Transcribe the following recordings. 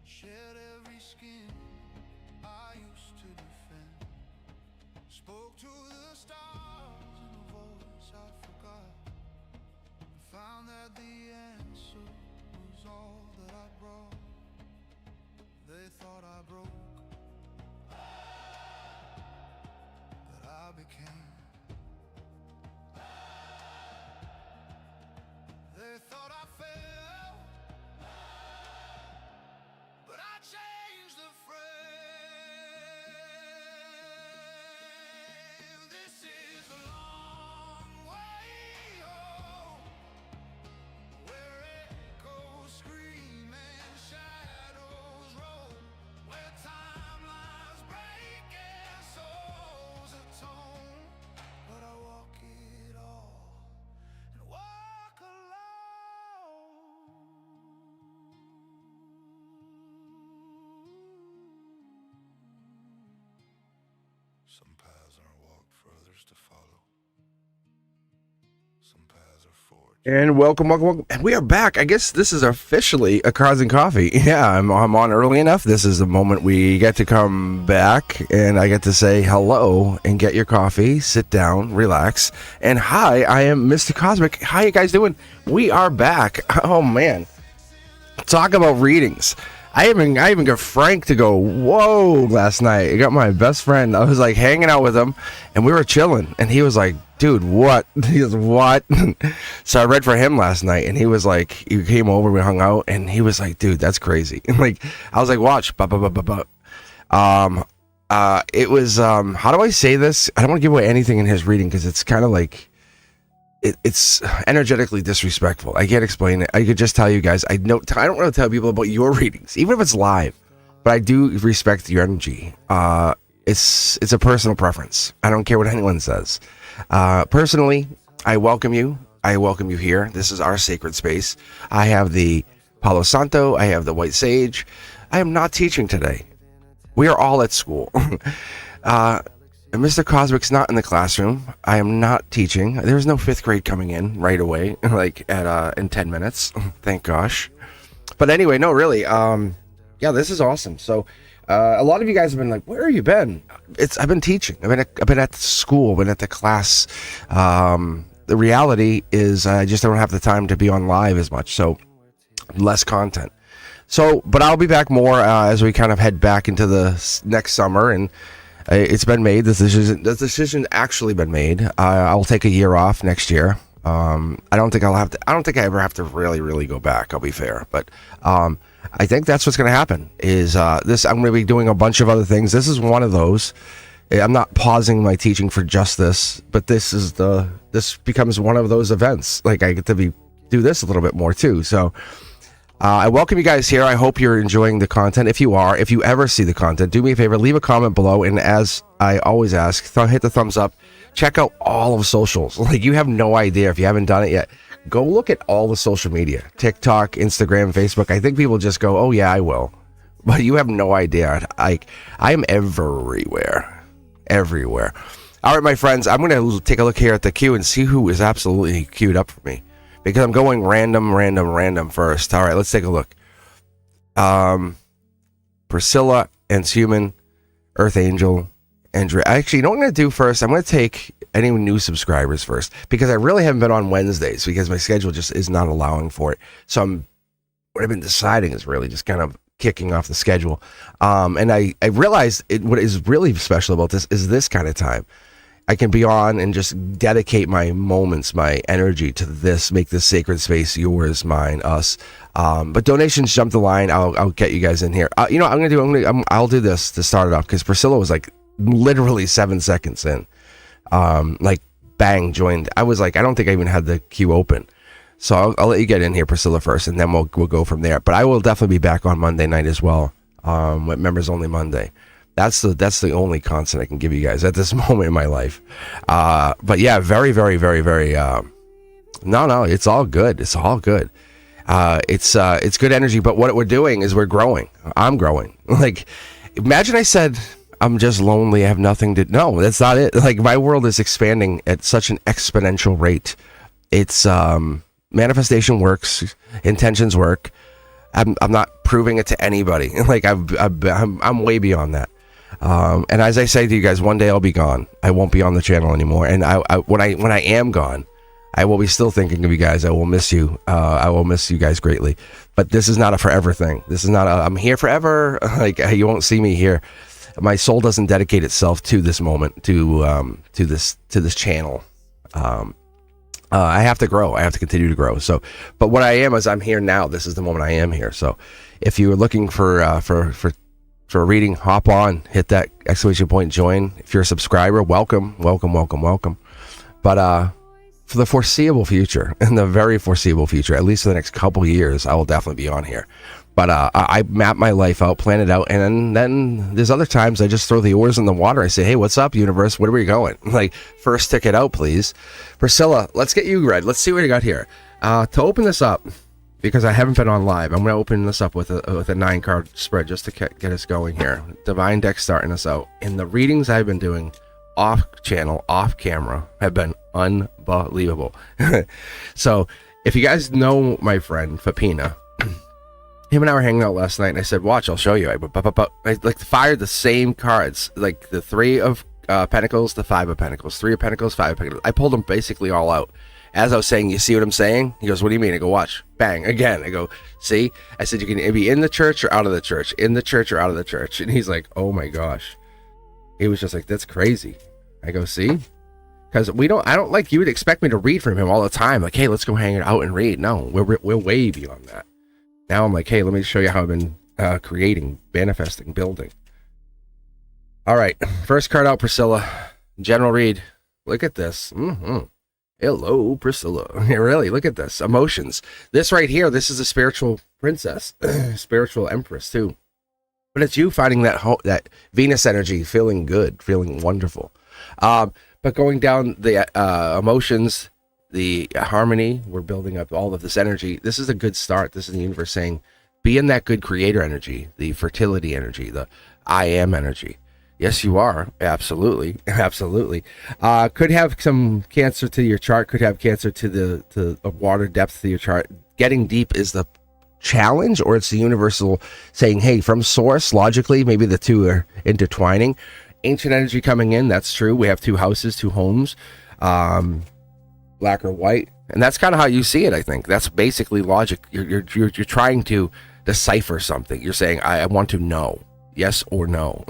Shed every skin I used to defend. Spoke to the stars in a voice I forgot. Found that the answer was all that I brought. They thought I broke, but I became. They thought I fell, but I changed the frame. This is a long way home, where echoes scream and shadows roll, where timelines break and souls atone. But I walk it all and walk alone. Some paths are walked for others to follow. Some paths are forged. And welcome. And we are back. I guess this is officially a Cards and Coffee. Yeah, I'm on early enough. This is the moment we get to come back, and I get to say hello and get your coffee, sit down, relax. And hi, I am Mr. Cosmic. How you guys doing? We are back. Oh, man. Talk about readings. I even got Frank to go, whoa, last night. I got my best friend. I was like hanging out with him, and we were chilling. And he was like, dude, what? He goes, what? So I read for him last night, and he was like, he came over, we hung out, and he was like, dude, that's crazy. And like, I was like, watch. It was, how do I say this? I don't want to give away anything in his reading because it's kind of like, it's energetically disrespectful. I can't explain it. I could just tell you guys, I don't want to tell people about your readings, even if it's live, but I do respect your energy. It's a personal preference. I don't care what anyone says. Personally, I welcome you. I welcome you here. This is our sacred space. I have the Palo Santo. I have the White Sage. I am not teaching today. We are all at school. Mr. Cosmic's not in the classroom. I am not teaching. There's no 5th grade coming in right away, like in 10 minutes. Thank gosh. But anyway, no, really. Yeah, this is awesome. So, a lot of you guys have been like, "Where have you been?" I've been teaching. I've been at school. Been at the class. The reality is, I just don't have the time to be on live as much. So, less content. So, but I'll be back more as we kind of head back into the next summer and. It's been made. The decision actually been made. I'll take a year off next year. I don't think I ever have to really go back. I'll be fair, but I think that's what's going to happen. Is this? I'm going to be doing a bunch of other things. This is one of those. I'm not pausing my teaching for just this, but this becomes one of those events. Like I get to do this a little bit more too. So. I welcome you guys here. I hope you're enjoying the content. If you ever see the content, do me a favor, leave a comment below. And as I always ask, hit the thumbs up. Check out all of socials. Like you have no idea if you haven't done it yet. Go look at all the social media, TikTok, Instagram, Facebook. I think people just go, oh yeah, I will. But you have no idea. I am everywhere. Everywhere. All right, my friends, I'm going to take a look here at the queue and see who is absolutely queued up for me. Because I'm going random first. All right, let's take a look. Priscilla, Human, Earth Angel, Andrea. Actually, you know what I'm going to do first? I'm going to take any new subscribers first. Because I really haven't been on Wednesdays. Because my schedule just is not allowing for it. So what I've been deciding is really just kind of kicking off the schedule. And I realized what is really special about this is this kind of time. I can be on and just dedicate my moments, my energy to this, make this sacred space yours, mine, us. But donations jump the line. I'll get you guys in here. I'll do this to start it off because Priscilla was like literally 7 seconds in. Like bang, joined. I was like, I don't think I even had the queue open. So I'll let you get in here, Priscilla, first, and then we'll go from there. But I will definitely be back on Monday night as well. with Members Only Monday. That's the only constant I can give you guys at this moment in my life. But yeah, very, very, very, very. No, it's all good. It's all good. It's good energy. But what we're doing is we're growing. I'm growing. Like, imagine I said I'm just lonely. I have nothing to. No, that's not it. Like, my world is expanding at such an exponential rate. It's manifestation works. Intentions work. I'm not proving it to anybody. Like, I'm way beyond that. And as I say to you guys, one day I'll be gone. I won't be on the channel anymore. And when I am gone, I will be still thinking of you guys. I will miss you. I will miss you guys greatly. But this is not a forever thing. This is not I'm here forever. Like, you won't see me here. My soul doesn't dedicate itself to this moment, to this channel. I have to grow. I have to continue to grow. So, but what I am is I'm here now. This is the moment I am here. So, if you are looking for a reading, hop on, hit that exclamation point, join. If you're a subscriber, welcome. But for the foreseeable future, in the very foreseeable future, at least for the next couple years, I will definitely be on here. But I map my life out, plan it out, and then there's other times I just throw the oars in the water. I say, hey, what's up, universe? Where are we going? Like, first ticket out, please. Priscilla, let's get you read. Let's see what you got here. To open this up, because I haven't been on live, I'm going to open this up with a 9-card spread just to get us going here. Divine deck starting us out. And the readings I've been doing off channel, off camera, have been unbelievable. So, if you guys know my friend, Fapina, him and I were hanging out last night, and I said, watch, I'll show you. I like fired the same cards, like the 3 of Pentacles, the 5 of Pentacles, 3 of Pentacles, 5 of Pentacles. I pulled them basically all out. As I was saying, you see what I'm saying? He goes, what do you mean? I go, watch. Bang. Again. I go, see? I said, you can be in the church or out of the church. In the church or out of the church. And he's like, oh my gosh. He was just like, that's crazy. I go, see? Because I don't like, you would expect me to read from him all the time. Like, hey, let's go hang out and read. No, we're way beyond that. Now I'm like, hey, let me show you how I've been creating, manifesting, building. All right. First card out, Priscilla. General read. Look at this. Hello, Priscilla. Really, look at this. Emotions. This right here, this is a spiritual princess, spiritual empress too. But it's you finding that Venus energy, feeling good, feeling wonderful. But going down the emotions, the harmony, we're building up all of this energy. This is a good start. This is the universe saying, be in that good creator energy, the fertility energy, the I am energy. Yes, you are. Absolutely. Absolutely. Could have some cancer to your chart, could have cancer to the water depth to your chart. Getting deep is the challenge, or it's the universal saying, hey, from source, logically, maybe the two are intertwining. Ancient energy coming in, that's true. We have 2 houses, 2 homes, black or white. And that's kind of how you see it, I think. That's basically logic. You're trying to decipher something. You're saying, I want to know. Yes or no.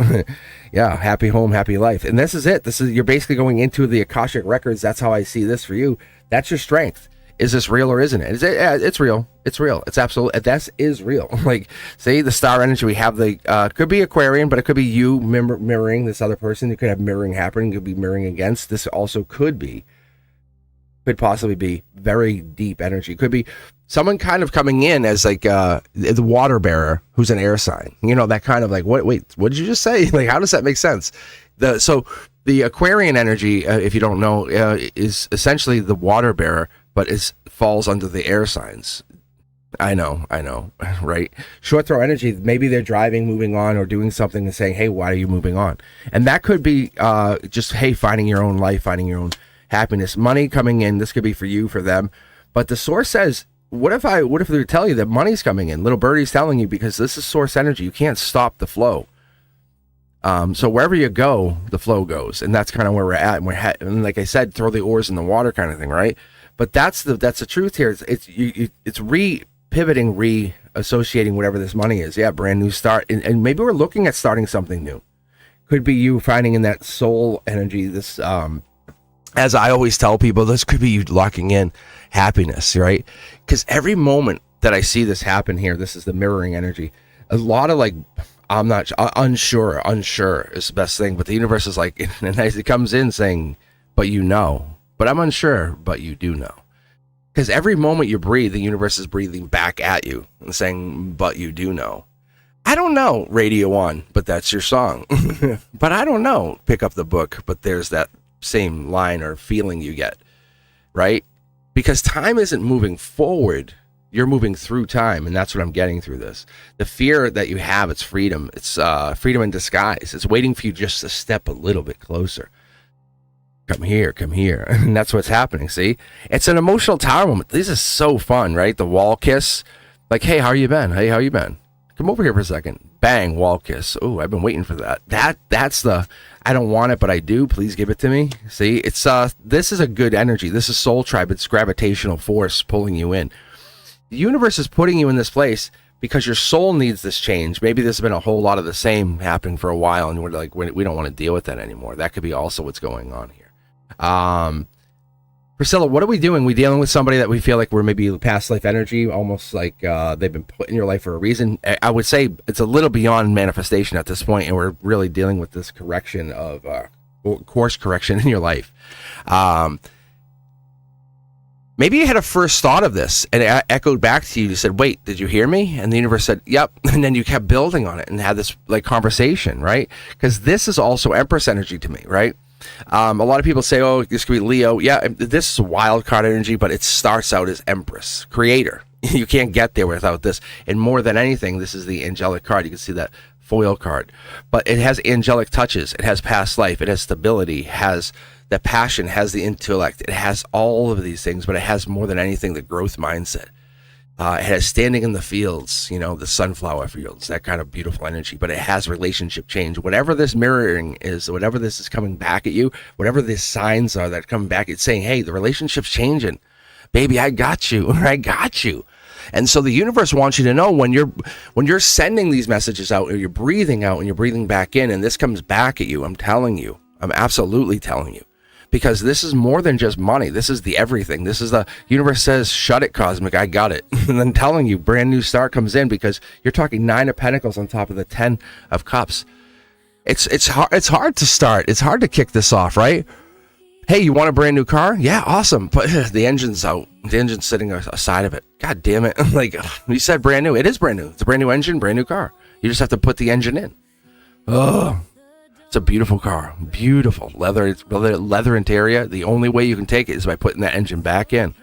Yeah, happy home, happy life. And this is it. You're basically going into the Akashic records. That's how I see this for you. That's your strength. Is this real or isn't it? Yeah, it's real. It's real. It's absolutely, that is real. Like, say the star energy, we have the, could be Aquarian, but it could be you mirroring this other person. You could have mirroring happening. You could be mirroring against. This also could possibly be very deep energy. Could be someone kind of coming in as like the water bearer who's an air sign. You know, that kind of like, wait, what did you just say? Like, how does that make sense? So the Aquarian energy, if you don't know, is essentially the water bearer, but falls under the air signs. I know, right? Short throw energy, maybe they're driving, moving on, or doing something and saying, hey, why are you moving on? And that could be just, hey, finding your own life, finding your own happiness. Money coming in, this could be for you, for them. But the source says, what if they tell you that money's coming in? Little birdie's telling you, because this is source energy. You can't stop the flow. So wherever you go, the flow goes. And that's kind of where we're at. And like I said, throw the oars in the water kind of thing, right? But that's the truth here. It's pivoting, reassociating whatever this money is. Yeah, brand new start. And maybe we're looking at starting something new. Could be you finding in that soul energy, this, as I always tell people, this could be you locking in happiness, right? Because every moment that I see this happen here, this is the mirroring energy. A lot of like, I'm not unsure is the best thing. But the universe is like, and as it comes in saying, but you know, but I'm unsure, but you do know. Because every moment you breathe, the universe is breathing back at you and saying, but you do know. I don't know, Radio On, but that's your song. But I don't know, pick up the book, but there's that same line or feeling you get, right? Because time isn't moving forward. You're moving through time, and that's what I'm getting through this. The fear that you have, it's freedom. It's freedom in disguise. It's waiting for you just to step a little bit closer. Come here. And that's what's happening, see? It's an emotional tower moment. This is so fun, right? The wall kiss. Like, hey, how you been? Hey, how you been? Come over here for a second. Bang, wall kiss. Oh, I've been waiting for that. That's the, I don't want it, but I do. Please give it to me. See, it's this is a good energy. This is soul tribe. It's gravitational force pulling you in. The universe is putting you in this place because your soul needs this change. Maybe there's been a whole lot of the same happening for a while, and we're like, we don't want to deal with that anymore. That could be also what's going on here. Priscilla, what are we doing? We dealing with somebody that we feel like we're maybe past life energy, almost like they've been put in your life for a reason. I would say it's a little beyond manifestation at this point, and we're really dealing with this correction of course correction in your life. Maybe you had a first thought of this and it echoed back to you. You said, wait, did you hear me? And the universe said, yep. And then you kept building on it and had this like conversation, right? Because this is also Empress energy to me, right? A lot of people say, oh, this could be Leo. Yeah, this is wild card energy, but it starts out as Empress, creator. You can't get there without this. And more than anything, this is the angelic card. You can see that foil card. But it has angelic touches. It has past life. It has stability, has the passion, has the intellect. It has all of these things, but it has more than anything the growth mindset. It has standing in the fields, the sunflower fields, that kind of beautiful energy, but it has relationship change. Whatever this mirroring is, whatever this is coming back at you, whatever these signs are that come back, it's saying, hey, the relationship's changing. Baby, I got you. I got you. And so the universe wants you to know when you're sending these messages out, or you're breathing out and you're breathing back in, and this comes back at you, I'm telling you, I'm absolutely telling you. Because this is more than just money. This is the everything. This is the universe says, shut it, Cosmic, I got it. And then telling you, brand new start comes in, because you're talking 9 of Pentacles on top of the 10 of Cups. It's hard to start. It's hard to kick this off, right? Hey, you want a brand new car? Yeah, awesome. But the engine's out. The engine's sitting aside of it. God damn it. Like, you said brand new. It is brand new. It's a brand new engine, brand new car. You just have to put the engine in. Oh. It's a beautiful car, beautiful leather interior. The only way you can take it is by putting that engine back in.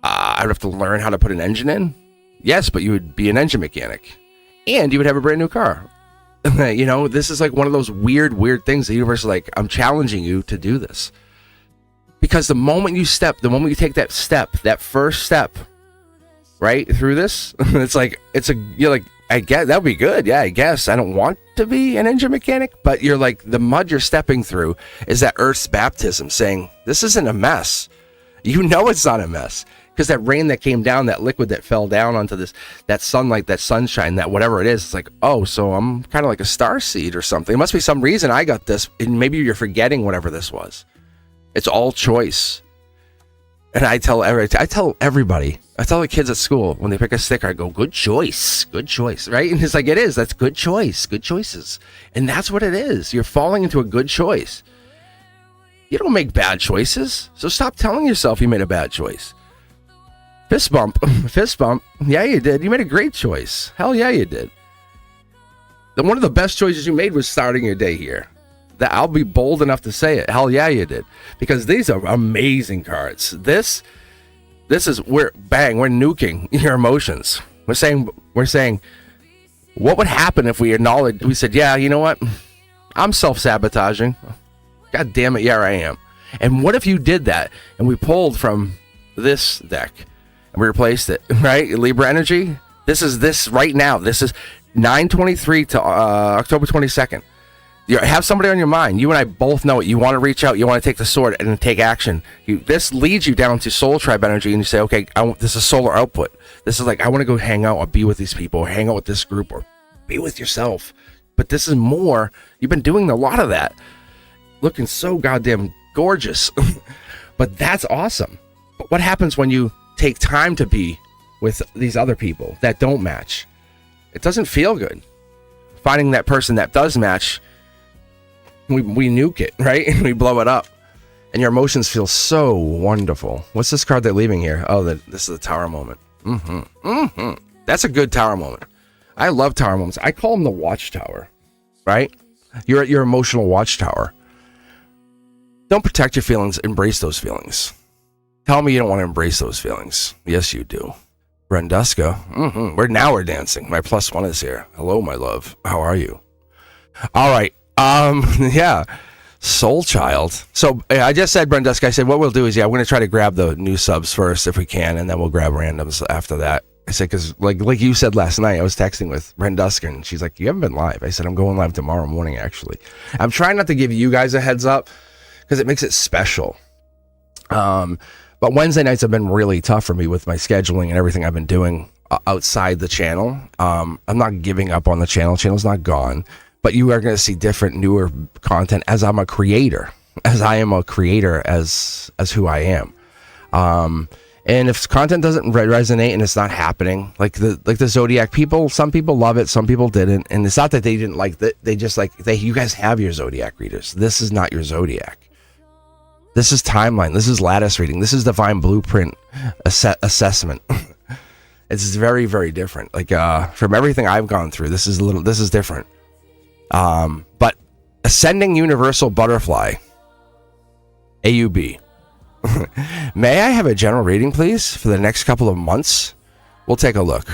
I'd have to learn how to put an engine in. Yes, but you would be an engine mechanic, and you would have a brand new car. This is like one of those weird things. The universe is like, I'm challenging you to do this, because the moment you take that step, that first step, right through this, you're like, I guess that would be good. Yeah, I guess I don't want to be an engine mechanic, but you're like, the mud you're stepping through is that Earth's baptism saying, this isn't a mess. It's not a mess, because that rain that came down, that liquid that fell down onto that sunlight, that sunshine, that whatever it is, it's like, oh, so I'm kind of like a star seed or something. It must be some reason I got this, and maybe you're forgetting whatever this was. It's all choice. And I tell everybody, I tell the kids at school, when they pick a sticker, I go, good choice, right? And it's like, it is, that's good choice, good choices. And that's what it is. You're falling into a good choice. You don't make bad choices, so stop telling yourself you made a bad choice. Fist bump. Yeah, you did. You made a great choice. Hell yeah, you did. One of the best choices you made was starting your day here. That I'll be bold enough to say it. Hell yeah, you did. Because these are amazing cards. This is we're nuking your emotions. We're saying what would happen if we said, yeah, you know what? I'm self-sabotaging. God damn it, yeah, I am. And what if you did that and we pulled from this deck and we replaced it, right? Libra energy. This is right now. This is 9/23 to October 22nd. You have somebody on your mind. You and I both know it. You want to reach out. You want to take the sword and take action. This leads you down to soul tribe energy, and you say, okay, this is solar output. This is like, I want to go hang out or be with these people or hang out with this group or be with yourself. But this is more. You've been doing a lot of that. Looking so goddamn gorgeous. But that's awesome. But what happens when you take time to be with these other people that don't match? It doesn't feel good. Finding that person that does match, we nuke it, right? And we blow it up. And your emotions feel so wonderful. What's this card they're leaving here? Oh, this is the tower moment. That's a good tower moment. I love tower moments. I call them the watchtower, right? You're at your emotional watchtower. Don't protect your feelings. Embrace those feelings. Tell me you don't want to embrace those feelings. Yes, you do. Brenduska. We're dancing. My +1 is here. Hello, my love. How are you? All right. Yeah. Soul Child. So I just said Brenduska. I said what we'll do is, we're going to try to grab the new subs first if we can, and then we'll grab randoms after that. I said, because like you said last night, I was texting with Brenduska, and she's like, you haven't been live. I said, I'm going live tomorrow morning, actually. I'm trying not to give you guys a heads up because it makes it special. But Wednesday nights have been really tough for me with my scheduling and everything I've been doing outside the channel. I'm not giving up on the channel. Channel's not gone. But you are going to see different, newer content as I'm a creator. As I am a creator as who I am. And if content doesn't resonate and it's not happening, like the Zodiac people, some people love it, some people didn't. And it's not that they didn't like it. They just you guys have your Zodiac readers. This is not your Zodiac. This is timeline. This is lattice reading. This is divine blueprint assessment. It's very, very different. Like from everything I've gone through, this is different. But ascending universal butterfly, AUB. May I have a general reading, please, for the next couple of months? We'll take a look.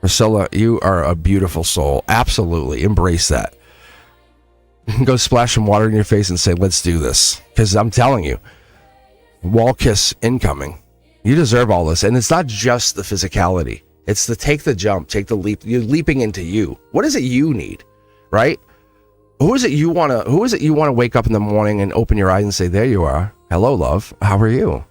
Priscilla, you are a beautiful soul. Absolutely. Embrace that. Go splash some water in your face and say, let's do this. Because I'm telling you, wall kiss incoming. You deserve all this. And it's not just the physicality. It's the take the jump, take the leap. You're leaping into you. What is it you need, right? Who is it you want to wake up in the morning and open your eyes and say, there you are. Hello, love. How are you?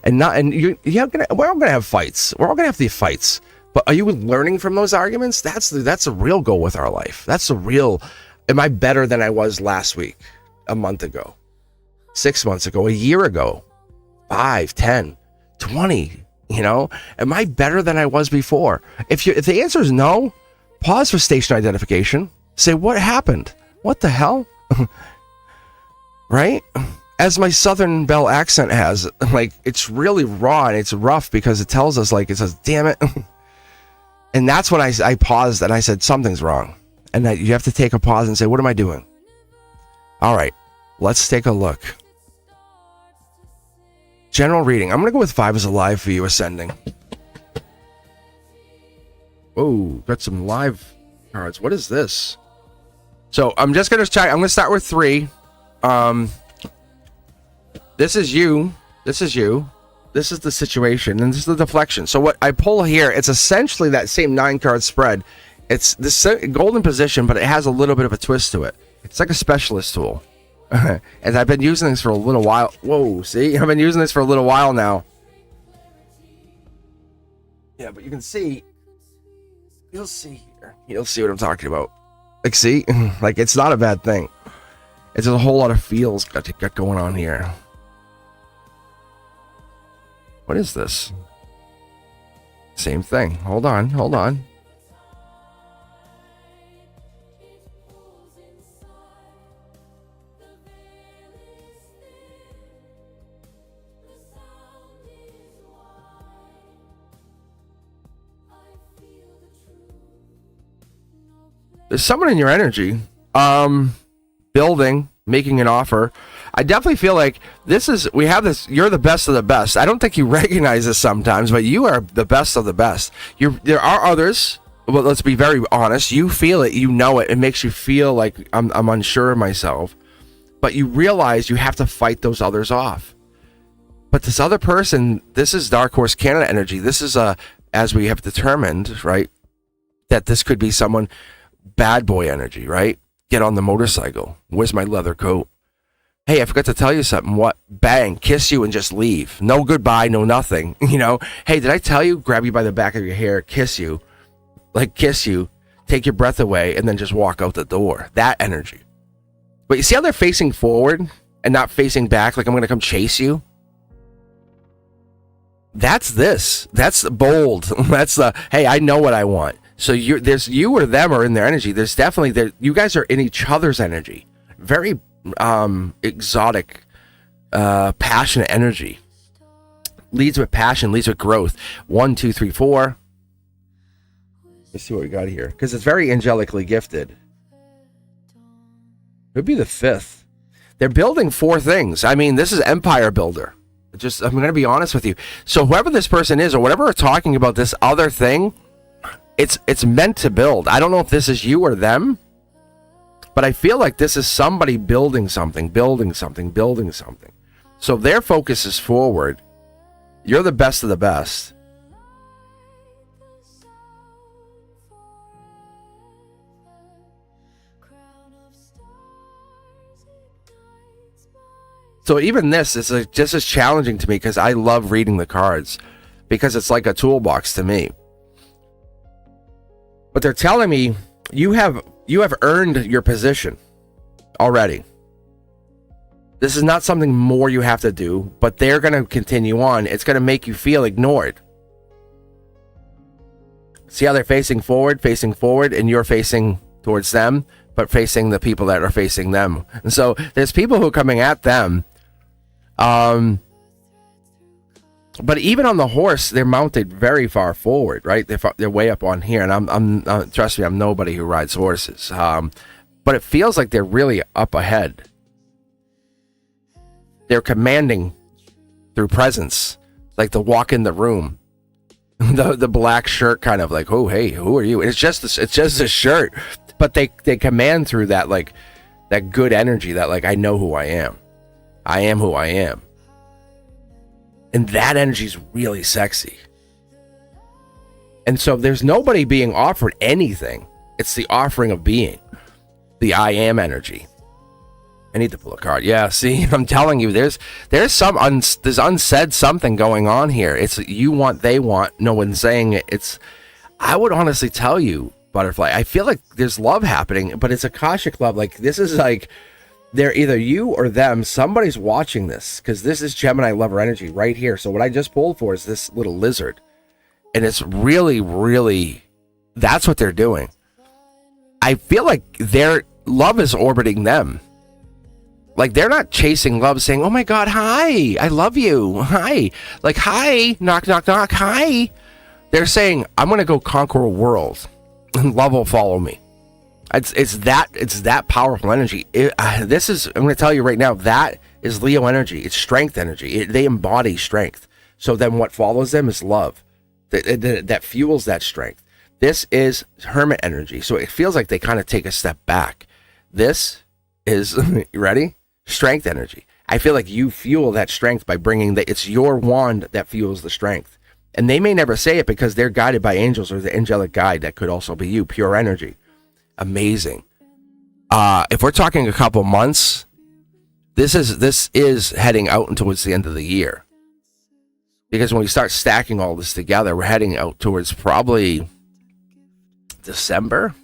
We're all gonna have fights. We're all gonna have these fights. But are you learning from those arguments? That's the real goal with our life. That's the real. Am I better than I was last week, a month ago, 6 months ago, a year ago, 5, 10, 20? Am I better than I was before? If the answer is no, pause for station identification. Say, what happened? What the hell? Right? As my Southern Belle accent has, it's really raw and it's rough because it tells us, it says, damn it. And that's when I paused and I said, something's wrong. And that you have to take a pause and say, what am I doing? All right, let's take a look. General reading. I'm going to go with 5 is alive for you, ascending. Oh, got some live cards. What is this? So I'm just going to try. I'm going to start with 3. This is you. This is you. This is the situation. And this is the deflection. So what I pull here, it's essentially that same 9-card spread. It's this golden position, but it has a little bit of a twist to it. It's like a specialist tool. And I've been using this for a little while. Whoa, see? I've been using this for a little while now. Yeah, but you can see. You'll see here. You'll see what I'm talking about. See? It's not a bad thing. It's a whole lot of feels got going on here. What is this? Same thing. Hold on. There's someone in your energy, building, making an offer. I definitely feel like we have this, you're the best of the best. I don't think you recognize this sometimes, but you are the best of the best. There are others, but let's be very honest. You feel it, you know it. It makes you feel like I'm unsure of myself, but you realize you have to fight those others off. But this other person, this is Dark Horse Canada energy. This is as we have determined, right, that this could be someone, bad boy energy, right? Get on the motorcycle. Where's my leather coat? Hey, I forgot to tell you something. What? Bang, kiss you and just leave. No goodbye, no nothing. Hey, did I tell you? Grab you by the back of your hair, kiss you, take your breath away, and then just walk out the door. That energy. But you see how they're facing forward and not facing back, like I'm going to come chase you? That's this. That's the bold. That's the, hey, I know what I want. So there's you or them are in their energy. There's definitely you guys are in each other's energy. Very exotic, passionate energy. leads with passion, leads with growth. 1, 2, 3, 4. Let's see what we got here, because it's very angelically gifted. It would be the 5th. They're building 4 things. I mean, this is empire builder. I'm going to be honest with you. So whoever this person is, or whatever we're talking about, this other thing, it's meant to build. I don't know if this is you or them, but I feel like this is somebody building something. So their focus is forward. You're the best of the best. So even this is just as challenging to me, because I love reading the cards, because it's like a toolbox to me. But they're telling me you have earned your position already. This is not something more you have to do, but they're going to continue on. It's going to make you feel ignored. See how they're facing forward, and you're facing towards them, but facing the people that are facing them. And so there's people who are coming at them. But even on the horse, they're mounted very far forward, right? They're way up on here, and I'm trust me, I'm nobody who rides horses. But it feels like they're really up ahead. They're commanding through presence, like the walk in the room, the black shirt, kind of like, oh hey, who are you? It's just a shirt, but they command through that, like that good energy, that like, I know who I am. I am who I am. And that energy is really sexy. And so there's nobody being offered anything. It's the offering of being. The I am energy. I need to pull a card. Yeah, see, I'm telling you, there's unsaid something going on here. It's you want, they want, no one's saying it. I would honestly tell you, Butterfly, I feel like there's love happening, but it's Akashic love. Like, this is like, they're either you or them. Somebody's watching this, because this is Gemini lover energy right here. So what I just pulled for is this little lizard, and it's really, really, that's what they're doing. I feel like their love is orbiting them. Like, they're not chasing love, saying, oh my God, hi, I love you, hi, like, hi, knock, knock, knock, hi. They're saying, I'm going to go conquer a world, and love will follow me. It's that powerful energy. I'm going to tell you right now, that is Leo energy. It's strength energy. They embody strength. So then what follows them is love. That fuels that strength. This is Hermit energy. So it feels like they kind of take a step back. This is, you ready? Strength energy. I feel like you fuel that strength by bringing it's your wand that fuels the strength. And they may never say it, because they're guided by angels or the angelic guide. That could also be you, pure energy. Amazing. If we're talking a couple months, this is heading out towards the end of the year, because when we start stacking all this together, we're heading out towards probably December.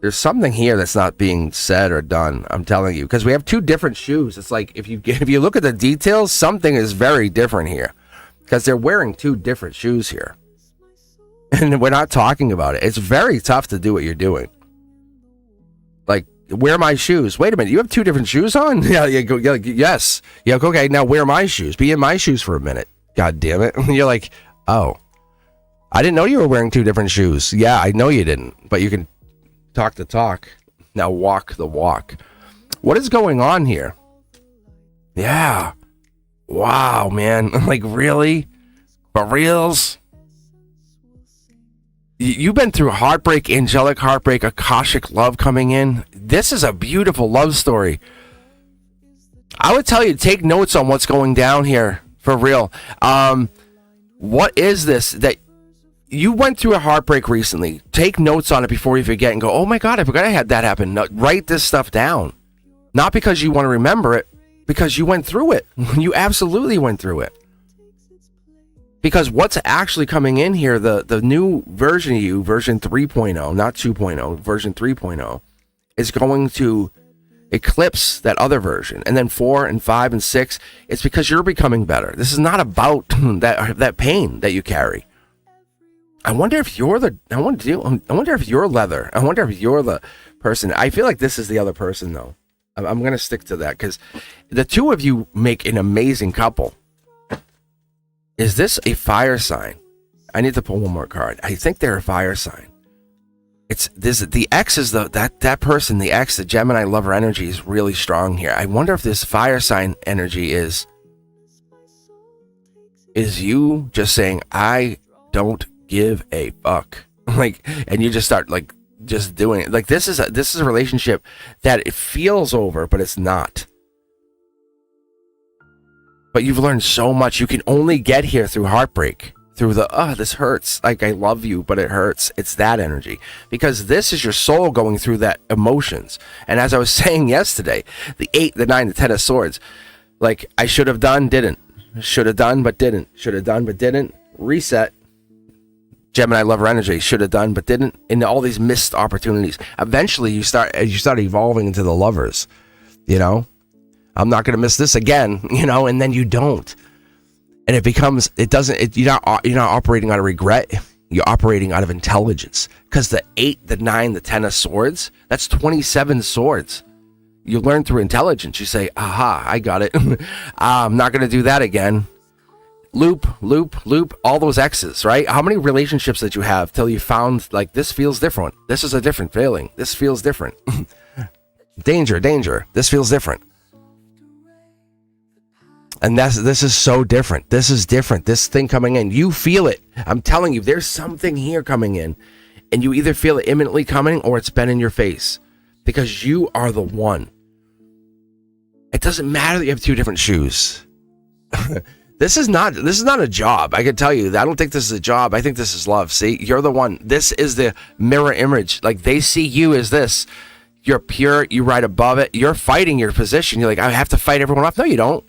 There's something here that's not being said or done, I'm telling you, because we have 2 different shoes. It's like, if you look at the details, something is very different here, because they're wearing 2 different shoes here. And we're not talking about it. It's very tough to do what you're doing. Like, wear my shoes. Wait a minute, you have 2 different shoes on? Yeah, yes. Yeah, okay, now wear my shoes. Be in my shoes for a minute. God damn it. You're like, oh, I didn't know you were wearing 2 different shoes. Yeah, I know you didn't, but you can talk the talk. Now walk the walk. What is going on here? Yeah. Wow, man. Like, really? For reals? You've been through heartbreak, angelic heartbreak, Akashic love coming in. This is a beautiful love story. I would tell you to take notes on what's going down here, for real. What is this that you went through a heartbreak recently? Take notes on it before you forget and go, oh my God, I forgot I had that happen. No, write this stuff down. Not because you want to remember it, because you went through it. You absolutely went through it. Because what's actually coming in here, the new version of you, version 3.0, not 2.0, version 3.0, is going to eclipse that other version. And then 4 and 5 and 6, it's because you're becoming better. This is not about that pain that you carry. I wonder if you're leather. I wonder if you're the person. I feel like this is the other person, though. I'm going to stick to that because the two of you make an amazing couple. Is this a fire sign? I need to pull one more card. I think they're a fire sign. It's this. The X is that person. The X, the Gemini lover energy is really strong here. I wonder if this fire sign energy is you just saying, I don't give a fuck. Like, and you just start like just doing it. Like this is a relationship that it feels over, but it's not. But you've learned so much. You can only get here through heartbreak, through this hurts. Like, I love you, but it hurts. It's that energy. Because this is your soul going through that emotions. And as I was saying yesterday, the 8, the 9, the 10 of swords. Like, I should have done, didn't. Should have done, but didn't. Should have done, but didn't. Reset. Gemini lover energy. Should have done, but didn't. And all these missed opportunities. Eventually, you start evolving into the lovers. You know? I'm not going to miss this again, you know, and then you don't. And you're not operating out of regret. You're operating out of intelligence. Because the 8, the 9, the 10 of swords, that's 27 swords. You learn through intelligence. You say, aha, I got it. I'm not going to do that again. Loop, all those X's, right? How many relationships that you have till you found, like, this feels different. This is a different feeling. This feels different. Danger. This feels different. And this is so different. This is different. This thing coming in, you feel it. I'm telling you, there's something here coming in. And you either feel it imminently coming or it's been in your face. Because you are the one. It doesn't matter that you have 2 different shoes. This is not a job. I can tell you. I don't think this is a job. I think this is love. See, you're the one. This is the mirror image. Like, they see you as this. You're pure. You ride above it. You're fighting your position. You're like, I have to fight everyone off. No, you don't.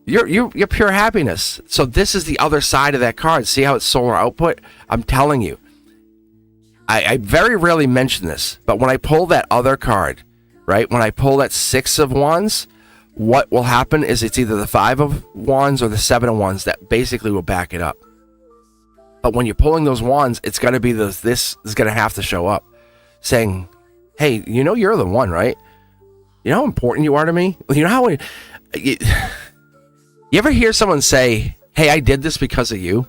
You're pure happiness. So this is the other side of that card. See how it's solar output? I'm telling you. I very rarely mention this, but when I pull that other card, right? When I pull that 6 of wands, what will happen is it's either the 5 of wands or the 7 of wands that basically will back it up. But when you're pulling those wands, it's going to be this is going to have to show up saying, hey, you know you're the one, right? You know how important you are to me? You know how... You ever hear someone say, hey, I did this because of you?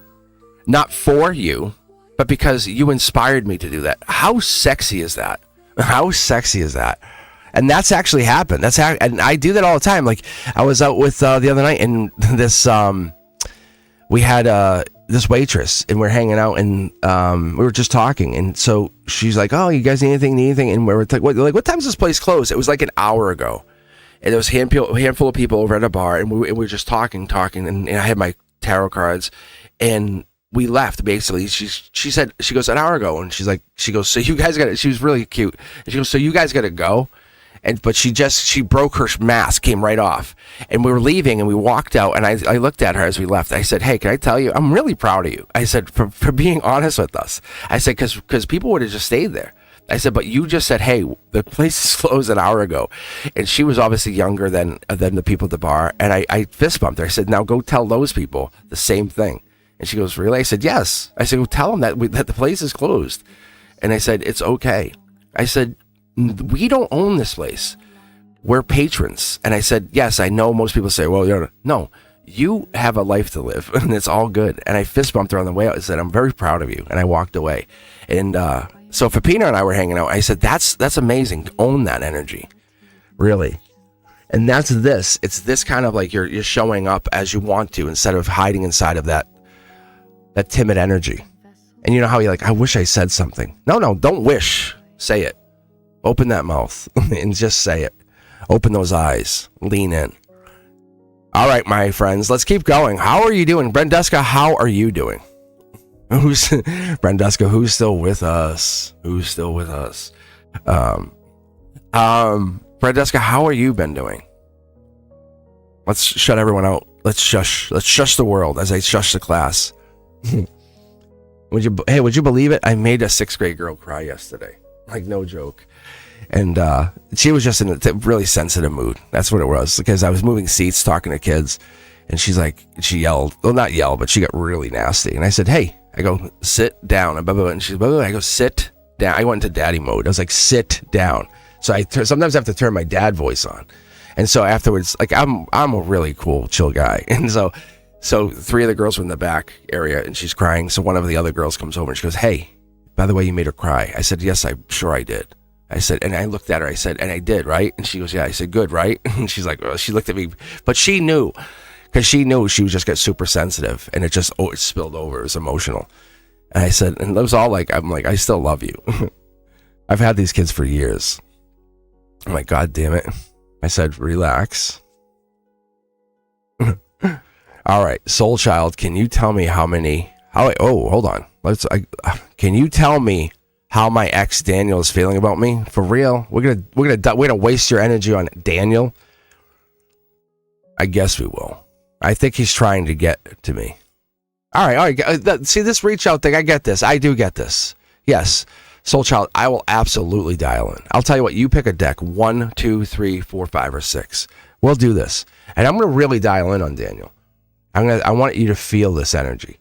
Not for you, but because you inspired me to do that. How sexy is that? How sexy is that? And that's actually happened. And I do that all the time. Like, I was out with the other night, and this we had this waitress, and we're hanging out, and we were just talking, and so she's like, oh, you guys need anything? And we were like, what time does this place close? It was like an hour ago. And there was a handful of people over at a bar, and we were just talking, and I had my tarot cards, and we left, basically. She said, she goes, an hour ago, and she goes, so you guys she was really cute, and she goes, so you guys got to go? But she broke her mask, came right off, and we were leaving, and we walked out, and I looked at her as we left. I said, hey, can I tell you, I'm really proud of you. I said, for being honest with us. I said, because people would have just stayed there. I said, but you just said, hey, the place is closed an hour ago. And she was obviously younger than the people at the bar. And I fist bumped her. I said, now go tell those people the same thing. And she goes, really? I said, yes. I said, well, tell them that the place is closed. And I said, it's okay. I said, we don't own this place. We're patrons. And I said, yes, I know most people say, well, no, you have a life to live, and it's all good. And I fist bumped her on the way out. I said, I'm very proud of you. And I walked away. And so Fapina and I were hanging out. I said, that's amazing. Own that energy. Really. And that's this. It's this kind of like you're showing up as you want to instead of hiding inside of that timid energy. And you know how you're like, I wish I said something. No, don't wish. Say it. Open that mouth and just say it. Open those eyes. Lean in. All right, my friends, let's keep going. How are you doing? Brendeska, how are you doing? Brendeska, who's still with us? Brendeska, how are you been doing? Let's shut everyone out. Let's shush the world as I shush the class. Would you believe it? I made a 6th grade girl cry yesterday. Like, no joke. And she was just in a really sensitive mood. That's what it was, because I was moving seats, talking to kids, and she yelled. Well, not yelled, but she got really nasty. And I said, hey, I go, sit down. And she's, I go, sit down. I went into daddy mode. I was like, sit down. So sometimes I have to turn my dad voice on. And so afterwards, like I'm a really cool, chill guy. And so 3 of the girls were in the back area and she's crying. So one of the other girls comes over and she goes, "Hey, by the way, you made her cry." I said, "Yes, I'm sure I did." I said, and I looked at her, I said, "And I did, right?" And she goes, "Yeah." I said, "Good, right?" And she's like, she looked at me, but she knew, because she knew she would just get super sensitive and it spilled over. It was emotional. And I said, and it was all like, I'm like, "I still love you." I've had these kids for years. I'm like, "God damn it." I said, "Relax." All right, Soul Child, can you tell me how many? Hold on. Can you tell me how my ex Daniel is feeling about me? For real? We're gonna waste your energy on Daniel? I guess we will. I think he's trying to get to me. All right. See this reach out thing? I get this. I do get this. Yes. Soul Child, I will absolutely dial in. I'll tell you what, you pick a deck, 1, 2, 3, 4, 5, or 6. We'll do this. And I'm going to really dial in on Daniel. I want you to feel this energy.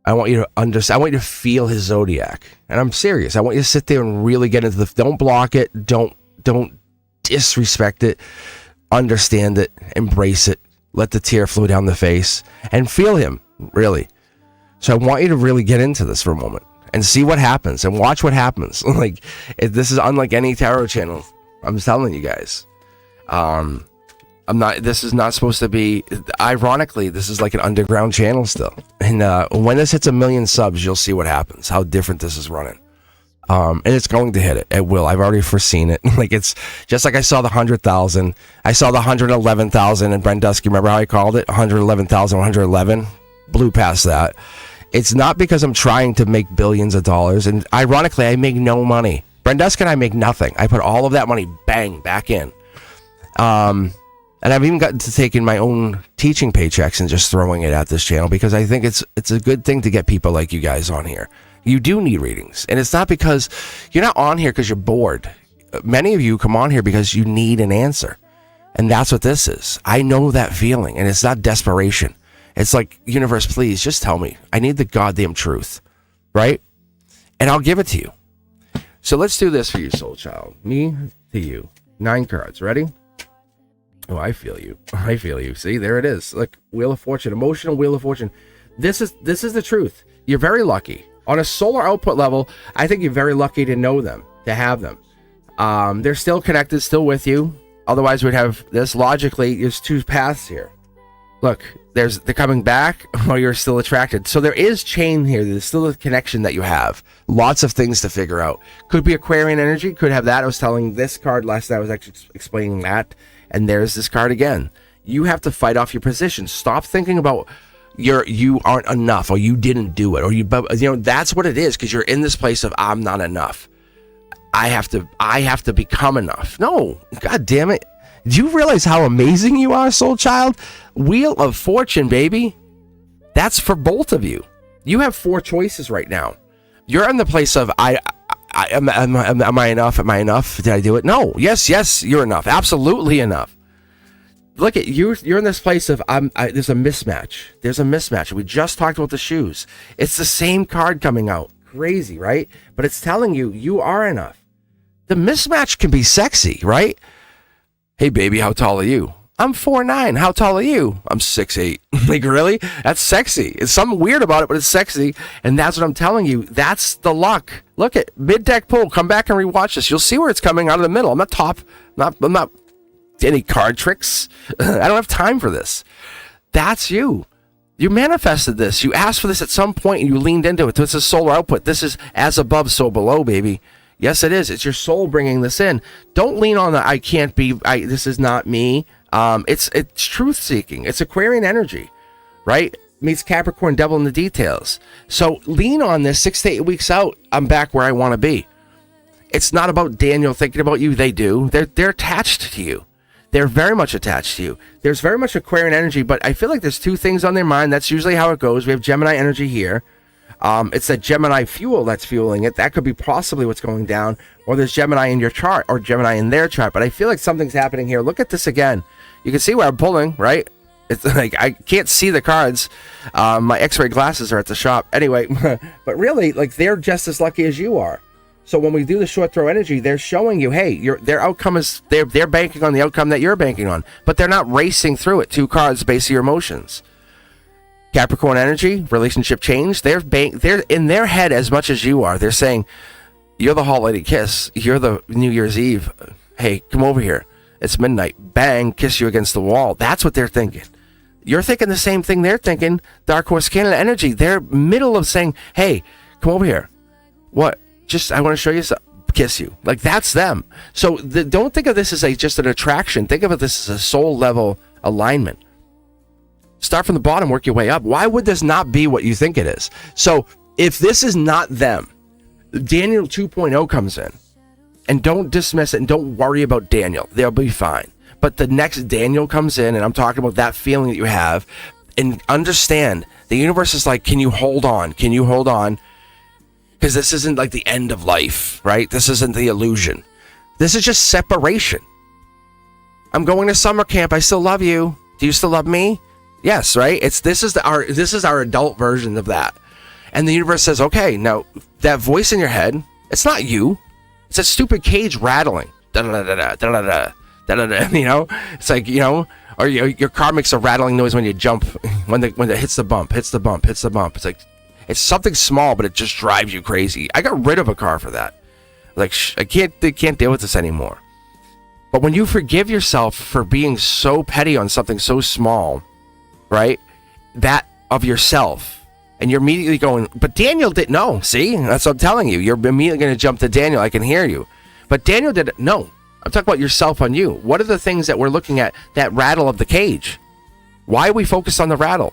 I want you to understand. I want you to feel his zodiac. And I'm serious. I want you to sit there and really get into don't block it. Don't disrespect it. Understand it. Embrace it. Let the tear flow down the face. And feel him, really. So I want you to really get into this for a moment. And see what happens, and watch what happens. This is unlike any tarot channel. I'm telling you guys. This is not supposed to be. Ironically, this is like an underground channel still. And when this hits 1 million subs, you'll see what happens. How different this is running. And it's going to hit it. It will. I've already foreseen it. It's just like I saw the 100,000. I saw the 111,000 in Brent Dusky. Remember how I called it? 111,000, 111. Blew past that. It's not because I'm trying to make billions of dollars. And ironically, I make no money. Brendusk and I make nothing. I put all of that money, bang, back in. And I've even gotten to taking my own teaching paychecks and just throwing it at this channel because I think it's a good thing to get people like you guys on here. You do need readings. And it's not because you're not on here because you're bored. Many of you come on here because you need an answer. And that's what this is. I know that feeling. And it's not desperation. It's like, universe, please just tell me. I need the goddamn truth, right? And I'll give it to you. So let's do this for you, Soul Child. Me to you. 9 cards. Ready? Oh, I feel you. I feel you. See, there it is. Like Wheel of Fortune, emotional Wheel of Fortune. This is the truth. You're very lucky. On a solar output level, I think you're very lucky to know them, to have them. They're still connected, still with you. Otherwise, we'd have this. Logically, there's 2 paths here. Look, they're coming back, or you're still attracted. So there is chain here. There's still a connection that you have. Lots of things to figure out. Could be Aquarian energy. Could have that. I was telling this card last night. I was actually explaining that. And there's this card again. You have to fight off your position. Stop thinking about you aren't enough, or you didn't do it, or that's what it is. Because you're in this place of I'm not enough. I have to become enough. No, God damn it. Do you realize how amazing you are, Soul Child? Wheel of Fortune, baby. That's for both of you. You have 4 choices right now. You're in the place of am I enough? Am I enough? Did I do it? No. Yes, you're enough. Absolutely enough. Look at you. You're in this place of there's a mismatch. There's a mismatch. We just talked about the shoes. It's the same card coming out. Crazy, right? But it's telling you are enough. The mismatch can be sexy, right? Hey, baby, how tall are you? I'm 4'9". How tall are you? I'm 6'8". Like, really? That's sexy. It's something weird about it, but it's sexy. And that's what I'm telling you. That's the luck. Look at mid-deck pull. Come back and rewatch this. You'll see where it's coming out of the middle. I'm not any card tricks. I don't have time for this. That's you. You manifested this. You asked for this at some point and you leaned into it. This is solar output. This is as above, so below, baby. Yes, it is. It's your soul bringing this in. Don't lean on the I can't be. This is not me. It's truth seeking. It's Aquarian energy, right? Meets Capricorn, devil in the details. So lean on this 6 to 8 weeks out. I'm back where I want to be. It's not about Daniel thinking about you. They do. They're attached to you. They're very much attached to you. There's very much Aquarian energy, but I feel like there's 2 things on their mind. That's usually how it goes. We have Gemini energy here. It's that Gemini fuel that's fueling it. That could be possibly what's going down. Or there's Gemini in your chart or Gemini in their chart. But I feel like something's happening here. Look at this again. You can see where I'm pulling, right? It's like I can't see the cards. My x-ray glasses are at the shop. Anyway, but really, like they're just as lucky as you are. So when we do the short throw energy, they're showing you, hey, their outcome is they're banking on the outcome that you're banking on, but they're not racing through it. 2 cards based on your emotions. Capricorn energy, relationship change. They're in their head as much as you are. They're saying, you're the holiday kiss. You're the New Year's Eve. Hey, come over here. It's midnight. Bang, kiss you against the wall. That's what they're thinking. You're thinking the same thing they're thinking. Dark Horse Canada energy. They're middle of saying, hey, come over here. What? I want to show you something. Kiss you. Like, that's them. So don't think of this as just an attraction. Think of this as a soul level alignment. Start from the bottom, work your way up. Why would this not be what you think it is? So if this is not them, Daniel 2.0 comes in. And don't dismiss it, and don't worry about Daniel. They'll be fine. But the next Daniel comes in, and I'm talking about that feeling that you have. And understand, the universe is like, can you hold on? Can you hold on? Because this isn't like the end of life, right? This isn't the illusion. This is just separation. I'm going to summer camp. I still love you. Do you still love me? Yes, right? This is our adult version of that. And the universe says, okay, now that voice in your head, it's not you. It's a stupid cage rattling. Da-da-da-da-da, da-da-da-da, da-da-da, you know? It's like, you know, or your car makes a rattling noise when you jump, when it hits the bump, hits the bump, hits the bump. It's like, it's something small, but it just drives you crazy. I got rid of a car for that. Like, I can't deal with this anymore. But when you forgive yourself for being so petty on something so small, right? That of yourself. And you're immediately going, but Daniel didn't know. See? That's what I'm telling you. You're immediately going to jump to Daniel. I can hear you. But Daniel didn't know. I'm talking about yourself on you. What are the things that we're looking at? That rattle of the cage. Why are we focused on the rattle?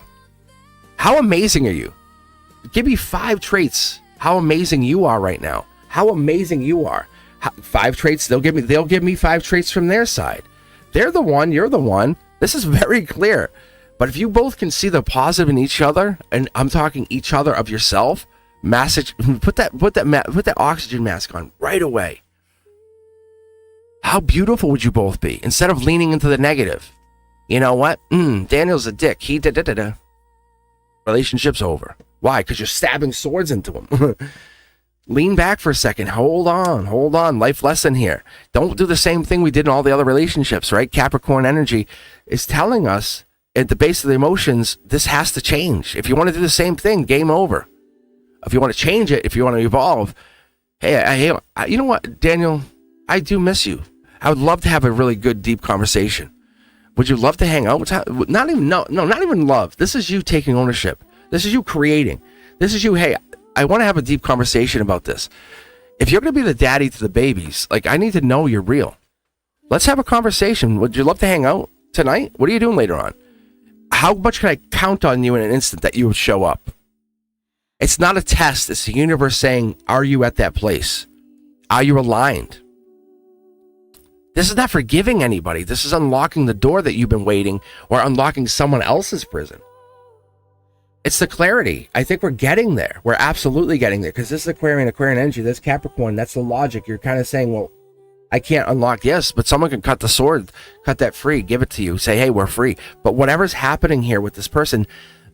How amazing are you? Give me 5 traits. How amazing you are right now. How amazing you are. 5 traits. They'll give me 5 traits from their side. They're the one. You're the one. This is very clear. But if you both can see the positive in each other, and I'm talking each other of yourself, put that oxygen mask on right away. How beautiful would you both be instead of leaning into the negative? You know what? Daniel's a dick. He da-da-da-da. Relationship's over. Why? Because you're stabbing swords into him. Lean back for a second. Hold on. Life lesson here. Don't do the same thing we did in all the other relationships, right? Capricorn energy is telling us at the base of the emotions, this has to change. If you want to do the same thing, game over. If you want to change it, if you want to evolve, hey, you know what, Daniel? I do miss you. I would love to have a really good, deep conversation. Would you love to hang out? Not even love. This is you taking ownership. This is you creating. This is you, hey, I want to have a deep conversation about this. If you're going to be the daddy to the babies, like, I need to know you're real. Let's have a conversation. Would you love to hang out tonight? What are you doing later on? How much can I count on you in an instant that you would show up? It's not a test. It's the universe saying, are you at that place? Are you aligned? This is not forgiving anybody. This is unlocking the door that you've been waiting, or unlocking someone else's prison. It's the clarity. I think we're getting there. We're absolutely getting there, because this is Aquarian energy. That's Capricorn. That's the logic. You're kind of saying, well, I can't unlock, yes, but someone can cut the sword, cut that free, give it to you, say, hey, we're free. But whatever's happening here with this person,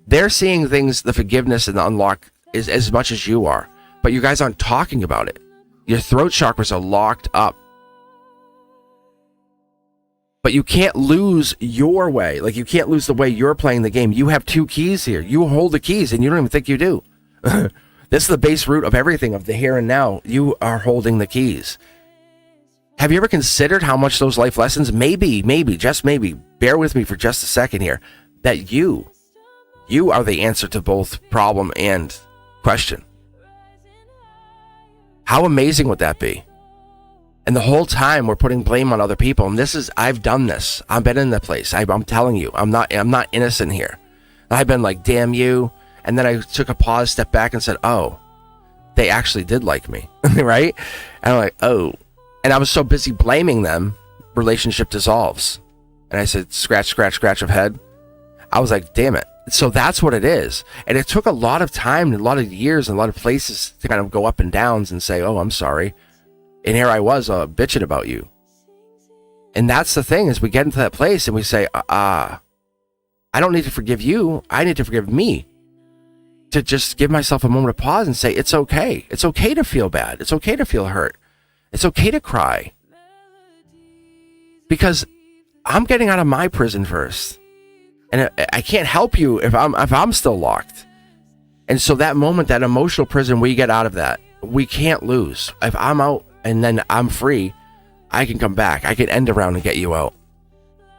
they're seeing things, the forgiveness and the unlock is as much as you are. But you guys aren't talking about it. Your throat chakras are locked up. But you can't lose your way. Like, you can't lose the way you're playing the game. You have 2 keys here. You hold the keys, and you don't even think you do. This is the base root of everything, of the here and now. You are holding the keys. Have you ever considered how much those life lessons, maybe, just maybe, bear with me for just a second here, that you are the answer to both problem and question? How amazing would that be? And the whole time we're putting blame on other people. And I've done this. I've been in the place. I'm telling you, I'm not innocent here. I've been like, damn you. And then I took a pause, stepped back and said, oh, they actually did like me, right? And I'm like, oh. And I was so busy blaming them, relationship dissolves. And I said, scratch of head. I was like, damn it. So that's what it is. And it took a lot of time, and a lot of years, and a lot of places to kind of go up and downs and say, oh, I'm sorry. And here I was bitching about you. And that's the thing, is we get into that place and we say, I don't need to forgive you. I need to forgive me. to just give myself a moment of pause and say, it's okay. It's okay to feel bad. It's okay to feel hurt. It's okay to cry. Because I'm getting out of my prison first. And I can't help you if I'm still locked. And so that moment, that emotional prison, we get out of that. We can't lose. If I'm out and then I'm free, I can come back. I can end around and get you out.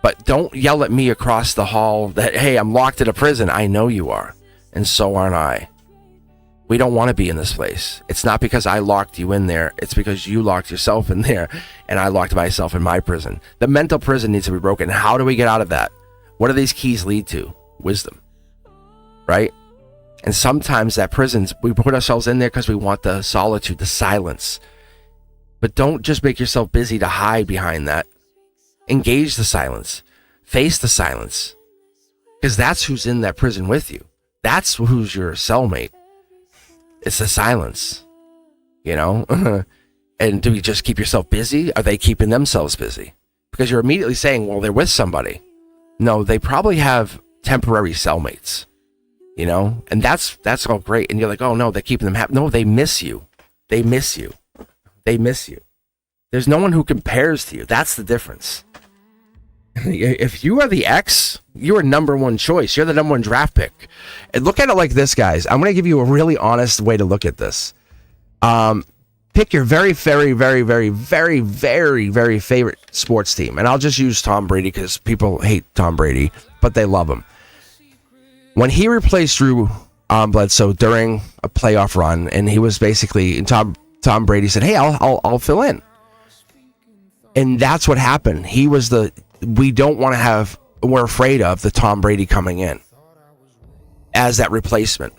But don't yell at me across the hall that, hey, I'm locked in a prison. I know you are. And so aren't I. We don't want to be in this place. It's not because I locked you in there. It's because you locked yourself in there and I locked myself in my prison. The mental prison needs to be broken. How do we get out of that? What do these keys lead to? Wisdom. Right? And sometimes that prisons, we put ourselves in there because we want the solitude, the silence. But don't just make yourself busy to hide behind that. Engage the silence. Face the silence. Because that's who's in that prison with you. That's who's your cellmate. It's the silence. You know? And do you just keep yourself busy? Are they keeping themselves busy? Because you're immediately saying, well, they're with somebody. No, they probably have temporary cellmates. You know? And that's all great. And you're like, oh no, they're keeping them happy. No, they miss you. They miss you. They miss you. There's no one who compares to you. That's the difference. If you are the ex, you're number one choice. You're the number one draft pick. And look at it like this, guys. I'm going to give you a really honest way to look at this. Pick your very, very, very, very, very, very, very favorite sports team. And I'll just use Tom Brady because people hate Tom Brady, but they love him. When he replaced Drew Bledsoe during a playoff run, and he was basically, and Tom Brady said, hey, I'll fill in. And that's what happened. He was we don't want to have, we're afraid of the Tom Brady coming in as that replacement.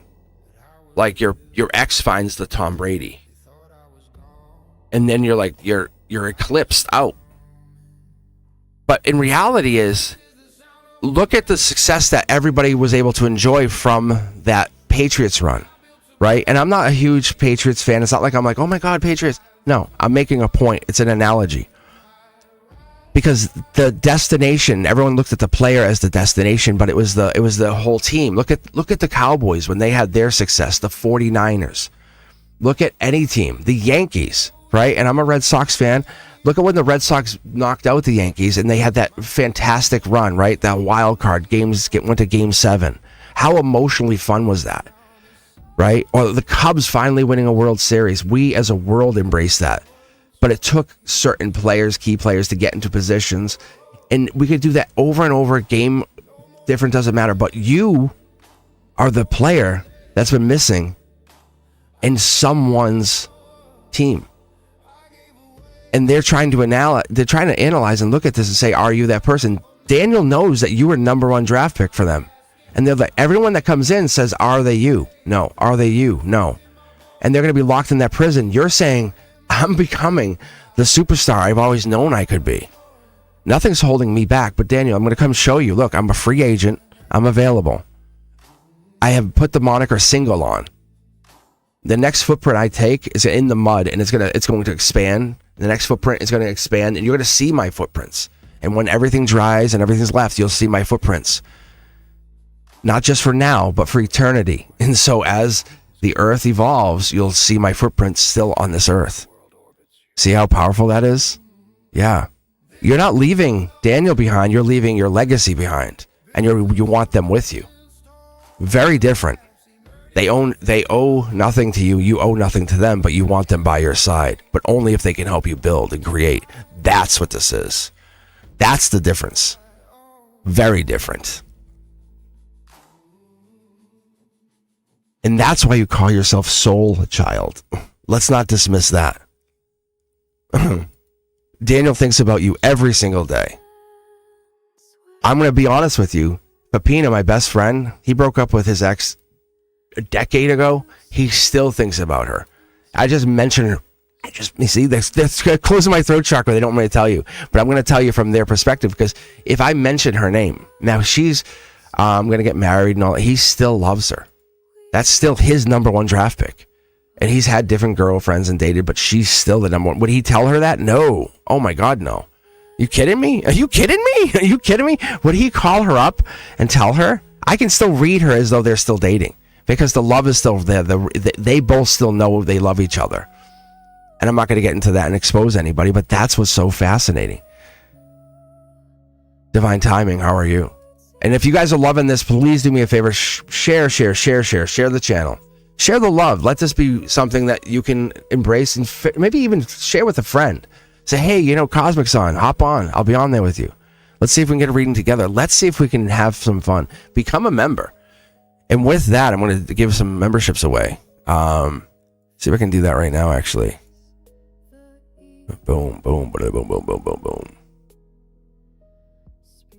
Like your ex finds the Tom Brady. And then you're like, you're eclipsed out. But in reality is, look at the success that everybody was able to enjoy from that Patriots run, right? And I'm not a huge Patriots fan. It's not like I'm like, oh my God, Patriots. No, I'm making a point. It's an analogy. Because the destination, everyone looked at the player as the destination, but it was the whole team. Look at the Cowboys when they had their success, the 49ers. Look at any team, the Yankees, right? And I'm a Red Sox fan. Look at when the Red Sox knocked out the Yankees and they had that fantastic run, right? That wild card games went to Game 7. How emotionally fun was that, right? Or the Cubs finally winning a World Series. We as a world embraced that. But it took certain players, key players, to get into positions. And we could do that over and over. Game different, doesn't matter. But you are the player that's been missing in someone's team. And they're trying to analyze and look at this and say, are you that person? Daniel knows that you were number one draft pick for them. And they're like, everyone that comes in says, are they you? No. Are they you? No. And they're going to be locked in that prison. You're saying, I'm becoming the superstar I've always known I could be. Nothing's holding me back. But Daniel, I'm going to come show you. Look, I'm a free agent. I'm available. I have put the moniker single on. The next footprint I take is in the mud, and it's going to expand. The next footprint is going to expand, and you're going to see my footprints. And when everything dries and everything's left, you'll see my footprints. Not just for now, but for eternity. And so as the earth evolves, you'll see my footprints still on this earth. See how powerful that is? Yeah. You're not leaving Daniel behind. You're leaving your legacy behind. And you want them with you. Very different. They owe nothing to you. You owe nothing to them, but you want them by your side. But only if they can help you build and create. That's what this is. That's the difference. Very different. And that's why you call yourself soul child. Let's not dismiss that. Daniel thinks about you every single day. I'm going to be honest with you. Pepina, my best friend, he broke up with his ex a decade ago. He still thinks about her. I just mentioned her. You see, that's closing my throat chakra. They don't want me to tell you. But I'm going to tell you from their perspective, because if I mention her name, now she's going to get married and all, he still loves her. That's still his number one draft pick. And he's had different girlfriends and dated, but she's still the number one. Would he tell her that? No. Oh my God, no. You kidding me? Are you kidding me? Are you kidding me? Would he call her up and tell her? I can still read her as though they're still dating. because the love is still there. They both still know they love each other. And I'm not going to get into that and expose anybody, but that's what's so fascinating. Divine Timing, how are you? And if you guys are loving this, please do me a favor. Share the channel. Share the love. Let this be something that you can embrace and maybe even share with a friend. Say, hey, you know, Cosmic's on. Hop on. I'll be on there with you. Let's see if we can get a reading together. Let's see if we can have some fun. Become a member. And with that, I'm going to give some memberships away. See if I can do that right now, actually. Boom, boom, boom, boom, boom, boom, boom, boom.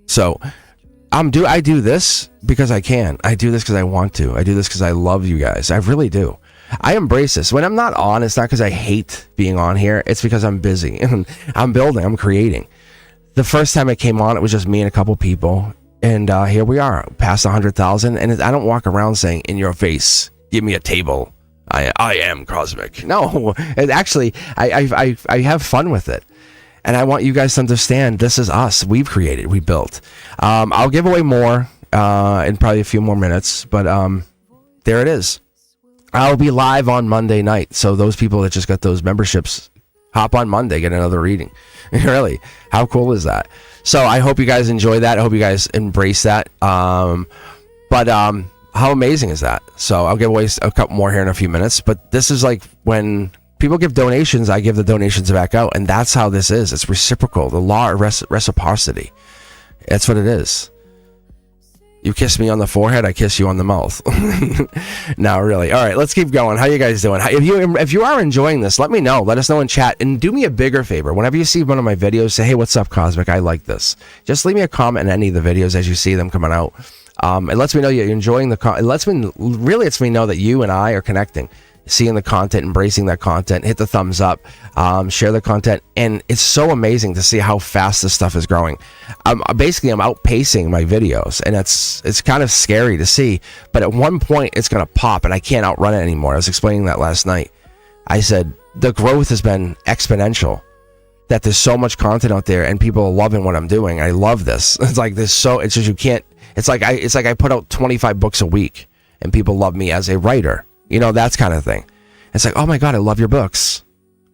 So, I do this because I can. I do this because I want to. I do this because I love you guys. I really do. I embrace this. When I'm not on, it's not because I hate being on here. It's because I'm busy and I'm building. I'm creating. The first time I came on, it was just me and a couple people, and here we are, past 100,000. And I don't walk around saying, "In your face, give me a table. I am Cosmic." No, and actually, I have fun with it. And I want you guys to understand, this is us. We've created, we built. I'll give away more in probably a few more minutes, but there it is. I'll be live on Monday night. So those people that just got those memberships, hop on Monday, get another reading. Really, how cool is that? So I hope you guys enjoy that. I hope you guys embrace that. But how amazing is that? So I'll give away a couple more here in a few minutes. But this is like when people give donations, I give the donations back out, and that's how this is. It's reciprocal. The law of reciprocity. That's what it is. You kiss me on the forehead, I kiss you on the mouth. No, really. All right, let's keep going. How you guys doing? If you are enjoying this, let me know. Let us know in chat, and do me a bigger favor. Whenever you see one of my videos, say, "Hey, what's up, Cosmic? I like this." Just leave me a comment in any of the videos as you see them coming out. It lets me know you're enjoying the content. It lets me know that you and I are connecting. Seeing the content, embracing that content, hit the thumbs up, share the content, and it's so amazing to see how fast this stuff is growing. I'm outpacing my videos, and it's kind of scary to see, but at one point it's going to pop, and I can't outrun it anymore. I was explaining that last night. I said the growth has been exponential, that there's so much content out there, and people are loving what I'm doing. I love this. It's like it's just you can't, it's like I put out 25 books a week, and people love me as a writer. You know, that's kind of thing. It's like, oh my God, I love your books,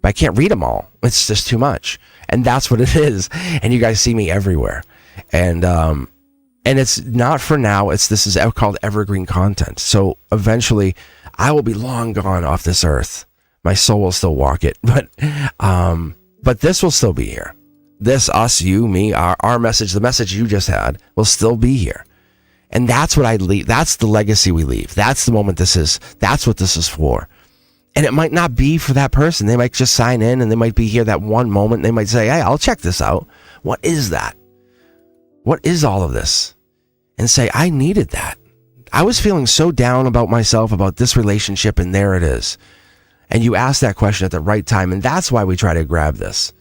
but I can't read them all. It's just too much. And that's what it is. And you guys see me everywhere. And it's not for now. This is called evergreen content. So eventually I will be long gone off this earth. My soul will still walk it, but this will still be here. This, us, you, me, our message, the message you just had will still be here. And that's what I leave. That's the legacy we leave. That's the moment that's what this is for. And it might not be for that person. They might just sign in, and they might be here that one moment. And they might say, "Hey, I'll check this out. What is that? What is all of this?" And say, "I needed that. I was feeling so down about myself, about this relationship, and there it is." And you ask that question at the right time. And that's why we try to grab this.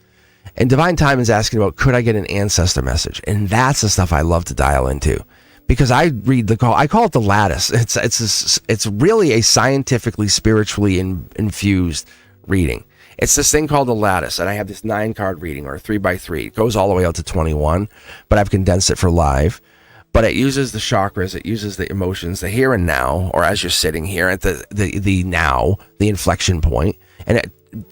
And Divine Time is asking about, could I get an ancestor message? And that's the stuff I love to dial into. Because I read I call it the lattice. It's really a scientifically, spiritually infused reading. It's this thing called the lattice, and I have this 9-card reading, or a 3x3. It goes all the way out to 21, but I've condensed it for live. But it uses the chakras, it uses the emotions, the here and now, or as you're sitting here at the now, the inflection point, and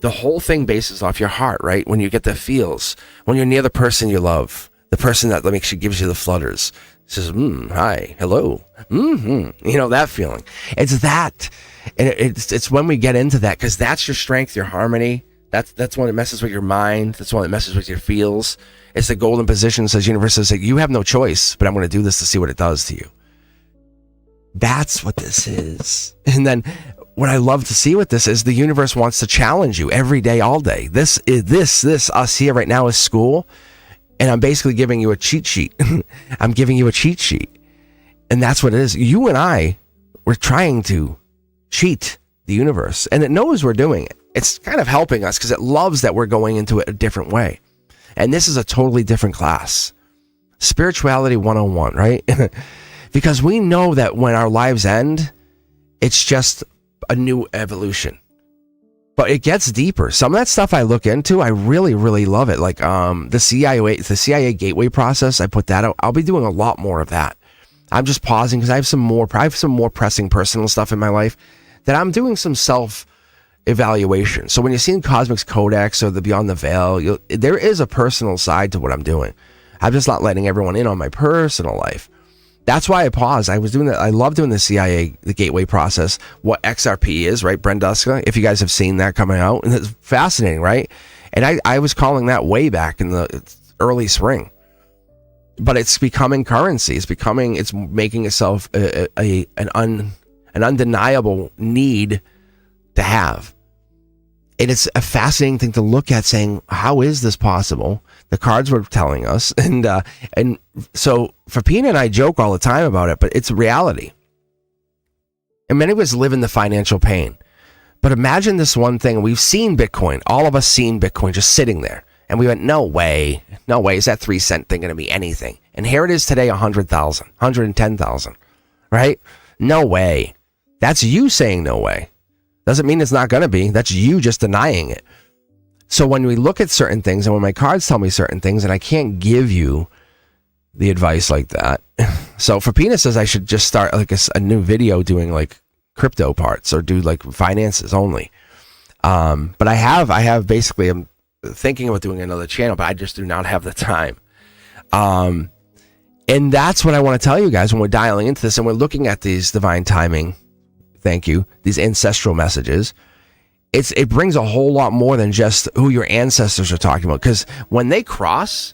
the whole thing bases off your heart, right? When you get the feels, when you're near the person you love, the person that gives you the flutters. Says, hi, hello, you know, that feeling. It's that, and it's when we get into that, because that's your strength, your harmony. That's when it messes with your mind. That's when it messes with your feels. It's the golden position. Says universe says, you have no choice, but I'm going to do this to see what it does to you. That's what this is. And then what I love to see with this is the universe wants to challenge you every day, all day. This us here right now is school. And I'm basically giving you a cheat sheet. I'm giving you a cheat sheet. And that's what it is. You and I, we're trying to cheat the universe. And it knows we're doing it. It's kind of helping us because it loves that we're going into it a different way. And this is a totally different class. Spirituality 101, right? Because we know that when our lives end, it's just a new evolution. But it gets deeper. Some of that stuff I look into, I really, really love it. Like the CIA gateway process, I put that out. I'll be doing a lot more of that. I'm just pausing because I have some more pressing personal stuff in my life that I'm doing some self evaluation. So when you're seeing Cosmic's Codex or the Beyond the Veil, there is a personal side to what I'm doing. I'm just not letting everyone in on my personal life. That's why I paused. I was doing that. I love doing the CIA, the gateway process, what XRP is, right? Brenduska, if you guys have seen that coming out. And it's fascinating, right? And I was calling that way back in the early spring. But it's becoming currency. It's making itself an undeniable need to have. And it's a fascinating thing to look at, saying, how is this possible? The cards were telling us. And so Fapina and I joke all the time about it, but it's reality. And many of us live in the financial pain. But imagine this one thing. We've seen Bitcoin. All of us seen Bitcoin just sitting there. And we went, no way. Is that 3 cent thing going to be anything? And here it is today, 100,000, 110,000, right? No way. That's you saying no way. Doesn't mean it's not going to be. That's you just denying it. So when we look at certain things and when my cards tell me certain things and I can't give you the advice like that. So Fapina says I should just start like a new video doing like crypto parts or do like finances only. But I have basically, I'm thinking about doing another channel, but I just do not have the time. And that's what I want to tell you guys when we're dialing into this and we're looking at these divine timing. Thank you. These ancestral messages. It brings a whole lot more than just who your ancestors are talking about. Because when they cross,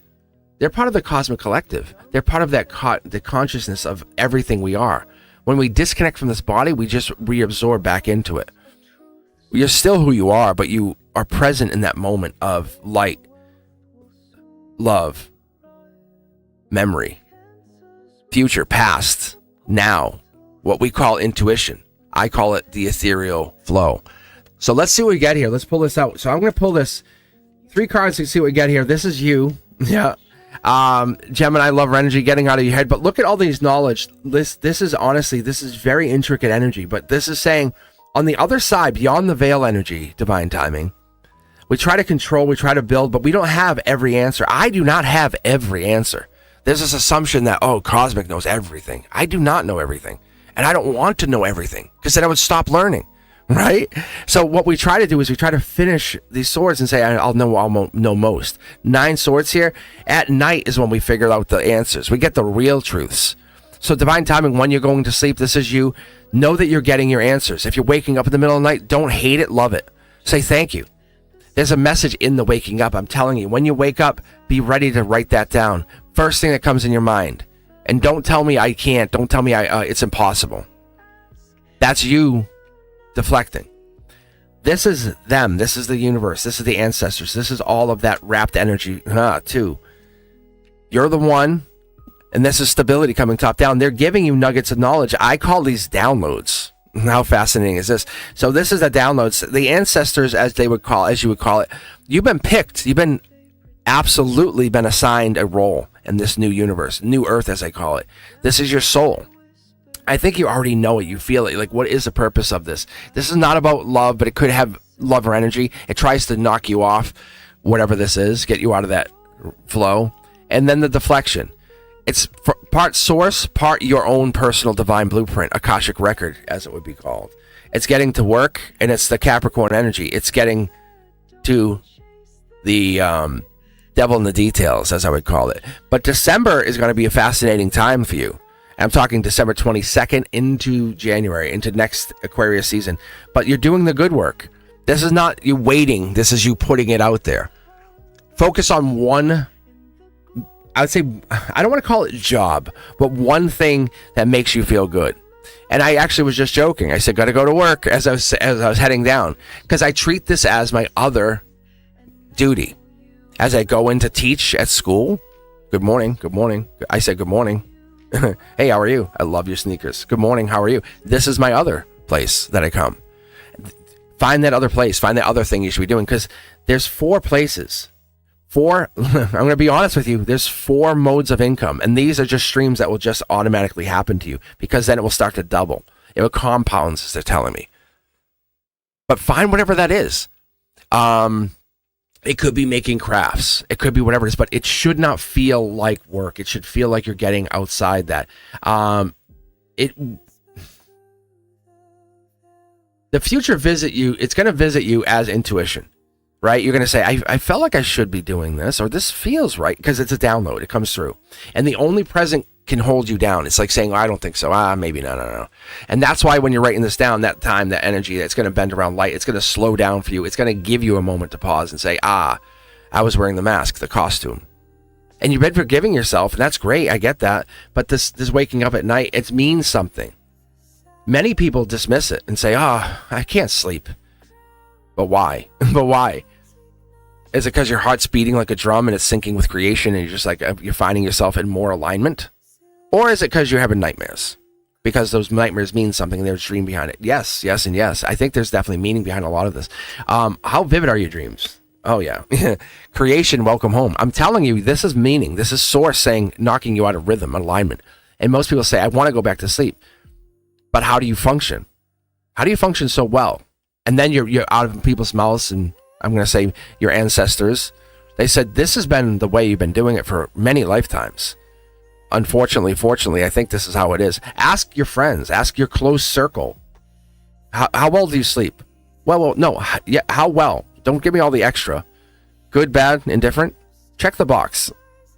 they're part of the cosmic collective. They're part of that the consciousness of everything we are. When we disconnect from this body, we just reabsorb back into it. You're still who you are, but you are present in that moment of light, love, memory, future, past, now, what we call intuition. I call it the ethereal flow. So let's see what we get here. Let's pull this out. So I'm going to pull this 3 cards to see what we get here. This is you. Yeah. Gemini, love energy, getting out of your head. But look at all these knowledge. This is honestly, this is very intricate energy. But this is saying on the other side, beyond the veil energy, divine timing, we try to control, we try to build, but we don't have every answer. I do not have every answer. There's this assumption that, oh, Cosmic knows everything. I do not know everything. And I don't want to know everything because then I would stop learning, right? So what we try to do is we try to finish these swords and say, I'll know most. 9 swords here. At night is when we figure out the answers. We get the real truths. So divine timing, when you're going to sleep, this is you. Know that you're getting your answers. If you're waking up in the middle of the night, don't hate it, love it. Say thank you. There's a message in the waking up. I'm telling you, when you wake up, be ready to write that down. First thing that comes in your mind. And don't tell me I can't. Don't tell me it's impossible. That's you deflecting. This is them. This is the universe. This is the ancestors. This is all of that wrapped energy too. You're the one, and this is stability coming top down. They're giving you nuggets of knowledge. I call these downloads. How fascinating is this? So this is the downloads. The ancestors, as you would call it, you've been picked. You've been absolutely been assigned a role in this new universe, new earth, as I call it. This is your soul. I think you already know it. You feel it. Like, what is the purpose of this? This is not about love, but it could have love or energy. It tries to knock you off, whatever this is, get you out of that flow. And then the deflection. It's part source, part your own personal divine blueprint, Akashic record, as it would be called. It's getting to work, and it's the Capricorn energy. It's getting to the devil in the details, as I would call it. But December is going to be a fascinating time for you. I'm talking December 22nd into January, into next Aquarius season. But you're doing the good work. This is not you waiting. This is you putting it out there. Focus on one, I would say, I don't want to call it job, but one thing that makes you feel good. And I actually was just joking. I said, got to go to work as I was heading down. Because I treat this as my other duty. As I go in to teach at school, good morning, good morning. I said, good morning. Hey, how are you? I love your sneakers. Good morning, how are you? This is my other place that I come. Find that other place. Find that other thing you should be doing. Because there's 4 places. I'm going to be honest with you. There's 4 modes of income. And these are just streams that will just automatically happen to you. Because then it will start to double. It will compound, as they're telling me. But find whatever that is. It could be making crafts. It could be whatever it is, but it should not feel like work. It should feel like you're getting outside that. The future it's going to visit you as intuition, right? You're going to say, I felt like I should be doing this, or this feels right, because it's a download. It comes through. And the only present can hold you down. It's like saying, I don't think so. Maybe no. And that's why when you're writing this down, that time, that energy, it's going to bend around light. It's going to slow down for you. It's going to give you a moment to pause and say, I was wearing the mask, the costume. And you've been forgiving yourself, and that's great. I get that. But this waking up at night, it means something. Many people dismiss it and say, I can't sleep. But why? But why? Is it because your heart's beating like a drum and it's syncing with creation and you're just like, you're finding yourself in more alignment? Or is it because you're having nightmares? Because those nightmares mean something and there's a dream behind it. Yes, and yes. I think there's definitely meaning behind a lot of this. How vivid are your dreams? Oh, yeah. Creation, welcome home. I'm telling you, this is meaning. This is source saying, knocking you out of rhythm, alignment. And most people say, I want to go back to sleep. But how do you function? How do you function so well? And then you're out of people's mouths, and I'm going to say your ancestors. They said, this has been the way you've been doing it for many lifetimes. Unfortunately, fortunately, I think this is how it is. Ask your friends. Ask your close circle. How well do you sleep? Well, no. Yeah, how well? Don't give me all the extra. Good, bad, indifferent? Check the box.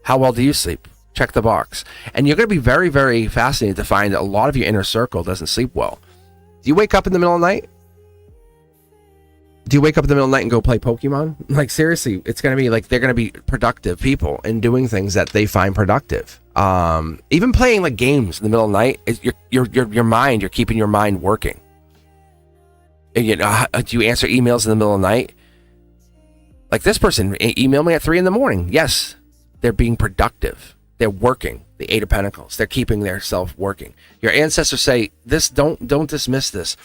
How well do you sleep? Check the box. And you're going to be very, very fascinated to find that a lot of your inner circle doesn't sleep well. Do you wake up in the middle of the night? Do you wake up in the middle of the night and go play Pokemon? Like, seriously, it's going to be like, they're going to be productive people and doing things that they find productive. Even playing like games in the middle of the night, your mind, you're keeping your mind working. And, do you answer emails in the middle of the night? Like, this person emailed me at 3 a.m. Yes, they're being productive. They're working. The 8 of Pentacles. They're keeping their self working. Your ancestors say, don't dismiss this.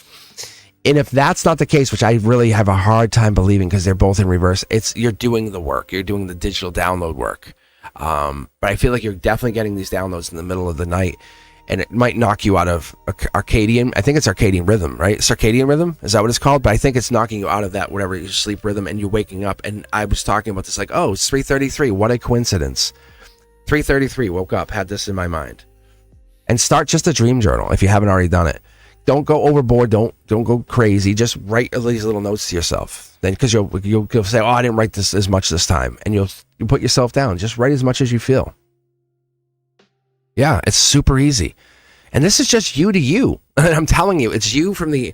And if that's not the case, which I really have a hard time believing because they're both in reverse, you're doing the work. You're doing the digital download work. But I feel like you're definitely getting these downloads in the middle of the night, and it might knock you out of Arcadian. I think it's Arcadian rhythm, right? Circadian rhythm? Is that what it's called? But I think it's knocking you out of that, whatever, your sleep rhythm, and you're waking up. And I was talking about this like, oh, it's 3:33. What a coincidence. 3:33, woke up, had this in my mind. And start just a dream journal if you haven't already done it. Don't go overboard. Don't go crazy. Just write these little notes to yourself. Then, because you'll say, "Oh, I didn't write this as much this time," and you'll put yourself down. Just write as much as you feel. Yeah, it's super easy, and this is just you to you. And I'm telling you, it's you from the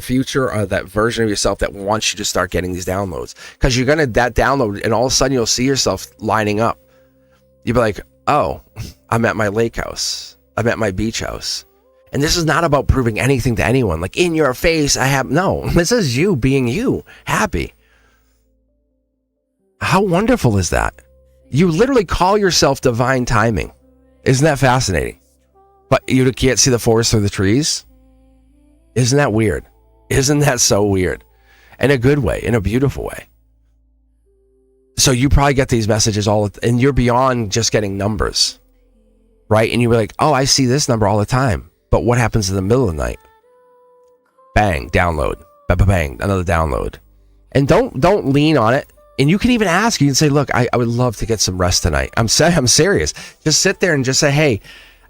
future, that version of yourself that wants you to start getting these downloads. Because you're gonna that download, and all of a sudden you'll see yourself lining up. You'll be like, "Oh, I'm at my lake house. I'm at my beach house." And this is not about proving anything to anyone. Like, in your face, no. This is you being you, happy. How wonderful is that? You literally call yourself divine timing. Isn't that fascinating? But you can't see the forest through the trees? Isn't that weird? Isn't that so weird? In a good way, in a beautiful way. So you probably get these messages and you're beyond just getting numbers, right? And you're like, oh, I see this number all the time. But what happens in the middle of the night? Bang, download. Bang, another download. And don't lean on it. And you can even ask. You can say, look, I would love to get some rest tonight. I'm serious. Just sit there and just say, hey,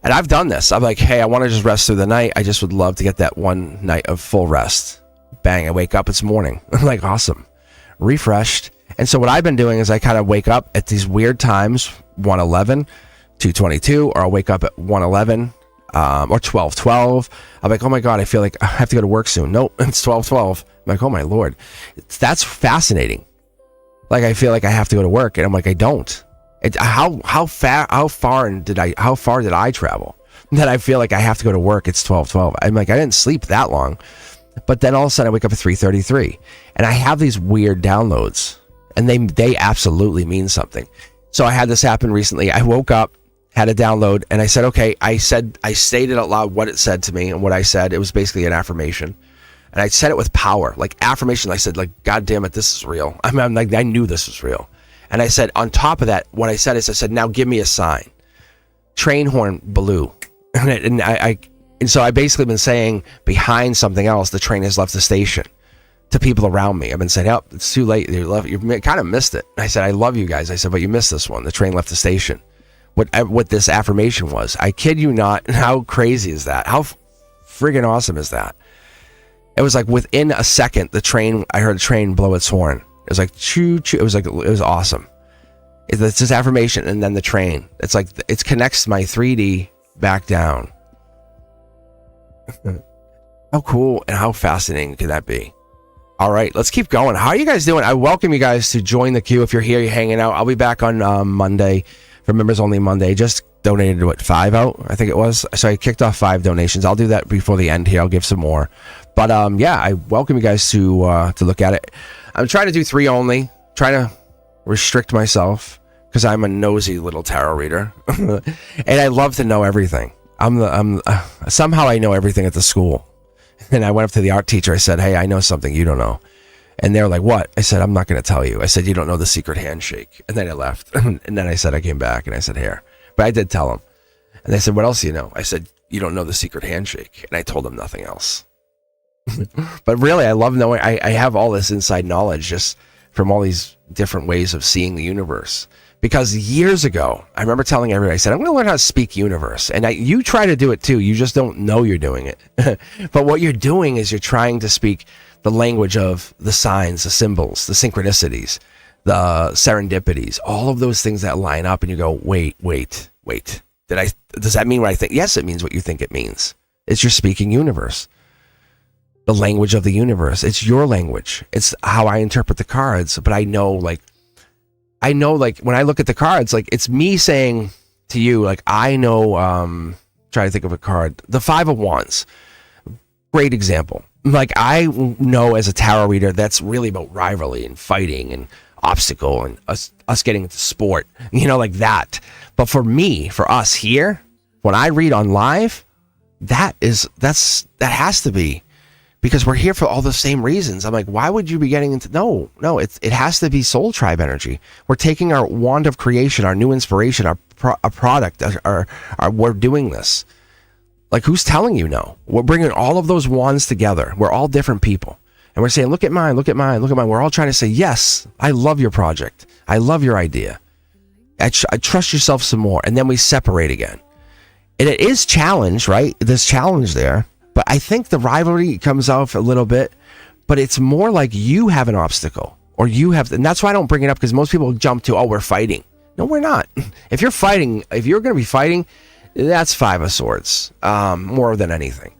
and I've done this. I'm like, hey, I want to just rest through the night. I just would love to get that one night of full rest. Bang, I wake up, it's morning. I'm like, awesome. Refreshed. And so what I've been doing is I kind of wake up at these weird times, 1:11, 2:22, or I'll wake up at 1:11. Or 12:12. I'm like, oh my God, I feel like I have to go to work soon. Nope, it's 12:12. I'm like, oh my Lord. That's fascinating. Like, I feel like I have to go to work, and I'm like, I don't. How far did I travel that I feel like I have to go to work? It's 12:12. I'm like, I didn't sleep that long. But then all of a sudden I wake up at 3:33, and I have these weird downloads, and they absolutely mean something. So I had this happen recently. I woke up, had a download, and I said, okay, I stated out loud what it said to me, and what I said, it was basically an affirmation. And I said it with power, like affirmation. I said, like, God damn it, this is real. I knew this was real. And I said, on top of that, what I said is, I said, now give me a sign. Train horn blew. And so I basically been saying, behind something else, the train has left the station. to people around me. I've been saying, oh, it's too late. You kind of missed it. I said, I love you guys. I said, but you missed this one. The train left the station. What this affirmation was. I kid you not. How crazy is that? How friggin' awesome is that? It was like within a second, I heard the train blow its horn. It was like choo choo. It was awesome. It's this affirmation, and then the train. It's like it connects my 3D back down. How cool and how fascinating could that be? All right, let's keep going. How are you guys doing? I welcome you guys to join the queue. If you're here, you're hanging out. I'll be back on Monday for members only Monday. Just donated 5 out, I think it was. So I kicked off 5 donations. I'll do that before the end here. I'll give some more. But yeah, I welcome you guys to look at it. I'm trying to do 3 only. Trying to restrict myself because I'm a nosy little tarot reader, and I love to know everything. Somehow I know everything at the school. And I went up to the art teacher. I said, hey, I know something you don't know. And they're like, what? I said, I'm not going to tell you. I said, you don't know the secret handshake. And then I left. And then I said, I came back and I said, here. But I did tell them. And they said, what else do you know? I said, you don't know the secret handshake. And I told them nothing else. But really, I love knowing. I have all this inside knowledge just from all these different ways of seeing the universe. Because years ago, I remember telling everybody, I said, I'm going to learn how to speak universe. And you try to do it too. You just don't know you're doing it. But what you're doing is you're trying to speak the language of the signs, the symbols, the synchronicities, the serendipities, all of those things that line up. And you go, wait. Does that mean what I think? Yes, it means what you think it means. It's your speaking universe. The language of the universe. It's your language. It's how I interpret the cards. But I know when I look at the cards, like it's me saying to you, like, I know, try to think of a card, the 5 of Wands, great example. Like I know as a tarot reader, that's really about rivalry and fighting and obstacle and us getting into sport, like that. But for us here, when I read on live, that has to be, because we're here for all the same reasons. I'm like, why would you be getting into... No, it has to be soul tribe energy. We're taking our wand of creation, our new inspiration, our product, we're doing this. Like, who's telling you no? We're bringing all of those wands together. We're all different people. And we're saying, look at mine, look at mine, look at mine. We're all trying to say, yes, I love your project. I love your idea. I trust yourself some more. And then we separate again. And it is challenge, right? There's challenge there. But I think the rivalry comes off a little bit, but it's more like you have an obstacle or you have, and that's why I don't bring it up, because most people jump to, oh, we're fighting. No, we're not. If you're going to be fighting, that's 5 of Swords, more than anything.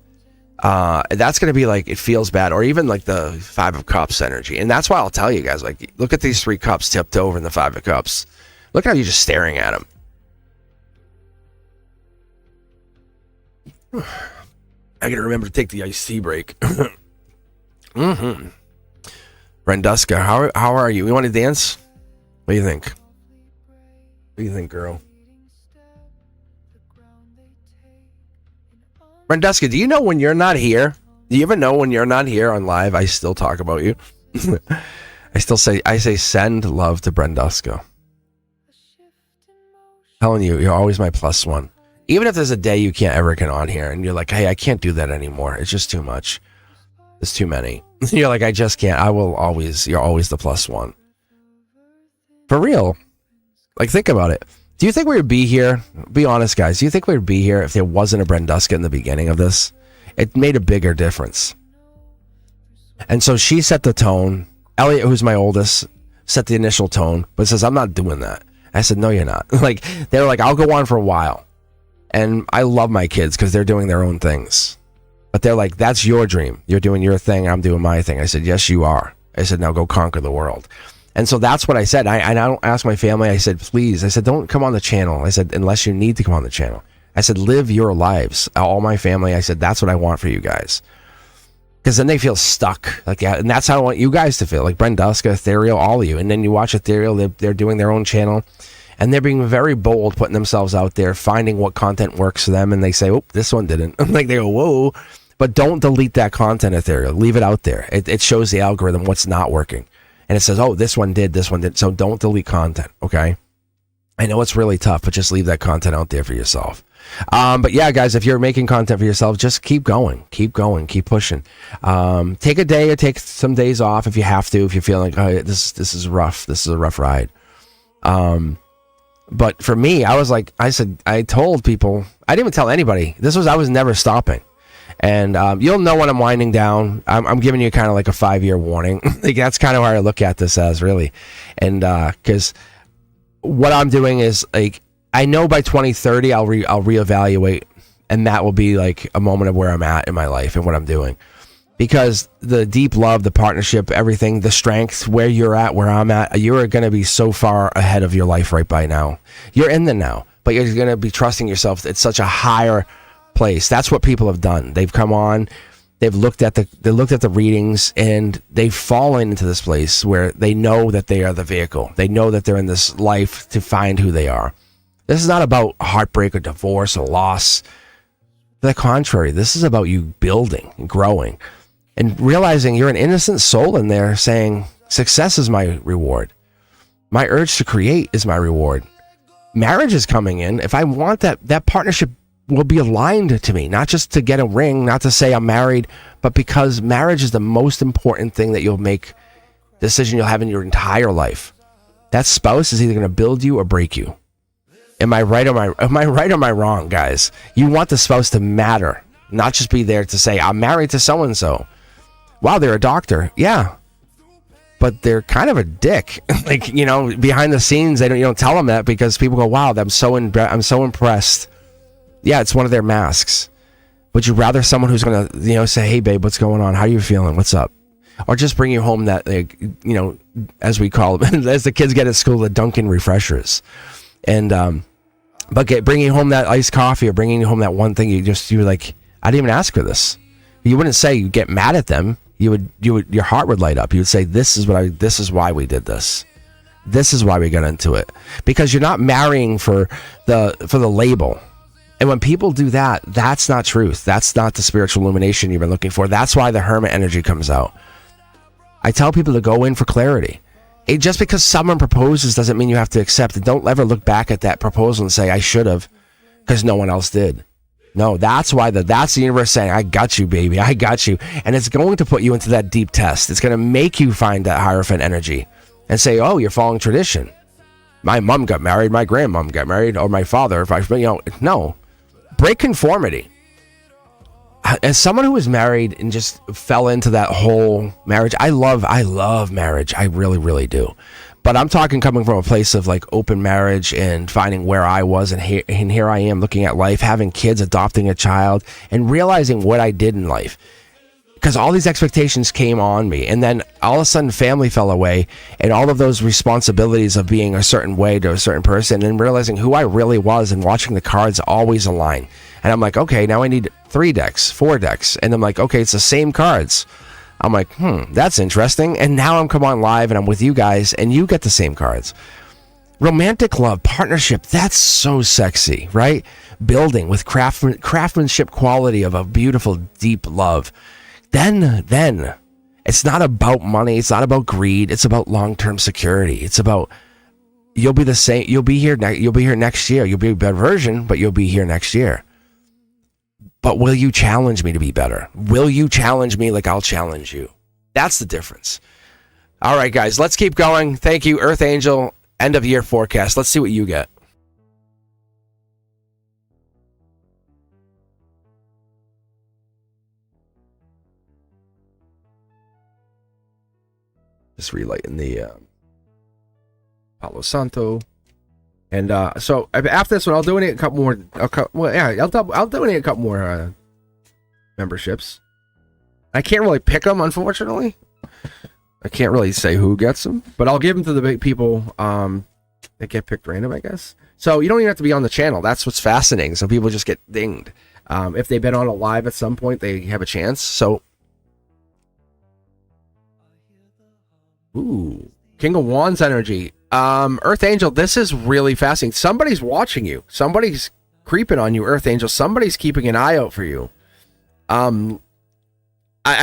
That's going to be like, it feels bad, or even like the 5 of Cups energy. And that's why I'll tell you guys, like, look at these 3 cups tipped over in the 5 of Cups. Look how you're just staring at them. I gotta remember to take the iced tea break. Mm-hmm. Brenduska, how are you? You want to dance? What do you think? What do you think, girl? Brenduska, do you know when you're not here? Do you ever know when you're not here on live, I still talk about you? I say send love to Brenduska. Telling you, you're always my +1. Even if there's a day you can't ever get on here and you're like, hey, I can't do that anymore. It's just too much. There's too many. You're like, I just can't. You're always the +1. For real. Like, think about it. Do you think we would be here? Be honest, guys. Do you think we would be here if there wasn't a Brenduska in the beginning of this? It made a bigger difference. And so she set the tone. Elliot, who's my oldest, set the initial tone, but says, I'm not doing that. I said, no, you're not. Like, they were like, I'll go on for a while. And I love my kids because they're doing their own things. But they're like, that's your dream. You're doing your thing. I'm doing my thing. I said, yes, you are. I said, now go conquer the world. And so that's what I said. I don't ask my family. I said, please. I said, don't come on the channel. I said, unless you need to come on the channel. I said, live your lives. All my family. I said, that's what I want for you guys. Because then they feel stuck. Like, and that's how I want you guys to feel. Like Brenduska, Ethereal, all of you. And then you watch Ethereal. They're doing their own channel. And they're being very bold, putting themselves out there, finding what content works for them. And they say, oh, this one didn't. Like, they go, whoa. But don't delete that content, Ethereal. Leave it out there. It shows the algorithm what's not working. And it says, oh, this one did, this one did. So don't delete content, okay? I know it's really tough, but just leave that content out there for yourself. But yeah, guys, if you're making content for yourself, just keep going, keep pushing. Take a day or take some days off if you have to, if you're feeling like, oh, this is rough. This is a rough ride. But for me, I told people, I didn't even tell anybody. I was never stopping. And you'll know when I'm winding down. I'm giving you kind of like a 5-year warning. Like, that's kind of where I look at this as, really. And because what I'm doing is, like, I know by 2030 I'll reevaluate, and that will be like a moment of where I'm at in my life and what I'm doing. Because the deep love, the partnership, everything, the strength, where you're at, where I'm at, you're going to be so far ahead of your life right by now. You're in the now, but you're going to be trusting yourself. It's such a higher place. That's what people have done. They've come on, they've looked at the readings, and they've fallen into this place where they know that they are the vehicle. They know that they're in this life to find who they are. This is not about heartbreak or divorce or loss. To the contrary, this is about you building and growing and realizing you're an innocent soul in there saying, success is my reward. My urge to create is my reward. Marriage is coming in. If I want that partnership will be aligned to me, not just to get a ring, not to say I'm married, but because marriage is the most important thing that decision you'll have in your entire life. That spouse is either going to build you or break you. Am I right or am I wrong, guys? You want the spouse to matter, not just be there to say, I'm married to so-and-so. Wow, they're a doctor. Yeah. But they're kind of a dick. Like, behind the scenes, you don't tell them that because people go, wow, I'm so impressed. Yeah, it's one of their masks. Would you rather someone who's going to, say, hey, babe, what's going on? How are you feeling? What's up? Or just bring you home that, as we call them, as the kids get at school, the Dunkin' refreshers. And, but bringing home that iced coffee or bringing home that one thing, you're like, I didn't even ask for this. You wouldn't say you get mad at them. Your heart would light up. You would say, this is why we did this. This is why we got into it. Because you're not marrying for the label. And when people do that, that's not truth. That's not the spiritual illumination you've been looking for. That's why the hermit energy comes out. I tell people to go in for clarity. Just because someone proposes doesn't mean you have to accept it. Don't ever look back at that proposal and say, I should have, because no one else did. No, that's the universe saying, I got you, baby. I got you. And it's going to put you into that deep test. It's going to make you find that Hierophant energy and say, oh, you're following tradition. My mom got married. My grandmom got married. Or my father. No. Break conformity. As someone who was married and just fell into that whole marriage, I love marriage. I really, really do. But I'm talking coming from a place of like open marriage and finding where I was, and here I am looking at life, having kids, adopting a child, and realizing what I did in life. Because all these expectations came on me, and then all of a sudden family fell away, and all of those responsibilities of being a certain way to a certain person, and realizing who I really was, and watching the cards always align. And I'm like, okay, now I need 3 decks, 4 decks, and I'm like, okay, it's the same cards. I'm like, that's interesting. And now I'm come on live and I'm with you guys and you get the same cards. Romantic love, partnership, that's so sexy, right? Building with craftsmanship quality of a beautiful, deep love. Then it's not about money. It's not about greed. It's about long-term security. It's about you'll be the same. You'll be here next year. You'll be a better version, but you'll be here next year. But will you challenge me to be better? Will you challenge me like I'll challenge you? That's the difference. All right, guys, let's keep going. Thank you, Earth Angel. End of year forecast. Let's see what you get. Just relighting the Palo Santo. And so after this one, I'll donate a couple more. I'll donate a couple more memberships. I can't really pick them, unfortunately. I can't really say who gets them, but I'll give them to the big people that get picked random, I guess. So you don't even have to be on the channel. That's what's fascinating. So people just get dinged. If they've been on a live at some point, they have a chance. So, ooh, King of Wands energy. Earth Angel, this is really fascinating. Somebody's watching you. Somebody's creeping on you, Earth Angel. Somebody's keeping an eye out for you. I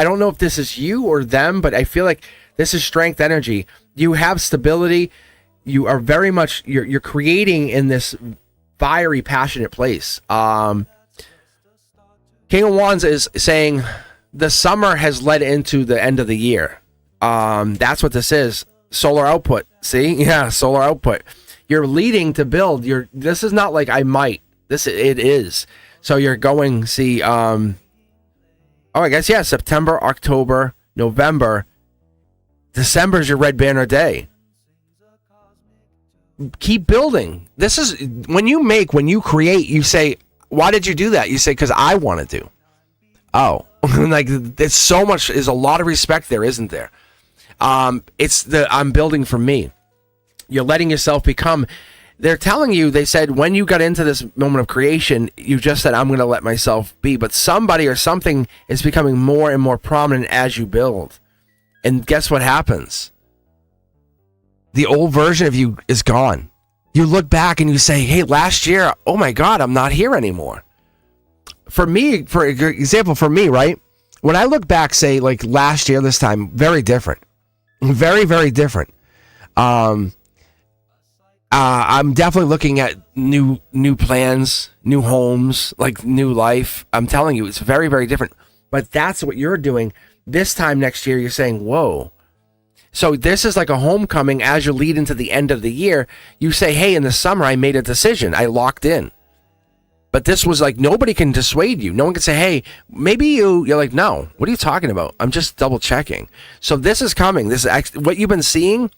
don't know if this is you or them, but I feel like this is strength energy. You have stability. You are very much, you're creating in this fiery, passionate place. King of Wands is saying the summer has led into the end of the year. That's what this is. Solar output. See? Yeah, solar output. You're leading to build. This is not like I might. It is. So you're going, see, I guess, yeah, September, October, November, December's your red banner day. Keep building. This is, when you create, you say, why did you do that? You say, because I wanted to. Oh, like, there's so much, there's a lot of respect there, isn't there? I'm building for me. You're letting yourself become, they're telling you, they said, when you got into this moment of creation, you just said, I'm going to let myself be. But somebody or something is becoming more and more prominent as you build. And guess what happens? The old version of you is gone. You look back and you say, hey, last year, oh my God, I'm not here anymore. For me, for example, for me, right? When I look back, say, like last year, this time, very different. Very, very different. I'm definitely looking at new plans, new homes, like new life. I'm telling you, it's very, very different. But that's what you're doing. This time next year, you're saying, whoa. So this is like a homecoming as you lead into the end of the year. You say, hey, in the summer, I made a decision. I locked in. But this was like, nobody can dissuade you. No one can say, hey, maybe you're like, no, what are you talking about? I'm just double checking. So this is coming. This is what you've been seeing.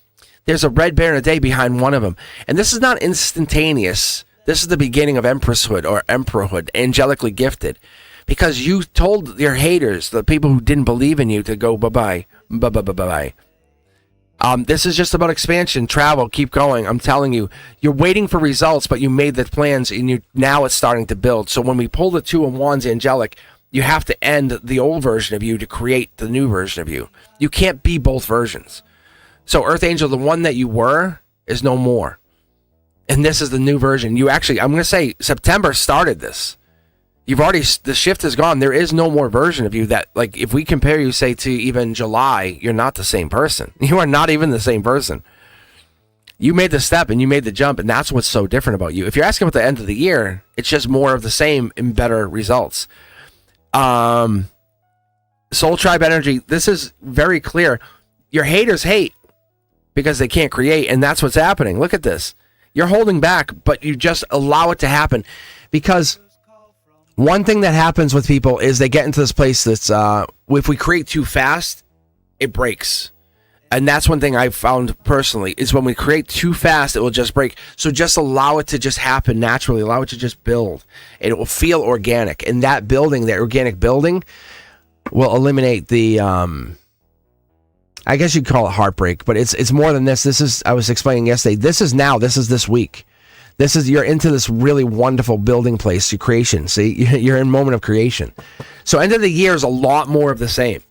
There's a red banner day behind one of them. And this is not instantaneous. This is the beginning of empresshood or emperorhood, angelically gifted. Because you told your haters, the people who didn't believe in you, to go bye-bye, bye-bye. This is just about expansion, travel, keep going. I'm telling you, you're waiting for results, but you made the plans, and now it's starting to build. So when we pull the Two of Wands angelic, you have to end the old version of you to create the new version of you. You can't be both versions. So Earth Angel, the one that you were, is no more. And this is the new version. I'm going to say September started this. The shift is gone. There is no more version of you that, like, if we compare you, say, to even July, you're not the same person. You are not even the same person. You made the step and you made the jump, and that's what's so different about you. If you're asking about the end of the year, it's just more of the same and better results. Soul Tribe energy, this is very clear. Your haters hate because they can't create, and that's what's happening. Look at this. You're holding back, but you just allow it to happen. Because one thing that happens with people is they get into this place that's, if we create too fast, it breaks. And that's one thing I've found personally, is when we create too fast, it will just break. So just allow it to just happen naturally. Allow it to just build. And it will feel organic. And that building, that organic building, will eliminate the, I guess you'd call it heartbreak, but it's more than this. This is, I was explaining yesterday, this is this week. You're into this really wonderful building place, your creation. See, you're in moment of creation. So end of the year is a lot more of the same,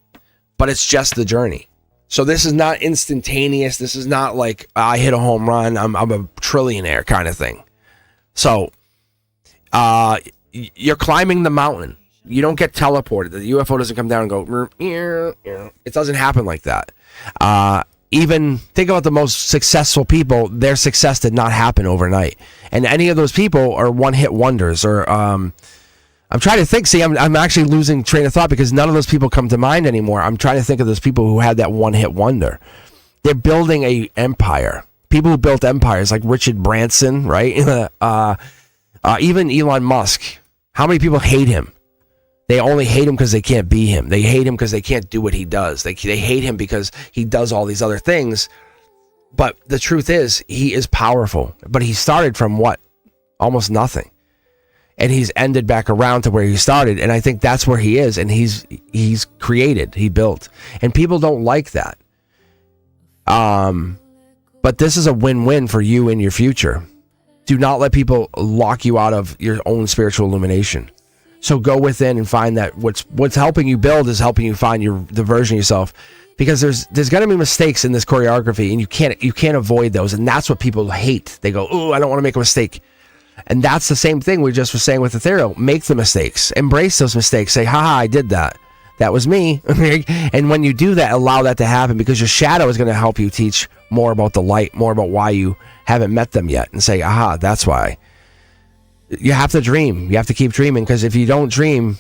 but it's just the journey. So this is not instantaneous. This is not like I hit a home run, I'm a trillionaire kind of thing. So you're climbing the mountain. You don't get teleported. The UFO doesn't come down and go, it doesn't happen like that. Even think about the most successful people, their success did not happen overnight. And any of those people are one-hit wonders. Or I'm trying to think. See, I'm actually losing train of thought because none of those people come to mind anymore. I'm trying to think of those people who had that one-hit wonder. They're building a empire. People who built empires like Richard Branson, right? Even Elon Musk. How many people hate him? They only hate him because they can't be him. They hate him because they can't do what he does. They hate him because he does all these other things. But the truth is, he is powerful. But he started from what? Almost nothing. And he's ended back around to where he started. And I think that's where he is. And he's created. He built. And people don't like that. But this is a win-win for you in your future. Do not let people lock you out of your own spiritual illumination. So go within and find that what's helping you build is helping you find the version of yourself, because there's going to be mistakes in this choreography, and you can't avoid those, and that's what people hate. They go, "Oh, I don't want to make a mistake," and that's the same thing we just were saying with ethereal. Make the mistakes, embrace those mistakes, say, "Haha, I did that. That was me." And when you do that, allow that to happen, because your shadow is going to help you teach more about the light, more about why you haven't met them yet, and say, "Aha, that's why." You have to dream. You have to keep dreaming, because if you don't dream,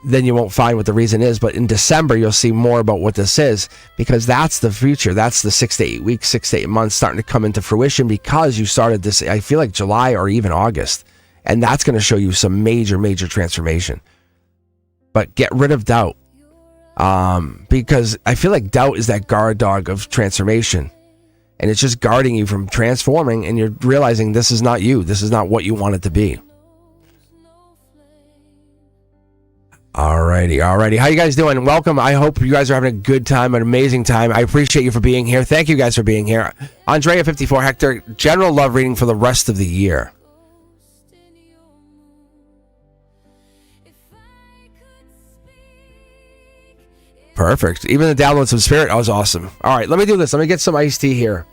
then you won't find what the reason is. But in December, you'll see more about what this is, because that's the future. That's the 6 to 8 weeks, 6 to 8 months starting to come into fruition, because you started this, I feel like July or even August. And that's going to show you some major, major transformation. But get rid of doubt. Because I feel like doubt is that guard dog of transformation. And it's just guarding you from transforming, and you're realizing this is not you. This is not what you want it to be. Alrighty. How you guys doing? Welcome. I hope you guys are having a good time, an amazing time. I appreciate you for being here. Thank you guys for being here. Andrea 54 Hector, general love reading for the rest of the year. Perfect. Even the downloads of spirit, that was awesome. All right, let me do this. Let me get some iced tea here.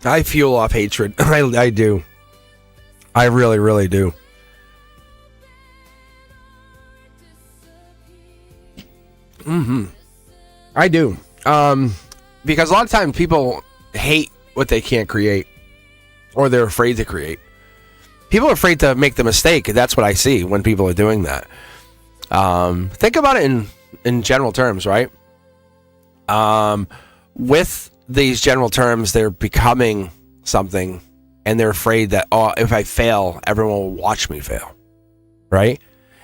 I fuel off hatred. I do. I really, really do. I do. Because a lot of times people hate what they can't create, or they're afraid to create. People are afraid to make the mistake. That's what I see when people are doing that. Think about it in general terms, right? With these general terms, they're becoming something, and they're afraid that, oh, if I fail, everyone will watch me fail, right?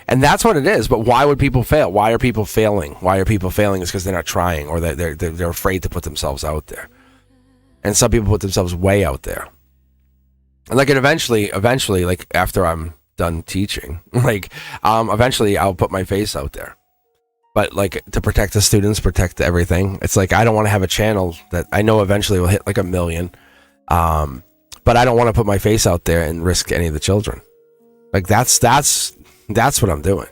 And that's what it is. But why would people fail? Why are people failing? It's because they're not trying, or they're afraid to put themselves out there. And some people put themselves way out there. And like, and eventually, like after I'm done teaching, like eventually I'll put my face out there. But like, to protect the students, protect everything. It's like, I don't want to have a channel that I know eventually will hit like 1 million. But I don't want to put my face out there and risk any of the children. Like, that's what I'm doing.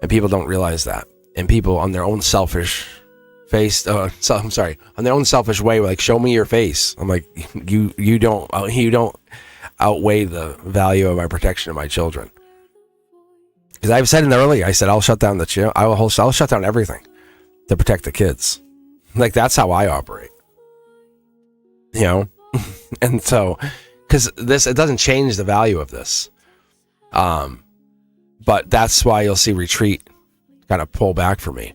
And people don't realize that. And people on their own selfish on their own selfish way, like, show me your face. I'm like, you don't outweigh the value of my protection of my children. Because I've said in the earlier, I said I'll shut down I'll shut down everything to protect the kids. Like, that's how I operate, you know. And so, because it doesn't change the value of this, but that's why you'll see retreat kind of pull back for me,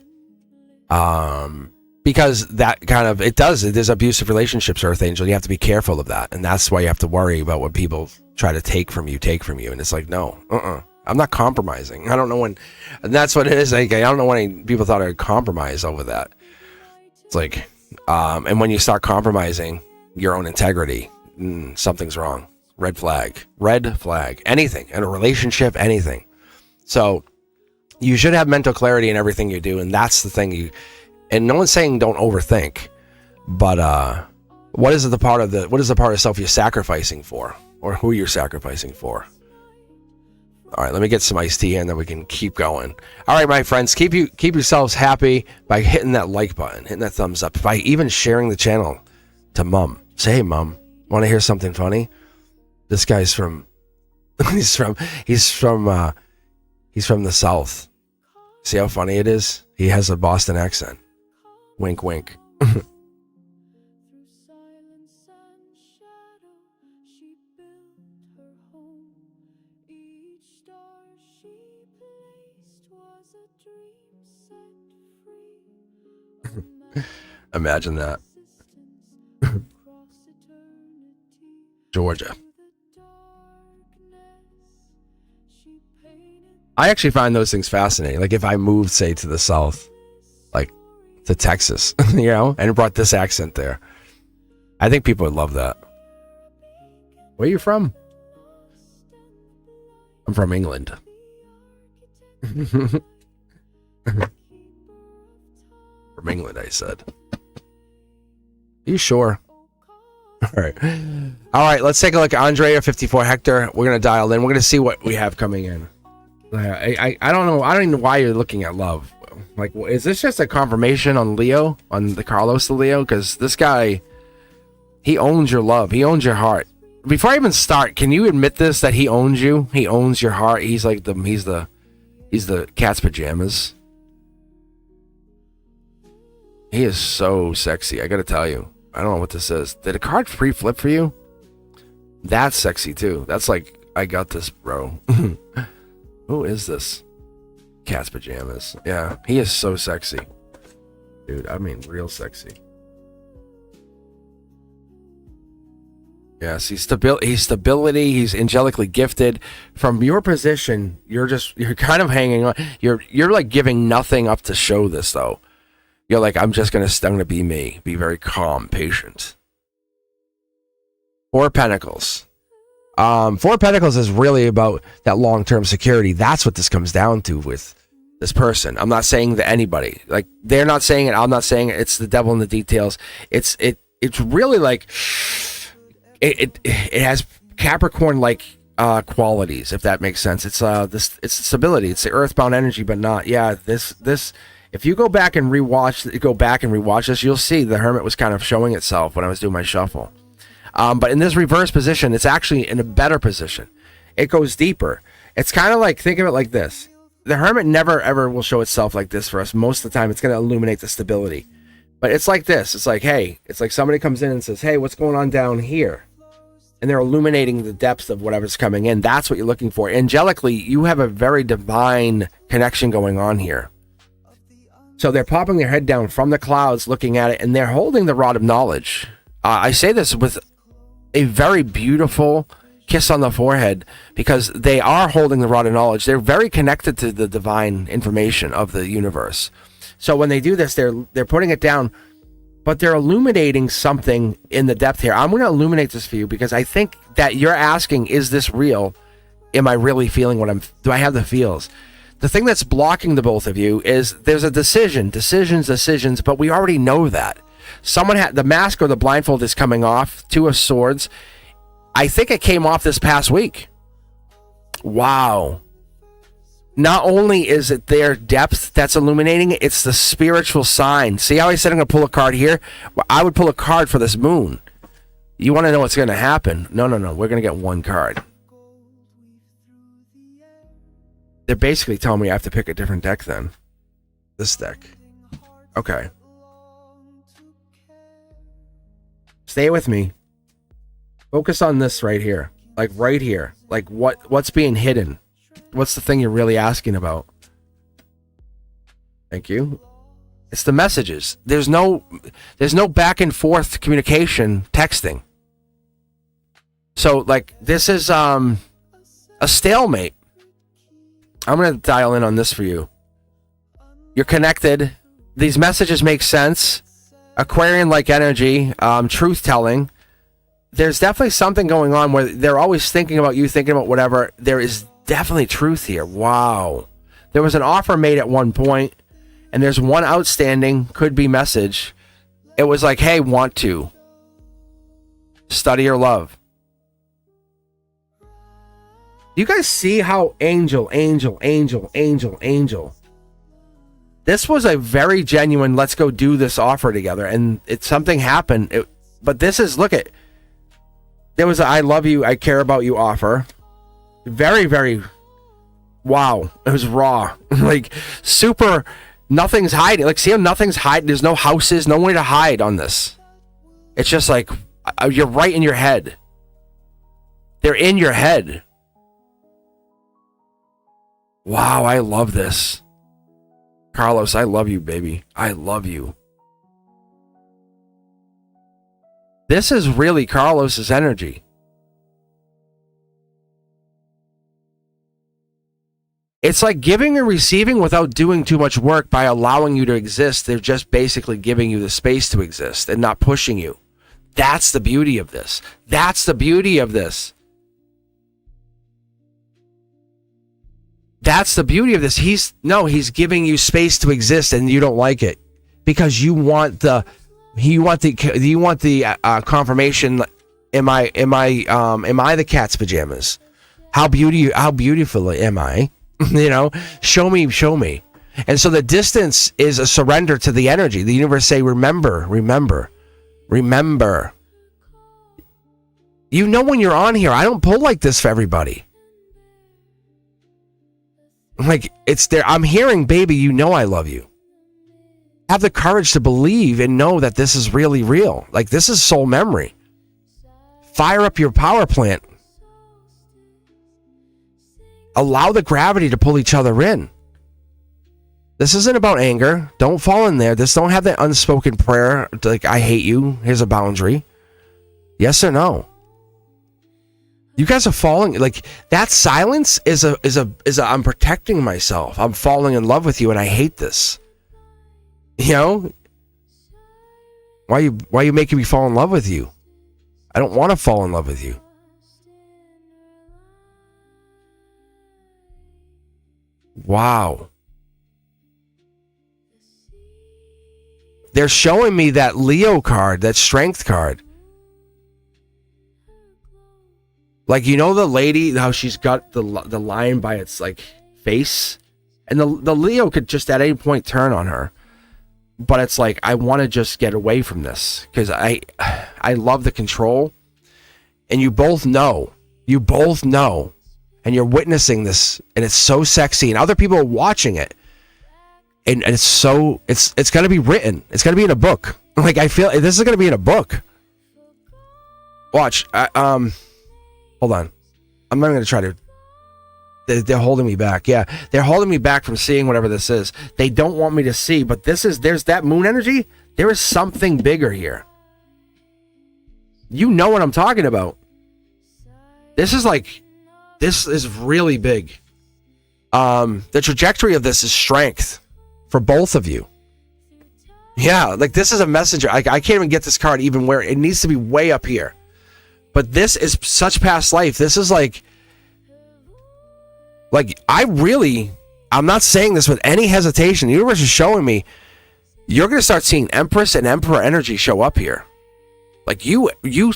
because that kind of there's abusive relationships, Earth Angel. You have to be careful of that, and that's why you have to worry about what people try to take from you, and it's like, no, I'm not compromising. I don't know when, and that's what it is. Like, I don't know when people thought I'd compromise over that. It's like, and when you start compromising your own integrity, something's wrong. Red flag, anything in a relationship, anything. So you should have mental clarity in everything you do, and that's the thing. And no one's saying don't overthink, but what is the part of self you're sacrificing for, or who you're sacrificing for? All right, let me get some iced tea and then we can keep going. All right, my friends, keep yourselves happy by hitting that like button, hitting that thumbs up, by even sharing the channel to mom. Say, hey, mom, want to hear something funny? This guy's he's from the South. See how funny it is? He has a Boston accent. Wink, wink. Imagine that. Georgia. I actually find those things fascinating. Like, if I moved, say, to the South, like to Texas, you know, and brought this accent there, I think people would love that. Where are you from? I'm from England. From England, I said. You sure? All right. Let's take a look at Andrea 54 Hector. We're gonna dial in. We're gonna see what we have coming in. I don't know. I don't even know why you're looking at love. Like, is this just a confirmation on Leo, on the Carlos the Leo? Because this guy, he owns your love. He owns your heart. Before I even start, can you admit this, that he owns you? He owns your heart. He's like he's the cat's pajamas. He is so sexy. I gotta tell you. I don't know what this is. Did a card pre-flip for you? That's sexy too. That's like, I got this, bro. Who is this? Cat's pajamas. Yeah, he is so sexy. Dude, I mean, real sexy. Yes, he's stability. He's angelically gifted. From your position, you're kind of hanging on. You're like giving nothing up to show this though. You're like, I'm gonna be me. Be very calm, patient. Four of Pentacles. Four of Pentacles is really about that long-term security. That's what this comes down to with this person. I'm not saying that anybody, like, they're not saying it. I'm not saying it. It's the devil in the details. It's really like it has Capricorn-like qualities, if that makes sense. It's stability. It's the earthbound energy, but not. Yeah, this. If you go back and rewatch this, you'll see the Hermit was kind of showing itself when I was doing my shuffle. But in this reverse position, it's actually in a better position. It goes deeper. It's kind of like, think of it like this. The Hermit never, ever will show itself like this for us. Most of the time, it's going to illuminate the stability. But it's like this. It's like, hey, it's like somebody comes in and says, hey, what's going on down here? And they're illuminating the depths of whatever's coming in. That's what you're looking for. Angelically, you have a very divine connection going on here. So they're popping their head down from the clouds, looking at it, and they're holding the rod of knowledge. I say this with a very beautiful kiss on the forehead, because they are holding the rod of knowledge. They're very connected to the divine information of the universe. So when they do this, they're putting it down, but they're illuminating something in the depth here. I'm going to illuminate this for you because I think that you're asking, is this real? Am I really feeling do I have the feels? The thing that's blocking the both of you is there's a decisions, but we already know that. Someone had the mask or the blindfold is coming off. Two of Swords. I think it came off this past week. Wow. Not only is it their depth that's illuminating it, it's the spiritual sign. See how I said I'm going to pull a card here? Well, I would pull a card for this moon. You want to know what's going to happen? No. We're going to get one card. They're basically telling me I have to pick a different deck then. This deck. Okay. Stay with me. Focus on this right here. Like right here. Like what's being hidden? What's the thing you're really asking about? Thank you. It's the messages. There's no back and forth communication, texting. So like this is a stalemate. I'm going to dial in on this for you. You're connected. These messages make sense. Aquarian-like energy, truth-telling. There's definitely something going on where they're always thinking about you, thinking about whatever. There is definitely truth here. Wow. There was an offer made at one point, and there's one outstanding, could be message. It was like, hey, want to. Study your love. You guys see how angel. This was a very genuine, let's go do this offer together. And something happened. But this is, look at, there was a I love you, I care about you offer. Very, very, wow. It was raw. Like, super, nothing's hiding. Like, see how nothing's hiding? There's no houses, no way to hide on this. It's just like, you're right in your head. They're in your head. Wow, I love this. Carlos, I love you, baby. I love you. This is really Carlos's energy. It's like giving and receiving without doing too much work by allowing you to exist. They're just basically giving you the space to exist and not pushing you. That's the beauty of this. That's the beauty of this. That's the beauty of this. He's giving you space to exist and you don't like it because you want the You want the confirmation? Am I the cat's pajamas? How beautiful am I? Show me. And so the distance is a surrender to the energy. The universe say, remember. When you're on here, I don't pull like this for everybody. Like, it's there. I'm hearing, baby, I love you. Have the courage to believe and know that this is really real. Like, this is soul memory. Fire up your power plant. Allow the gravity to pull each other in. This isn't about anger. Don't fall in there. Don't have that unspoken prayer like, I hate you. Here's a boundary. Yes or no? You guys are falling, like, that silence is a I'm protecting myself. I'm falling in love with you and I hate this. Why are you making me fall in love with you? I don't want to fall in love with you. Wow. They're showing me that Leo card, that strength card. Like, the lady, how she's got the lion by its, like, face? And the Leo could just at any point turn on her. But it's like, I want to just get away from this. Because I love the control. And you both know. And you're witnessing this. And it's so sexy. And other people are watching it. And it's going to be written. It's going to be in a book. Like, I feel this is going to be in a book. Watch. Hold on. I'm not going to try to... They're holding me back. Yeah, they're holding me back from seeing whatever this is. They don't want me to see, but there's that moon energy. There is something bigger here. You know what I'm talking about. This is really big. The trajectory of this is strength for both of you. Yeah, like, this is a messenger. I can't even get this card even where it needs to be way up here. But this is such past life. This is like I'm not saying this with any hesitation. The universe is showing me you're going to start seeing Empress and Emperor energy show up here. Like, you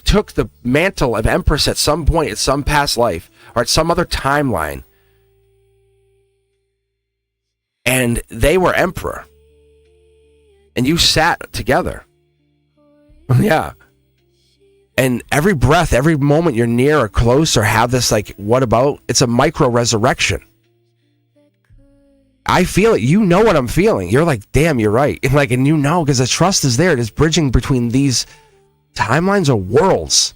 took the mantle of Empress at some point, at some past life, or at some other timeline. And they were Emperor. And you sat together. Yeah. And every breath, every moment you're near or close or have this, like, what about? It's a micro resurrection. I feel it. You know what I'm feeling. You're like, damn, you're right. And because the trust is there. It is bridging between these timelines or worlds.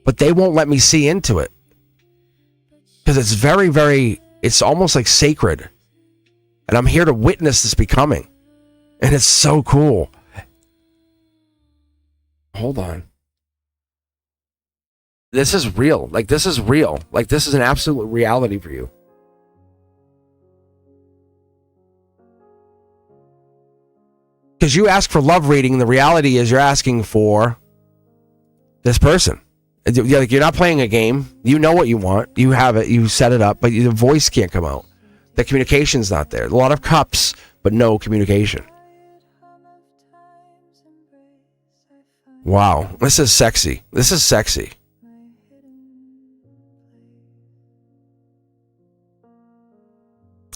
But they won't let me see into it. Because it's very, very, it's almost like sacred. And I'm here to witness this becoming. And it's so cool. Hold on. This is real. Like, this is real. Like, this is an absolute reality for you. Because you ask for love reading, the reality is you're asking for this person. Like, you're not playing a game. You know what you want. You have it. You set it up, but the voice can't come out. The communication's not there. A lot of cups, but no communication. Wow. This is sexy. This is sexy.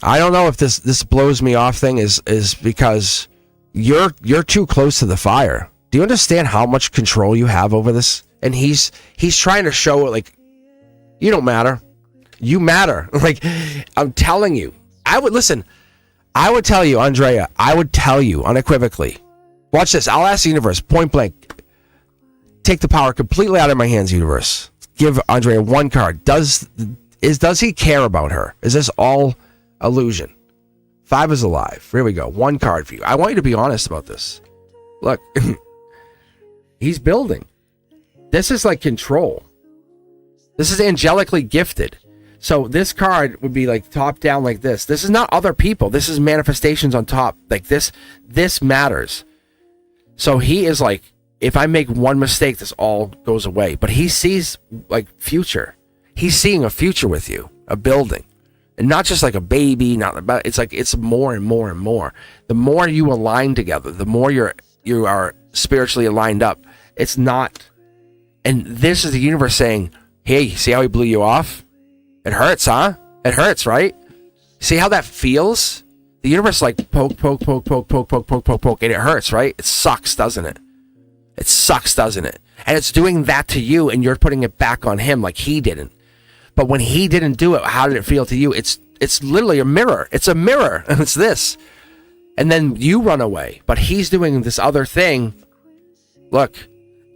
I don't know if this blows me off thing is because you're too close to the fire. Do you understand how much control you have over this? And he's trying to show it, like, you don't matter. You matter. Like, I'm telling you. I would tell you, Andrea, I would tell you unequivocally. Watch this. I'll ask the universe, point blank. Take the power completely out of my hands, universe. Give Andrea one card. Does he care about her? Is this all illusion? 5 is alive. Here we go. One card for you. I want you to be honest about this. Look, he's building. This is like control. This is angelically gifted. So this card would be like top down like this. This is not other people. This is manifestations on top. Like this matters. So he is like, if I make one mistake, this all goes away. But he sees like future. He's seeing a future with you, a building. And not just like a baby, it's like it's more and more and more. The more you align together, the more you are spiritually lined up. It's not. And this is the universe saying, hey, see how he blew you off? It hurts, huh? It hurts, right? See how that feels? The universe like poke, poke, poke, poke, poke, poke, poke, poke, poke, and it hurts, right? It sucks, doesn't it? It sucks, doesn't it? And it's doing that to you, and you're putting it back on him like he didn't. But when he didn't do it, how did it feel to you? It's literally a mirror. It's a mirror, and it's this. And then you run away, but he's doing this other thing. Look,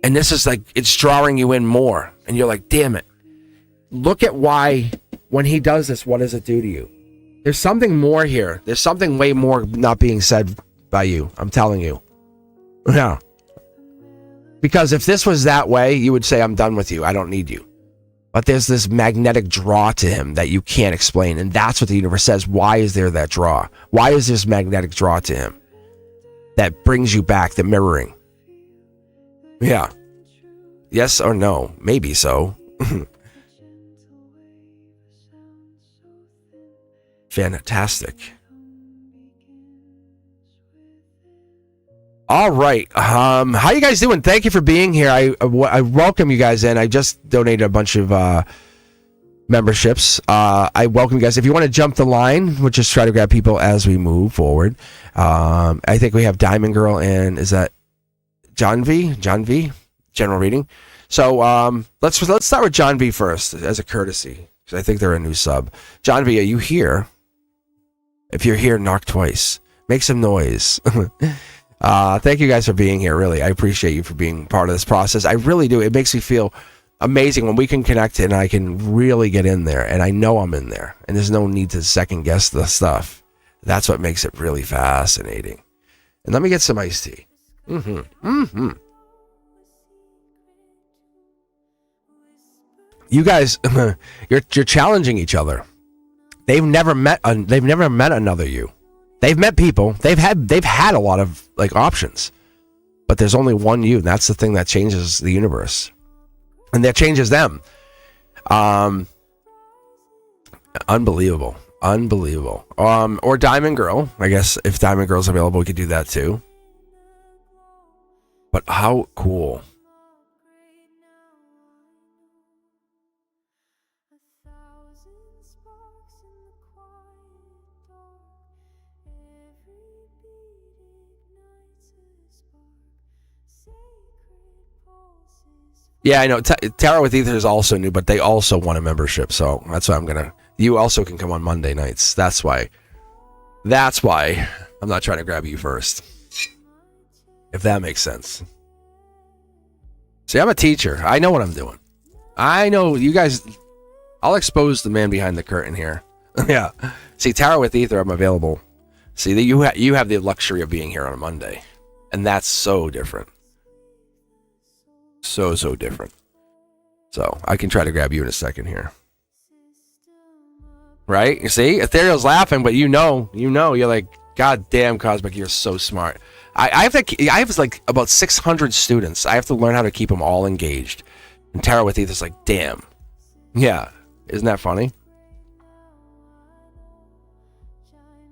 and this is like, it's drawing you in more, and you're like, damn it. Look at why, when he does this, what does it do to you? There's something more here. There's something way more not being said by you. I'm telling you. Yeah. Because if this was that way, you would say, I'm done with you. I don't need you. But there's this magnetic draw to him that you can't explain. And that's what the universe says. Why is there that draw? Why is this magnetic draw to him that brings you back, the mirroring? Yeah. Yes or no? Maybe so. Fantastic. All right. How you guys doing? Thank you for being here. I welcome you guys in. I just donated a bunch of memberships. I welcome you guys. If you want to jump the line, we'll just try to grab people as we move forward. I think we have Diamond Girl and is that John V? John V? General reading. So let's start with John V first as a courtesy, because I think they're a new sub. John V, are you here? If you're here, knock twice. Make some noise. Thank you guys for being here. Really, I appreciate you for being part of this process. I really do. It makes me feel amazing when we can connect and I can really get in there, and I know I'm in there, and there's no need to second guess the stuff. That's what makes it really fascinating. And let me get some iced tea. You guys, you're challenging each other. They've never met another you. They've met people. They've had a lot of like options, but there's only one you. And that's the thing that changes the universe, and that changes them. Unbelievable. Or Diamond Girl. I guess if Diamond Girl's available, we could do that too. But how cool. Yeah, I know. Tarot with Ether is also new, but they also want a membership, so that's why you also can come on Monday nights. That's why I'm not trying to grab you first, if that makes sense. See, I'm a teacher. I know what I'm doing. I know you guys. I'll expose the man behind the curtain here. Yeah. See, Tarot with Ether, I'm available. See, you have the luxury of being here on a Monday, and that's so different. So different. So I can try to grab you in a second here. Right? You see? Ethereal's laughing, but you know, you're like, God damn, Cosmic, you're so smart. I have like about 600 students. I have to learn how to keep them all engaged. And Tarot with Ether's like, damn. Yeah. Isn't that funny?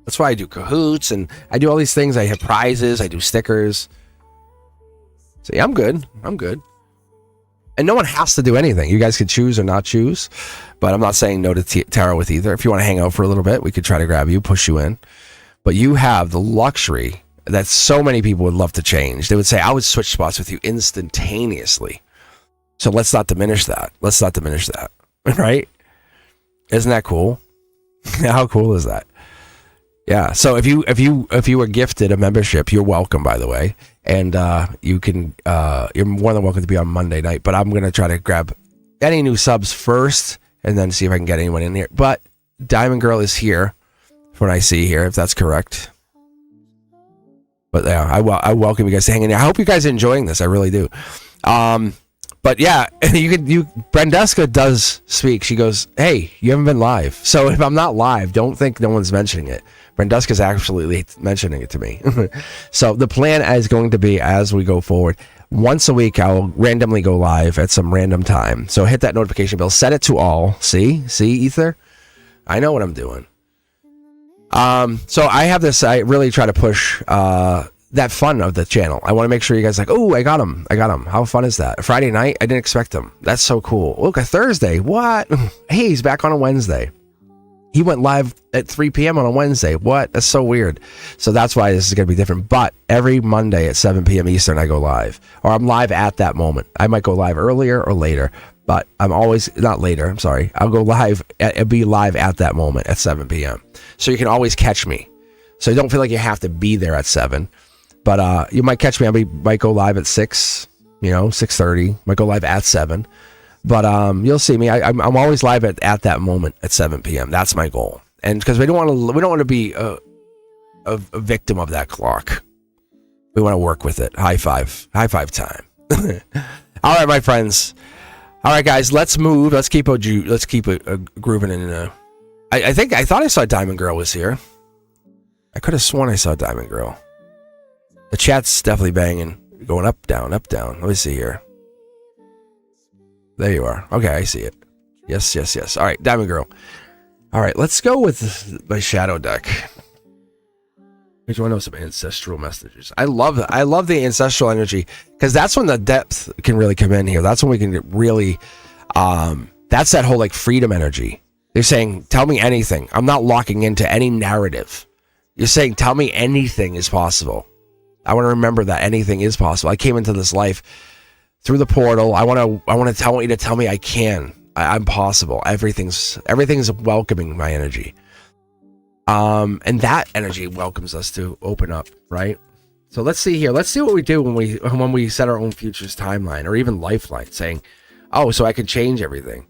That's why I do Kahoots and I do all these things. I have prizes. I do stickers. See, I'm good. And no one has to do anything. You guys could choose or not choose. But I'm not saying no to Tarot with Ether. If you want to hang out for a little bit, we could try to grab you, push you in. But you have the luxury that so many people would love to change. They would say, I would switch spots with you instantaneously. So let's not diminish that. Right? Isn't that cool? How cool is that? Yeah. So if you were gifted a membership, you're welcome, by the way. And you can you're more than welcome to be on Monday night. But I'm gonna try to grab any new subs first and then see if I can get anyone in here. But Diamond Girl is here from what I see here, if that's correct. But yeah, I welcome you guys to hang in here. I hope you guys are enjoying this. I really do. But yeah, Brendeska does speak. She goes, hey, you haven't been live. So if I'm not live, don't think no one's mentioning it. Brendeska's absolutely mentioning it to me. So the plan is going to be, as we go forward, once a week, I'll randomly go live at some random time. So hit that notification bell, set it to all. See, Ether? I know what I'm doing. So I have this, I really try to push that fun of the channel. I want to make sure you guys like, oh, I got him. How fun is that? Friday night, I didn't expect him. That's so cool. Look, a Thursday. What? Hey, he's back on a Wednesday. He went live at 3 p.m. on a Wednesday. What? That's so weird. So that's why this is going to be different. But every Monday at 7 p.m. Eastern, I go live. Or I'm live at that moment. I might go live earlier or later. But I'm always, not later, I'm sorry. I'll go live, be live at that moment at 7 p.m. So you can always catch me. So you don't feel like you have to be there at 7. But you might catch me. I might go live at 6, 6:30. Might go live at 7. But you'll see me. I'm always live at that moment at 7 p.m. That's my goal. And because we don't want to be a victim of that clock. We want to work with it. High five time. All right, my friends. All right, guys. Let's move. Let's keep it grooving. And I thought I saw Diamond Girl was here. I could have sworn I saw Diamond Girl. The chat's definitely banging. Going up, down, up, down. Let me see here. There you are. Okay, I see it. Yes. All right, Diamond Girl. All right, let's go with my shadow deck. I just want to know some ancestral messages. I love the ancestral energy because that's when the depth can really come in here. That's when we can really, that's that whole like freedom energy. They're saying, tell me anything. I'm not locking into any narrative. You're saying, tell me anything is possible. I want to remember that anything is possible. I came into this life through the portal. I want you to tell me I can. I'm possible. Everything's welcoming my energy. And that energy welcomes us to open up, right? So let's see here. Let's see what we do when we set our own futures timeline or even lifeline, saying, oh, so I can change everything.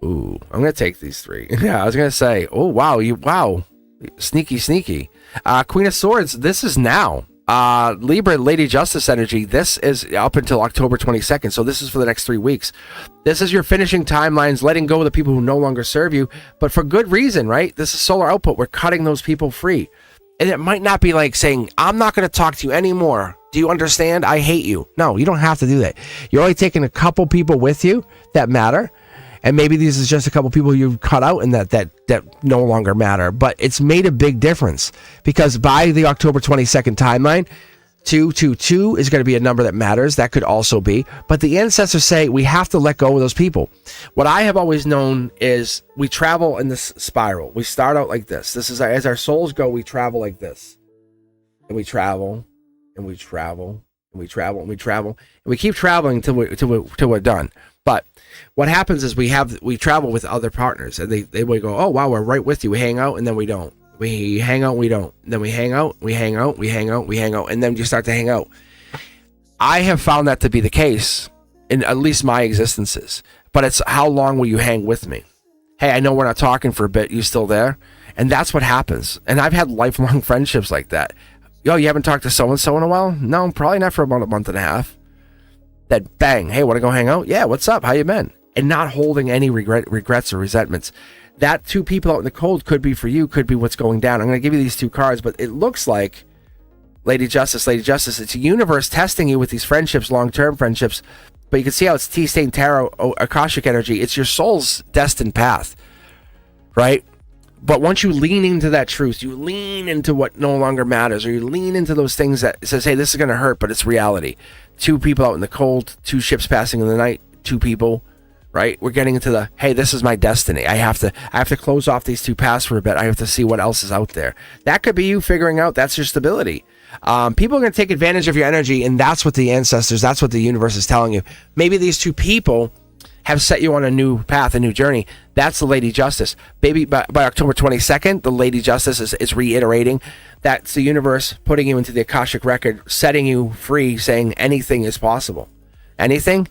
Ooh, I'm gonna take these 3. Yeah, I was gonna say, oh wow, sneaky. Queen of Swords, this is now. Libra, Lady Justice energy, this is up until October 22nd, so this is for the next 3 weeks. This is your finishing timelines, letting go of the people who no longer serve you, but for good reason, right? This is solar output. We're cutting those people free. And it might not be like saying, I'm not going to talk to you anymore. Do you understand? I hate you. No, you don't have to do that. You're only taking a couple people with you that matter. And maybe this is just a couple people you've cut out and that no longer matter. But it's made a big difference because by the October 22nd timeline, 222 is going to be a number that matters. That could also be. But the ancestors say we have to let go of those people. What I have always known is we travel in this spiral. We start out like this. This is as our souls go, we travel like this. And we travel, and we travel, and we travel, and we travel. And we keep traveling till we're done. But what happens is we travel with other partners, and they will go, oh wow, we're right with you. We hang out, and then we don't. We hang out, we don't. Then we hang out, we hang out, we hang out, we hang out, and then you start to hang out. I have found that to be the case in at least my existences. But it's how long will you hang with me? Hey, I know we're not talking for a bit. You still there? And that's what happens. And I've had lifelong friendships like that. Yo, you haven't talked to so-and-so in a while? No, probably not for about a month and a half. Then bang, hey, want to go hang out? Yeah, what's up? How you been? And not holding any regrets or resentments. That 2 people out in the cold could be for you, could be what's going down. I'm going to give you these 2 cards, but it looks like Lady Justice, it's a universe testing you with these friendships, long-term friendships. But you can see how it's T-Stain Tarot, Akashic energy. It's your soul's destined path, right? But once you lean into that truth, you lean into what no longer matters, or you lean into those things that says, hey, this is going to hurt, but it's reality. 2 people out in the cold, 2 ships passing in the night, 2 people, right? We're getting into the, hey, this is my destiny. I have to close off these 2 paths for a bit. I have to see what else is out there. That could be you figuring out that's your stability. People are going to take advantage of your energy, and that's what the ancestors, that's what the universe is telling you. Maybe these 2 people have set you on a new path, a new journey. That's the Lady Justice. Maybe by October 22nd, the Lady Justice is reiterating. That's the universe putting you into the Akashic record, setting you free, saying anything is possible. Anything,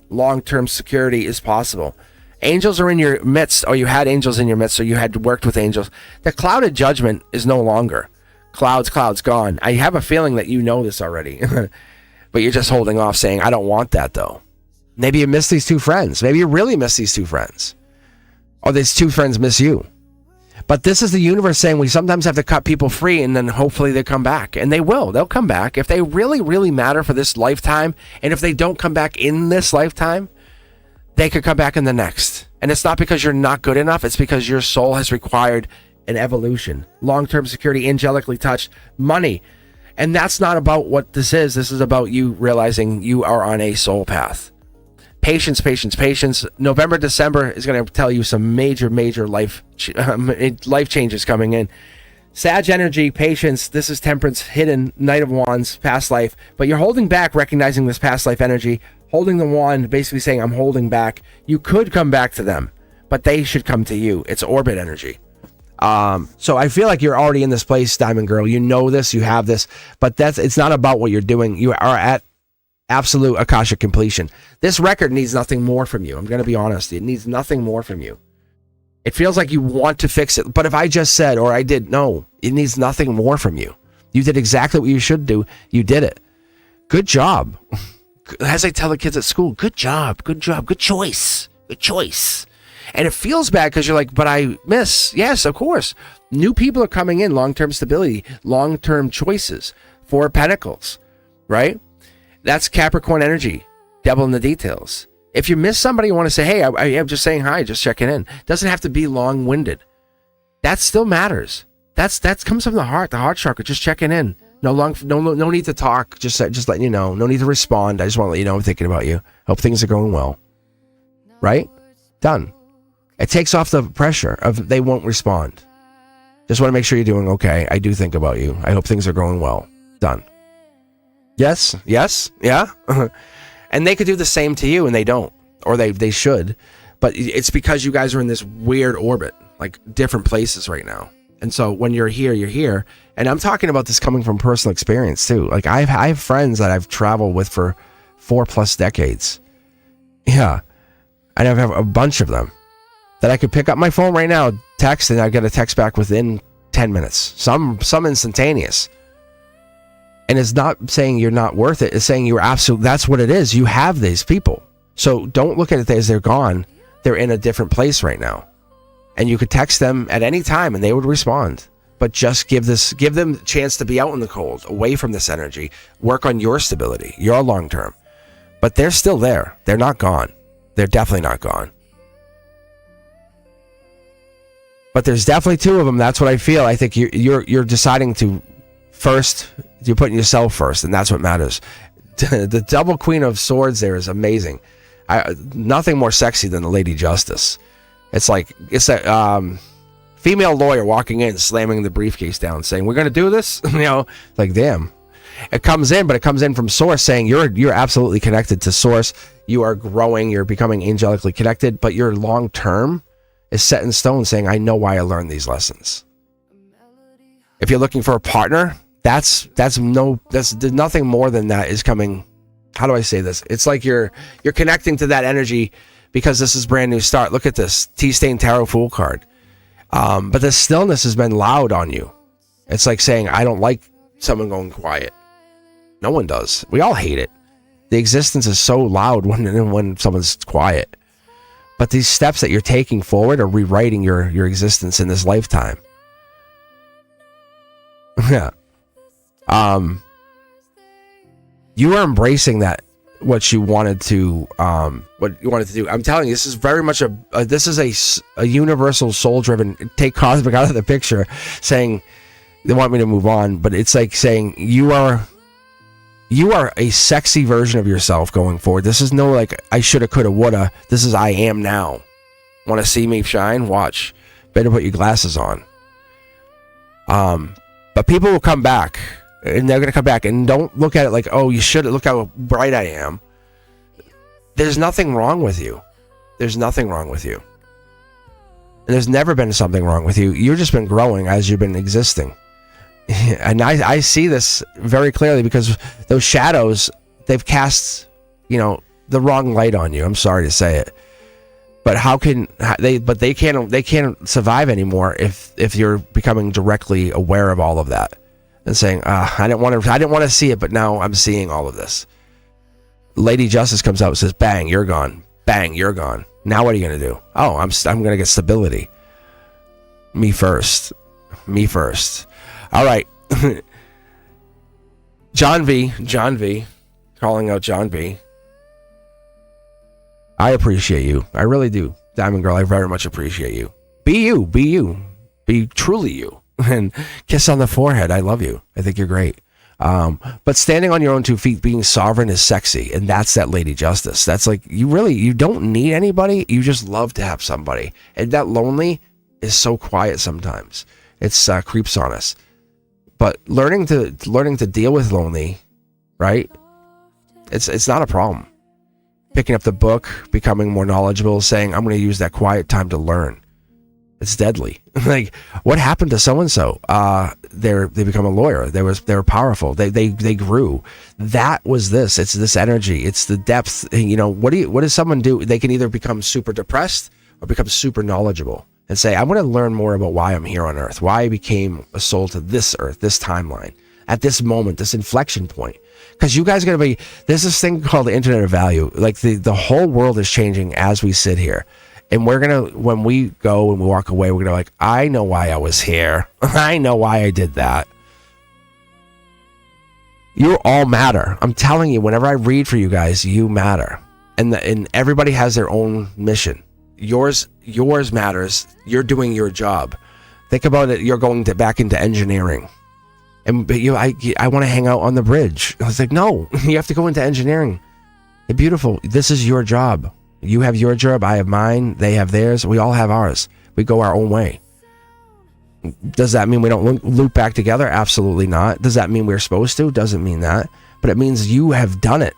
long-term security is possible. Angels are in your midst, or you had angels in your midst, or you had worked with angels. The cloud of judgment is no longer. Clouds gone. I have a feeling that you know this already. But you're just holding off saying, I don't want that though. Maybe you miss these 2 friends. Maybe you really miss these 2 friends. Or these 2 friends miss you. But this is the universe saying we sometimes have to cut people free, and then hopefully they come back. And they will. They'll come back. If they really, really matter for this lifetime, and if they don't come back in this lifetime, they could come back in the next. And it's not because you're not good enough. It's because your soul has required an evolution. Long-term security, angelically touched, money. And that's not about what this is. This is about you realizing you are on a soul path. Patience, patience, patience. November, December is going to tell you some major life changes coming in. Sag energy, patience. This is Temperance, hidden, Knight of Wands, past life. But you're holding back, recognizing this past life energy, holding the wand, basically saying, I'm holding back. You could come back to them, but they should come to you. It's orbit energy. So I feel like you're already in this place, Diamond Girl. You know this, you have this, but it's not about what you're doing. You are at absolute Akashic completion. This record needs nothing more from you. I'm going to be honest. It needs nothing more from you. It feels like you want to fix it, but if I just said, or I did, no, it needs nothing more from you. You did exactly what you should do. You did it. Good job. As I tell the kids at school, good job, good choice, good choice. And it feels bad because you're like, but I miss. Yes, of course. New people are coming in, long-term stability, long-term choices, 4 Pentacles, right? That's Capricorn energy, devil in the details. If you miss somebody, you want to say, hey, I am just saying hi, just checking in. Doesn't have to be long-winded. That still matters. That comes from the heart chakra, just checking in. No need to talk, just letting you know. No need to respond. I just want to let you know I'm thinking about you. Hope things are going well. Right? Done. It takes off the pressure of they won't respond. Just want to make sure you're doing okay. I do think about you. I hope things are going well. Done. Yes, yeah. And they could do the same to you, and they don't, or they should, but it's because you guys are in this weird orbit, like different places right now. And so when you're here, and I'm talking about this coming from personal experience too. Like I have friends that I've traveled with for 4+ decades. Yeah, and I have a bunch of them that I could pick up my phone right now, text, and I get a text back within 10 minutes. Some instantaneous. And it's not saying you're not worth it. It's saying you're absolute. That's what it is. You have these people. So don't look at it as they're gone. They're in a different place right now. And you could text them at any time and they would respond. But just give them a chance to be out in the cold, away from this energy. Work on your stability, your long term. But they're still there. They're not gone. They're definitely not gone. But there's definitely 2 of them. That's what I feel. I think you're deciding to first. You're putting yourself first, and that's what matters. The double Queen of Swords there is amazing. Nothing more sexy than the Lady Justice. It's a female lawyer walking in, slamming the briefcase down, saying, "We're going to do this." Like damn. It comes in from Source, saying you're absolutely connected to Source. You are growing. You're becoming angelically connected, but your long term is set in stone, saying, "I know why I learned these lessons." If you're looking for a partner, there's nothing more than that is coming. How do I say this? It's like you're connecting to that energy because this is brand new start. Look at this T-Stain Tarot Fool card. But the stillness has been loud on you. It's like saying, I don't like someone going quiet. No one does. We all hate it. The existence is so loud when someone's quiet. But these steps that you're taking forward are rewriting your existence in this lifetime. Yeah. You are embracing what you wanted to do. I'm telling you, this is very much a universal soul-driven. Take Cosmic out of the picture, saying they want me to move on, but it's like saying you are a sexy version of yourself going forward. This is no like I shoulda, coulda, woulda. This is I am now. Want to see me shine? Watch. Better put your glasses on. But people will come back. And they're going to come back, and don't look at it like, oh, you should look how bright I am. There's nothing wrong with you. There's nothing wrong with you. And there's never been something wrong with you. You've just been growing as you've been existing. And I see this very clearly because those shadows, they've cast, the wrong light on you. I'm sorry to say it. But they can't survive anymore if you're becoming directly aware of all of that. And saying, I didn't want to see it, but now I'm seeing all of this. Lady Justice comes out and says, bang, you're gone. Bang, you're gone. Now what are you going to do? Oh, I'm going to get stability. Me first. All right. John V. Calling out John V. I appreciate you. I really do. Diamond Girl, I very much appreciate you. Be you. Be truly you. And kiss on the forehead. I love you. I think you're great. But standing on your own 2 feet, being sovereign is sexy, and that's that Lady Justice. That's like, you don't need anybody. You just love to have somebody, and that lonely is so quiet sometimes. It's creeps on us. But learning to deal with lonely, right? It's not a problem. Picking up the book, becoming more knowledgeable, saying I'm going to use that quiet time to learn. It's deadly. Like, what happened to so and so? They become a lawyer. They were powerful. They grew. That was this. It's this energy. It's the depth. You know, what does someone do? They can either become super depressed or become super knowledgeable and say, I want to learn more about why I'm here on Earth, why I became a soul to this Earth, this timeline, at this moment, this inflection point. Because you guys are going to be, there's this thing called the Internet of Value. Like the whole world is changing as we sit here. And we're going to, when we go and we walk away, we're going to like, I know why I was here. I know why I did that. You all matter. I'm telling you, whenever I read for you guys, you matter. And everybody has their own mission. Yours matters. You're doing your job. Think about it. You're going back into engineering. And I want to hang out on the bridge. I was like, no, you have to go into engineering. Hey, beautiful. This is your job. You have your job. I have mine. They have theirs. We all have ours. We go our own way. Does that mean we don't loop back together? Absolutely not. Does that mean we're supposed to? Doesn't mean that. But it means you have done it.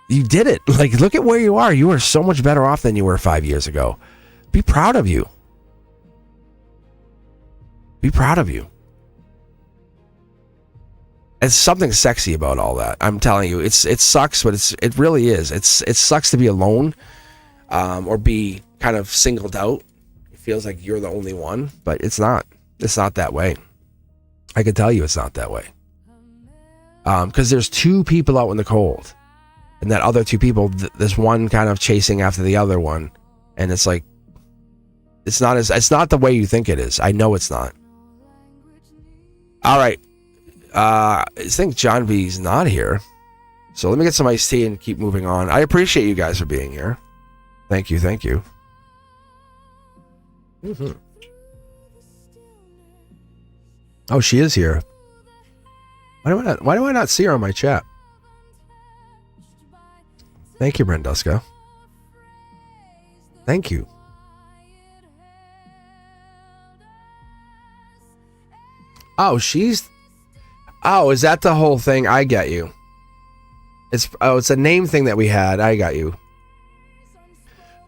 You did it. Like, look at where you are. You are so much better off than you were 5 years ago. Be proud of you. Be proud of you. There's something sexy about all that. I'm telling you, it sucks, but it really is. It sucks to be alone, or be kind of singled out. It feels like you're the only one, but it's not. It's not that way. I can tell you, it's not that way. Because there's 2 people out in the cold, and that other 2 people, there's one kind of chasing after the other one, and it's like, it's not the way you think it is. I know it's not. All right. I think John V's not here. So let me get some iced tea and keep moving on. I appreciate you guys for being here. Thank you. Mm-hmm. Oh, she is here. Why do I not see her on my chat? Thank you, Brenduska. Thank you. Oh, is that the whole thing? I get you. It's a name thing that we had. I got you.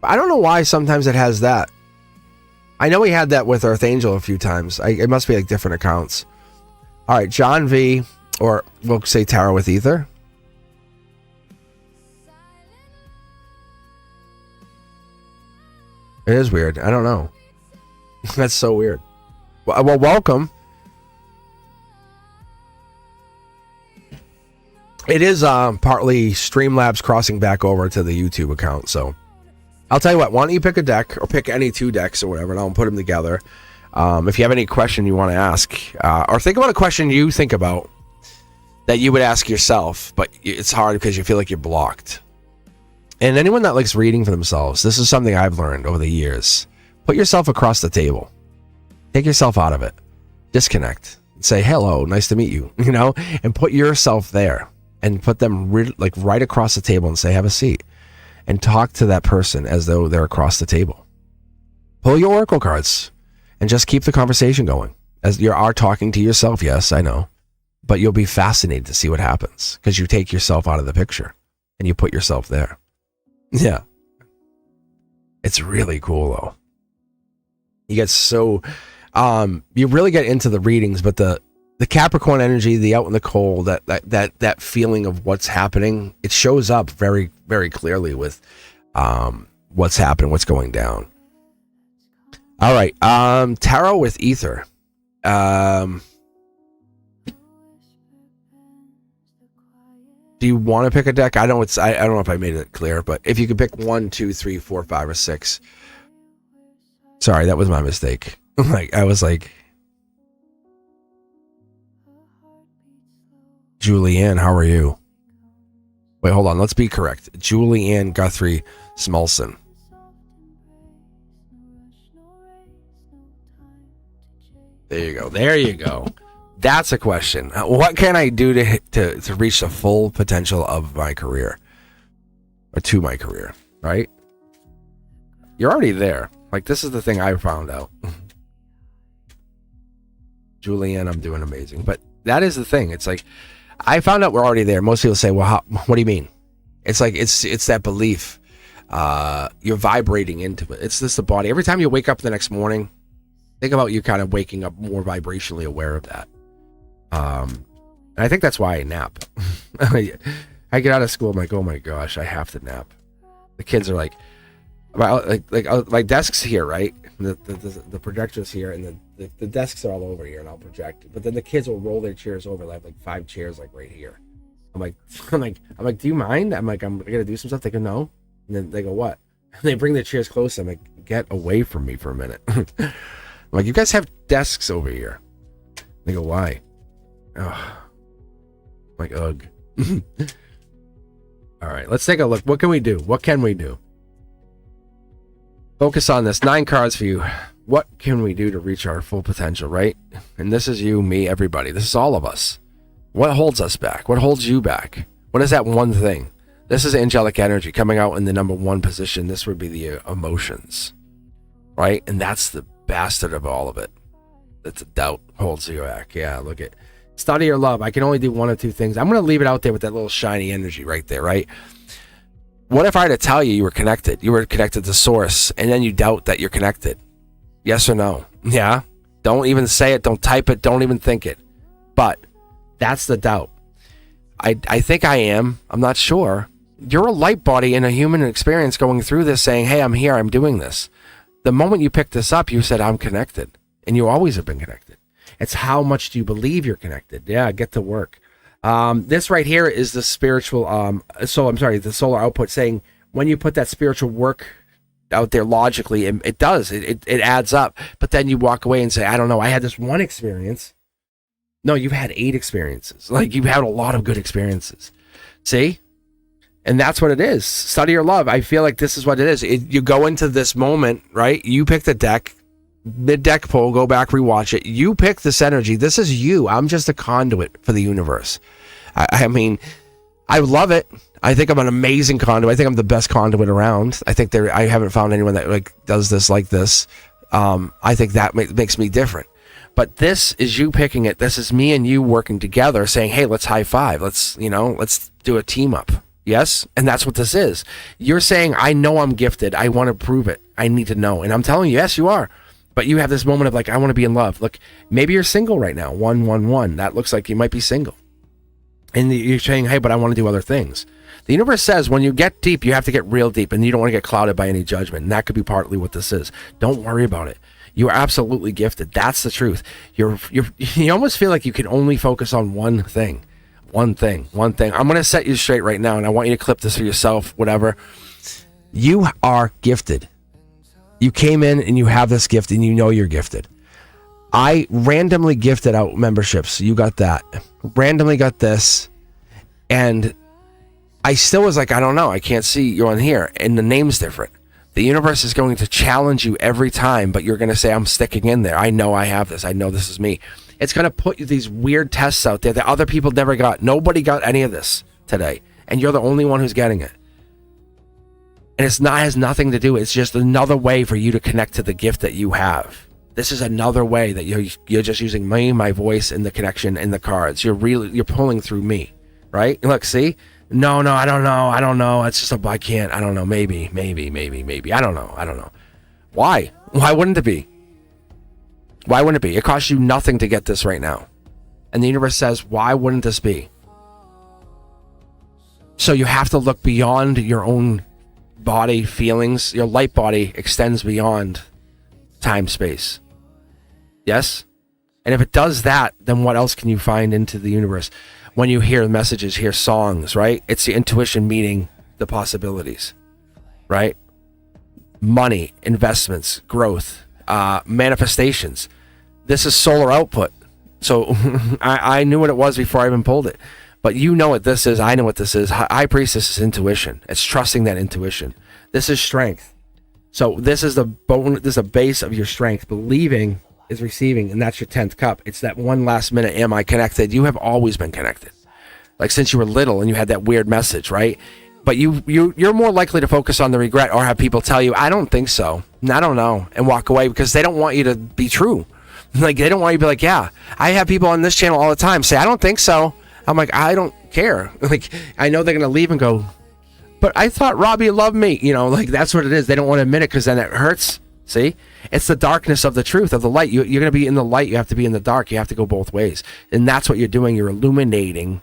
I don't know why sometimes it has that. I know we had that with Earth Angel a few times. It must be like different accounts. All right, John V, or we'll say Tarot with Ether. It is weird. I don't know. That's so weird. Well, welcome. It is partly Streamlabs crossing back over to the YouTube account. So I'll tell you what, why don't you pick a deck or pick any 2 decks or whatever, and I'll put them together. If you have any question you want to ask, or think about a question you think about that you would ask yourself, but it's hard because you feel like you're blocked. And anyone that likes reading for themselves, this is something I've learned over the years. Put yourself across the table. Take yourself out of it. Disconnect. Say, hello, nice to meet you, and put yourself there. And put them right across the table and say, have a seat. And talk to that person as though they're across the table. Pull your oracle cards and just keep the conversation going. As you are talking to yourself, yes, I know. But you'll be fascinated to see what happens because you take yourself out of the picture and you put yourself there. Yeah. It's really cool, though. You get so... you really get into the readings, but the Capricorn energy, the out in the cold, that feeling of what's happening, it shows up very, very clearly with what's happening, what's going down. All right, Tarot with Ether. Do you want to pick a deck? I don't know if I made it clear, but if you could pick 1, 2, 3, 4, 5, or 6. Sorry, that was my mistake. I was like. Julianne, how are you? Wait, hold on. Let's be correct. Julianne Guthrie Smolson. There you go. That's a question. What can I do to reach the full potential of my career, or to my career, right? You're already there. Like, this is the thing I found out. Julianne, I'm doing amazing. But that is the thing. It's like, I found out we're already there. Most people say, well, what do you mean? It's like, it's that belief. You're vibrating into it. It's just the body. Every time you wake up the next morning, think about you kind of waking up more vibrationally aware of that. And I think that's why I nap. I get out of school, I'm like, oh my gosh, I have to nap. The kids are like my desk's here, right? The projector's here, and the desks are all over here, and I'll project. But then the kids will roll their chairs over. I have like 5 chairs like right here. I'm like, do you mind? I'm gonna do some stuff. They go, no. And then they go, what? And they bring their chairs close. I'm like, get away from me for a minute. I'm like, you guys have desks over here. They go, why? Oh. I'm like, ugh. All right, let's take a look. What can we do? What can we do? Focus on this. 9 cards for you. What can we do to reach our full potential, right? And this is you, me, everybody. This is all of us. What holds us back? What holds you back? What is that one thing? This is angelic energy coming out in the number 1 position. This would be the emotions, right? And that's the bastard of all of it. That's a doubt holds you back. Yeah, look at study your love. I can only do 1 or 2 things. I'm going to leave it out there with that little shiny energy right there, right? What if I had to tell you were connected? You were connected to source, and then you doubt that you're connected. Yes or no? Yeah? Don't even say it. Don't type it. Don't even think it. But that's the doubt. I think I am. I'm not sure. You're a light body in a human experience going through this saying, hey, I'm here. I'm doing this. The moment you picked this up, you said, I'm connected. And you always have been connected. It's how much do you believe you're connected? Yeah, get to work. This right here is the spiritual, the solar output saying when you put that spiritual work out there logically, it does, it adds up. But then you walk away and say, I don't know, I had this 1 experience. No, you've had 8 experiences. Like, you've had a lot of good experiences. See? And that's what it is. Study your love. I feel like this is what it is. You go into this moment, right? You pick the deck. Mid-deck pull, go back, rewatch it. You pick this energy. This is you. I'm just a conduit for the universe. I mean, I love it. I think I'm an amazing conduit. I think I'm the best conduit around. I think I haven't found anyone that like does this like this. I think that makes me different. But this is you picking it. This is me and you working together saying, hey, let's high five. Let's do a team up. Yes? And that's what this is. You're saying, I know I'm gifted. I want to prove it. I need to know. And I'm telling you, yes, you are. But you have this moment of like, I want to be in love. Look, maybe you're single right now. 111. That looks like you might be single. And you're saying, hey, but I want to do other things. The universe says when you get deep, you have to get real deep, and you don't want to get clouded by any judgment. And that could be partly what this is. Don't worry about it. You are absolutely gifted. That's the truth. You almost feel like you can only focus on one thing. One thing. I'm going to set you straight right now, and I want you to clip this for yourself, whatever. You are gifted. You came in and you have this gift and you know you're gifted. I randomly gifted out memberships. You got that. Randomly got this. And I still was like, I don't know. I can't see you on here. And the name's different. The universe is going to challenge you every time, but you're going to say, I'm sticking in there. I know I have this. I know this is me. It's going to put you these weird tests out there that other people never got. Nobody got any of this today. And you're the only one who's getting it. And has nothing to do. It's just another way for you to connect to the gift that you have. This is another way that you're just using me, my voice, and the connection and the cards. You're pulling through me, right? Look, see? No, I don't know. It's just I can't. I don't know. Maybe. I don't know. Why? Why wouldn't it be? Why wouldn't it be? It costs you nothing to get this right now. And the universe says, why wouldn't this be? So you have to look beyond your own body, feelings. Your light body extends beyond time, space. Yes? And if it does that, then what else can you find into the universe? When you hear messages, hear songs, right? It's the intuition meeting the possibilities, right? Money, investments, growth, manifestations. This is solar output. So I knew what it was before I even pulled it. But you know what this is. I know what this is. High Priestess is intuition. It's trusting that intuition. This is strength. So this is the bone. This is a base of your strength. Believing is receiving, and that's your 10th cup. It's that one last minute, am I connected? You have always been connected. Like since you were little and you had that weird message, right? But you're more likely to focus on the regret or have people tell you, I don't think so, and I don't know, and walk away because they don't want you to be true. Like they don't want you to be like, yeah. I have people on this channel all the time say, I don't think so. I'm like, I don't care. Like I know they're going to leave and go, but I thought Robbie loved me. You know, like that's what it is. They don't want to admit it because then it hurts. See? It's the darkness of the truth, of the light. You're going to be in the light. You have to be in the dark. You have to go both ways. And that's what you're doing. You're illuminating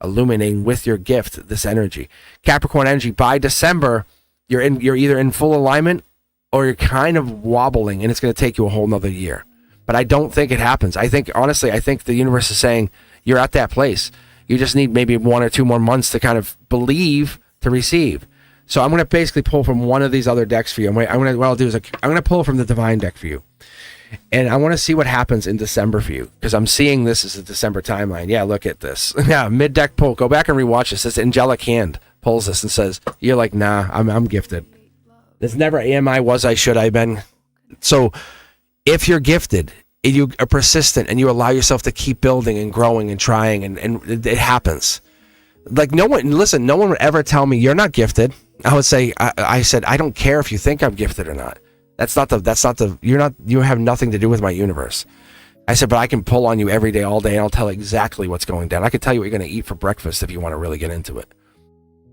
with your gift, this energy. Capricorn energy, by December, you're either in full alignment or you're kind of wobbling, and it's going to take you a whole nother year. But I don't think it happens. I think the universe is saying you're at that place. You just need maybe 1 or 2 more months to kind of believe to receive. So I'm going to basically pull from one of these other decks for you. What I'll do is I'm going to pull from the divine deck for you. And I want to see what happens in December for you, because I'm seeing this as a December timeline. Yeah, look at this. Yeah, mid-deck pull. Go back and rewatch this. This angelic hand pulls this and says, you're like, nah, I'm gifted. There's never am I, was I, should I been. So if you're gifted, if you are persistent and you allow yourself to keep building and growing and trying, and it happens. Like no one would ever tell me you're not gifted. I would say, I said, I don't care if you think I'm gifted or not. You have nothing to do with my universe. I said, but I can pull on you every day, all day, and I'll tell exactly what's going down. I can tell you what you're going to eat for breakfast if you want to really get into it.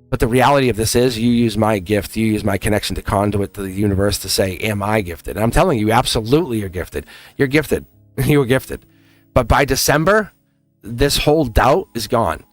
But the reality of this is you use my gift, you use my connection to conduit to the universe to say, am I gifted? And I'm telling you, absolutely you're gifted. You're gifted. You're gifted. But by December, this whole doubt is gone.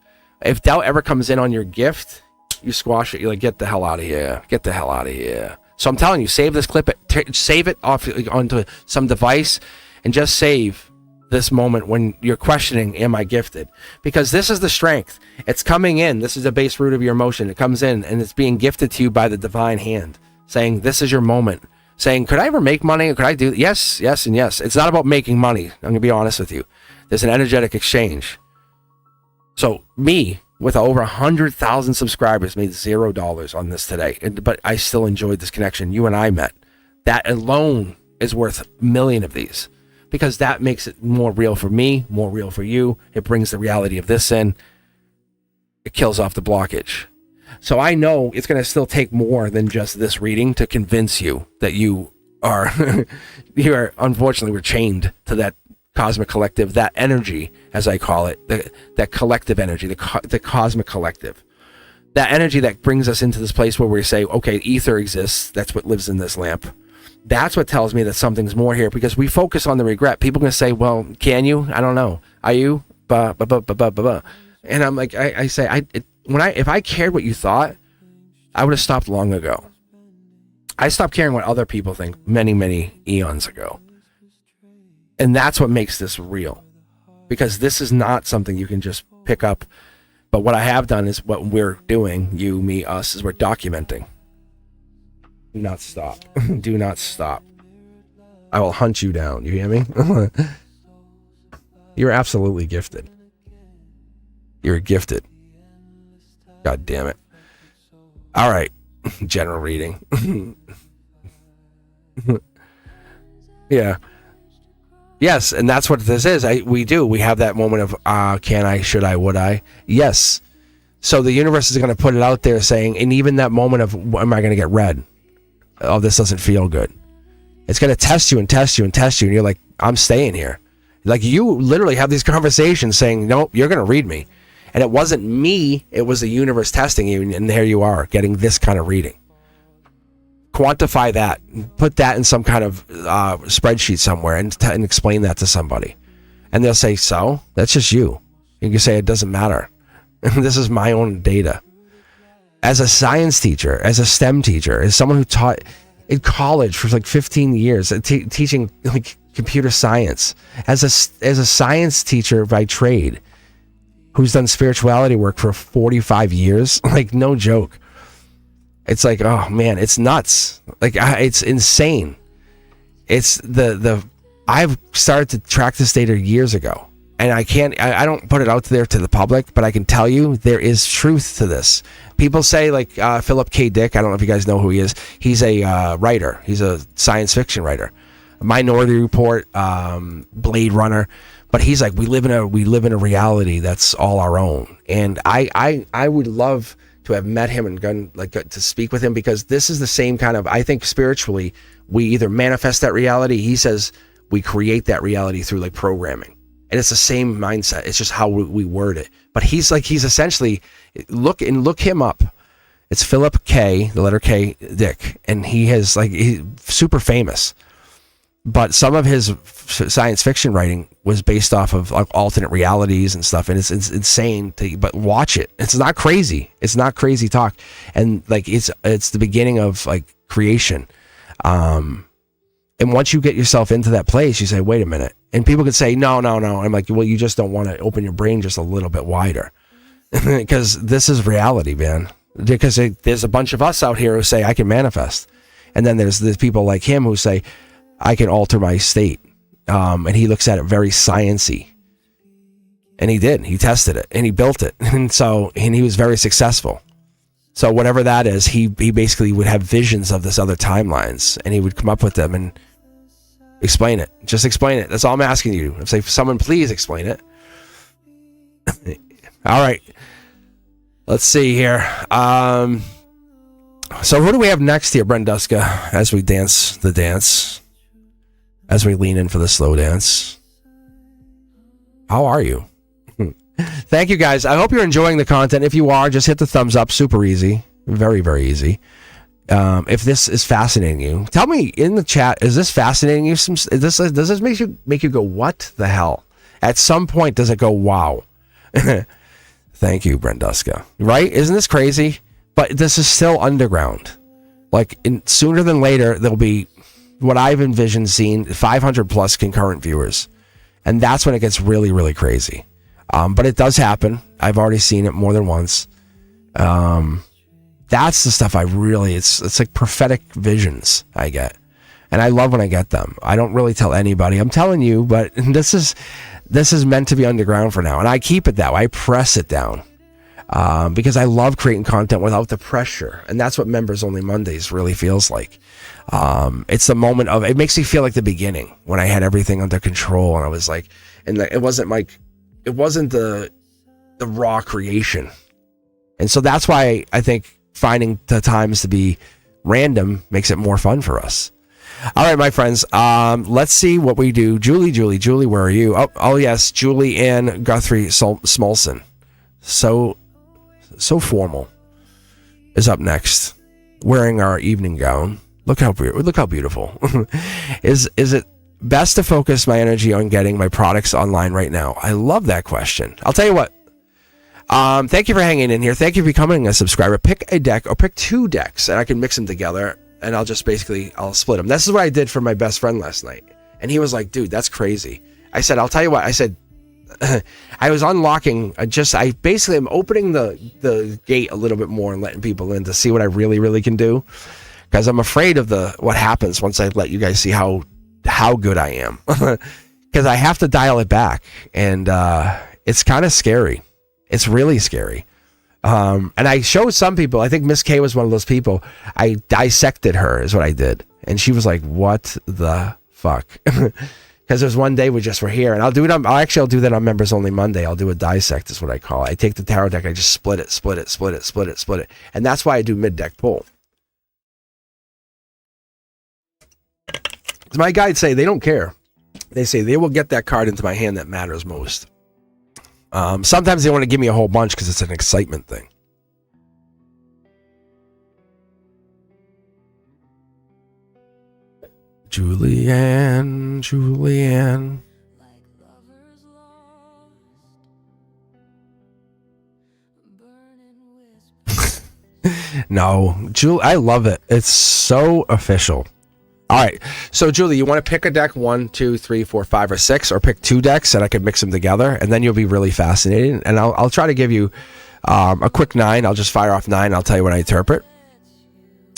If doubt ever comes in on your gift, you squash it. You're like, get the hell out of here. Get the hell out of here. So I'm telling you, save this clip, save it off onto some device, and just save this moment when you're questioning, am I gifted? Because this is the strength. It's coming in. This is the base root of your emotion. It comes in, and it's being gifted to you by the divine hand, saying, this is your moment. Saying, could I ever make money? Could I do? Yes, yes, and yes. It's not about making money. I'm going to be honest with you. There's an energetic exchange. So me, with over 100,000 subscribers, made $0 on this today. But I still enjoyed this connection. You and I met. That alone is worth a million of these, because that makes it more real for me, more real for you. It brings the reality of this in. It kills off the blockage. So I know it's going to still take more than just this reading to convince you that you are, unfortunately, we're chained to that cosmic collective, that energy, as I call it, that collective energy, the cosmic collective, that energy that brings us into this place where we say, okay, ether exists. That's what lives in this lamp. That's what tells me that something's more here, because we focus on the regret. People are going to say, well, can you? I don't know. Are you? And I'm like, I say, if I cared what you thought, I would have stopped long ago. I stopped caring what other people think many, many eons ago. And that's what makes this real, because this is not something you can just pick up. But what I have done is what we're doing, you, me, us, is we're documenting. Do not stop. Do not stop. I will hunt you down. You hear me? You're absolutely gifted. You're gifted. God damn it. All right. General reading. Yeah. Yes, and that's what this is. We have that moment of, can I, should I, would I? Yes. So the universe is going to put it out there saying, and even that moment of, am I going to get read? Oh, this doesn't feel good. It's going to test you and test you and test you, and you're like, I'm staying here. Like, you literally have these conversations saying, nope, you're going to read me. And it wasn't me, it was the universe testing you, and there you are, getting this kind of reading. Quantify that, put that in some kind of spreadsheet somewhere, and explain that to somebody. And they'll say, so? That's just you. You can say, it doesn't matter. This is my own data. As a science teacher, as a STEM teacher, as someone who taught in college for like 15 years, teaching like computer science, as a science teacher by trade, who's done spirituality work for 45 years, like, no joke. It's like, oh man, it's nuts. Like, it's insane. It's I've started to track this data years ago, and I don't put it out there to the public, but I can tell you there is truth to this. People say, like, Philip K. Dick, I don't know if you guys know who he is. He's a writer. He's a science fiction writer. Minority Report, Blade Runner. But he's like, we live in a reality that's all our own. And I would love to have met him and gone to speak with him, because this is the same kind of, I think spiritually, we either manifest that reality. He says we create that reality through like programming. And it's the same mindset. It's just how we word it. But he's essentially, look him up. It's Philip K, the letter K, Dick. And he's super famous. But some of his science fiction writing was based off of like alternate realities and stuff. And it's insane. But watch it. It's not crazy. It's not crazy talk. And like, it's the beginning of like creation. And once you get yourself into that place, you say, wait a minute. And people could say, no. I'm like, well, you just don't want to open your brain just a little bit wider. Because this is reality, man. Because there's a bunch of us out here who say, I can manifest. And then there's people like him who say, I can alter my state. And he looks at it very science-y. And he did. He tested it. And he built it. And he was very successful. So whatever that is, he basically would have visions of this other timelines. And he would come up with them and explain it. Just explain it. That's all I'm asking you. I'm saying, someone please explain it. All right. Let's see here. So who do we have next here, Brenduska, as we dance the dance? As we lean in for the slow dance. How are you? Thank you, guys. I hope you're enjoying the content. If you are, just hit the thumbs up. Super easy. Very, very easy. If this is fascinating you, tell me in the chat, is this fascinating you? Does this make you go, what the hell? At some point, does it go, wow? Thank you, Brenduska. Right? Isn't this crazy? But this is still underground. Like, sooner than later, there'll be what I've envisioned seeing 500 plus concurrent viewers. And that's when it gets really, really crazy. But it does happen. I've already seen it more than once. That's the stuff it's like prophetic visions I get. And I love when I get them. I don't really tell anybody. I'm telling you, but this is meant to be underground for now. And I keep it that way. I press it down. Because I love creating content without the pressure. And that's what Members Only Mondays really feels like. It's the moment of, it makes me feel like the beginning when I had everything under control. And I was like, and it wasn't the raw creation. And so that's why I think finding the times to be random makes it more fun for us. All right, my friends, let's see what we do. Julie, where are you? Oh yes, Julie Ann Guthrie Smolson. So formal is up next, wearing our evening gown. Look how beautiful. Is it best to focus my energy on getting my products online right now? I love that question. I'll tell you what. Thank you for hanging in here. Thank you for becoming a subscriber. Pick a deck or pick two decks, and I can mix them together, and I'll split them. This is what I did for my best friend last night, and he was like, "Dude, that's crazy." I said, "I'll tell you what." I said, I was unlocking. I'm opening the gate a little bit more and letting people in to see what I really, really can do, because I'm afraid of what happens once I let you guys see how good I am, because I have to dial it back, and it's kind of scary. It's really scary. And I showed some people, I think Miss K was one of those people. I dissected her is what I did. And she was like, what the fuck? Because there's one day we just were here, and I'll do that on Members Only Monday. I'll do a dissect is what I call it. I take the tarot deck, I just split it. And that's why I do mid-deck pull. My guides say they don't care. They say they will get that card into my hand that matters most. Sometimes they want to give me a whole bunch because it's an excitement thing. Julianne. No, I love it. It's so official. All right, so Julie, you want to pick a deck 1, 2, 3, 4, 5, or 6, or pick two decks and I can mix them together, and then you'll be really fascinated. And I'll try to give you a quick 9. I'll just fire off 9. I'll tell you what I interpret,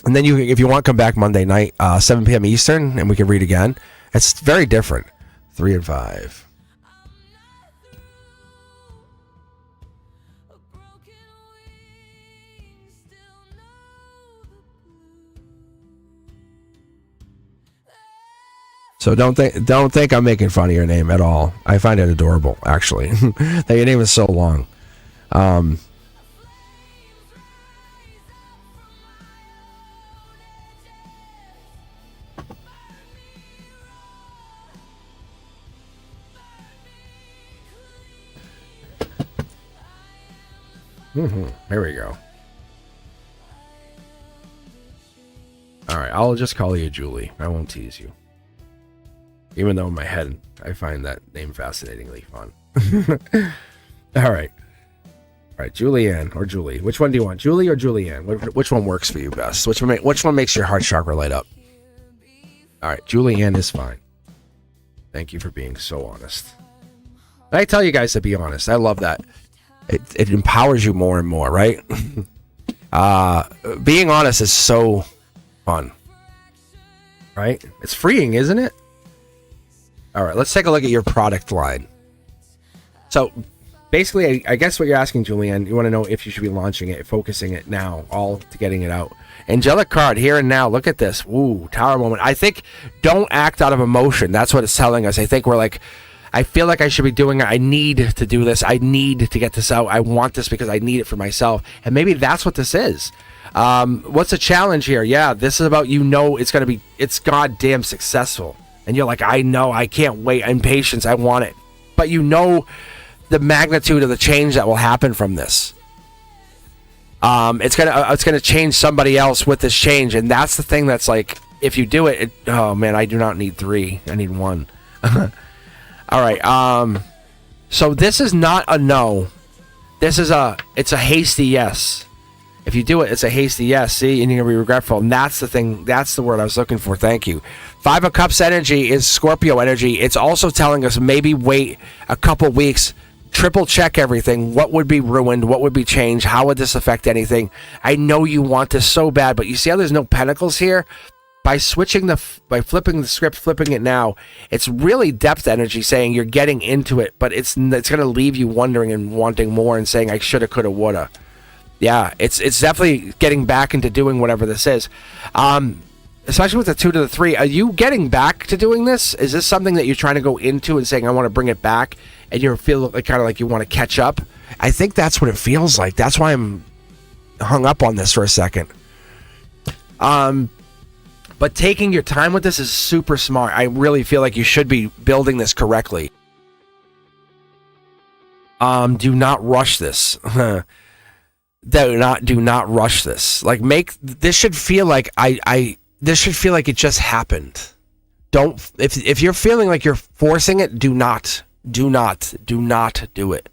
and then if you want, come back Monday night, 7 p.m. Eastern, and we can read again. It's very different. 3 and 5. So don't think I'm making fun of your name at all. I find it adorable, actually. That your name is so long. Here we go. All right, I'll just call you Julie. I won't tease you. Even though in my head, I find that name fascinatingly fun. All right. All right, Julianne or Julie. Which one do you want? Julie or Julianne? Which one works for you best? Which one makes your heart chakra light up? All right, Julianne is fine. Thank you for being so honest. I tell you guys to be honest. I love that. It empowers you more and more, right? Being honest is so fun. Right? It's freeing, isn't it? All right, let's take a look at your product line. So, basically, I guess what you're asking, Julianne, you want to know if you should be launching it, focusing it now, all to getting it out. Angelic card, here and now. Look at this. Ooh, tower moment. I think don't act out of emotion. That's what it's telling us. I think we're like, I feel like I should be doing it. I need to do this. I need to get this out. I want this because I need it for myself. And maybe that's what this is. What's the challenge here? Yeah, this is about, it's goddamn successful. And you're like, I know, I can't wait. I'm impatient. I want it. But you know the magnitude of the change that will happen from this. It's gonna change somebody else with this change, and that's the thing that's like, if you do it, oh man, I do not need 3. I need 1. All right. So this is not a no. It's a hasty yes. If you do it, it's a hasty yes. See, and you're gonna be regretful. And that's the thing. That's the word I was looking for. Thank you. 5 of Cups energy is Scorpio energy. It's also telling us maybe wait a couple weeks, triple check everything. What would be ruined? What would be changed? How would this affect anything? I know you want this so bad, but you see how there's no pentacles here? By flipping the script, flipping it now, it's really depth energy saying you're getting into it, but it's going to leave you wondering and wanting more and saying I shoulda, coulda, woulda. Yeah, it's definitely getting back into doing whatever this is. Especially with the 2 to the 3, are you getting back to doing this? Is this something that you're trying to go into and saying I want to bring it back, and you feel like, kind of like you want to catch up? I think that's what it feels like. That's why I'm hung up on this for a second. But taking your time with this is super smart. I really feel like you should be building this correctly. Do not rush this. Do not rush this. Like, this should feel like this should feel like it just happened. Don't, if you're feeling like you're forcing it, do not do it.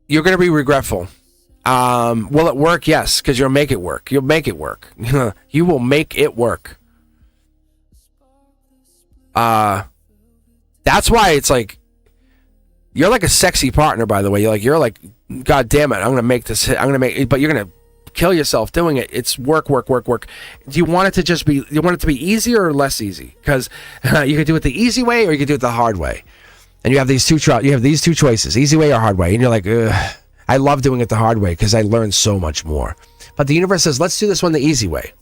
You're going to be regretful. Will it work? Yes, because you'll make it work. You'll make it work. You will make it work. That's why it's like, you're like a sexy partner, by the way. You're like, God damn it, I'm going to make this hit. But you're going to kill yourself doing it. It's work. Do you want it to be easier or less easy? Because you can do it the easy way or you can do it the hard way. And you have these two choices, easy way or hard way. And you're like, ugh. I love doing it the hard way because I learn so much more. But the universe says, let's do this one the easy way.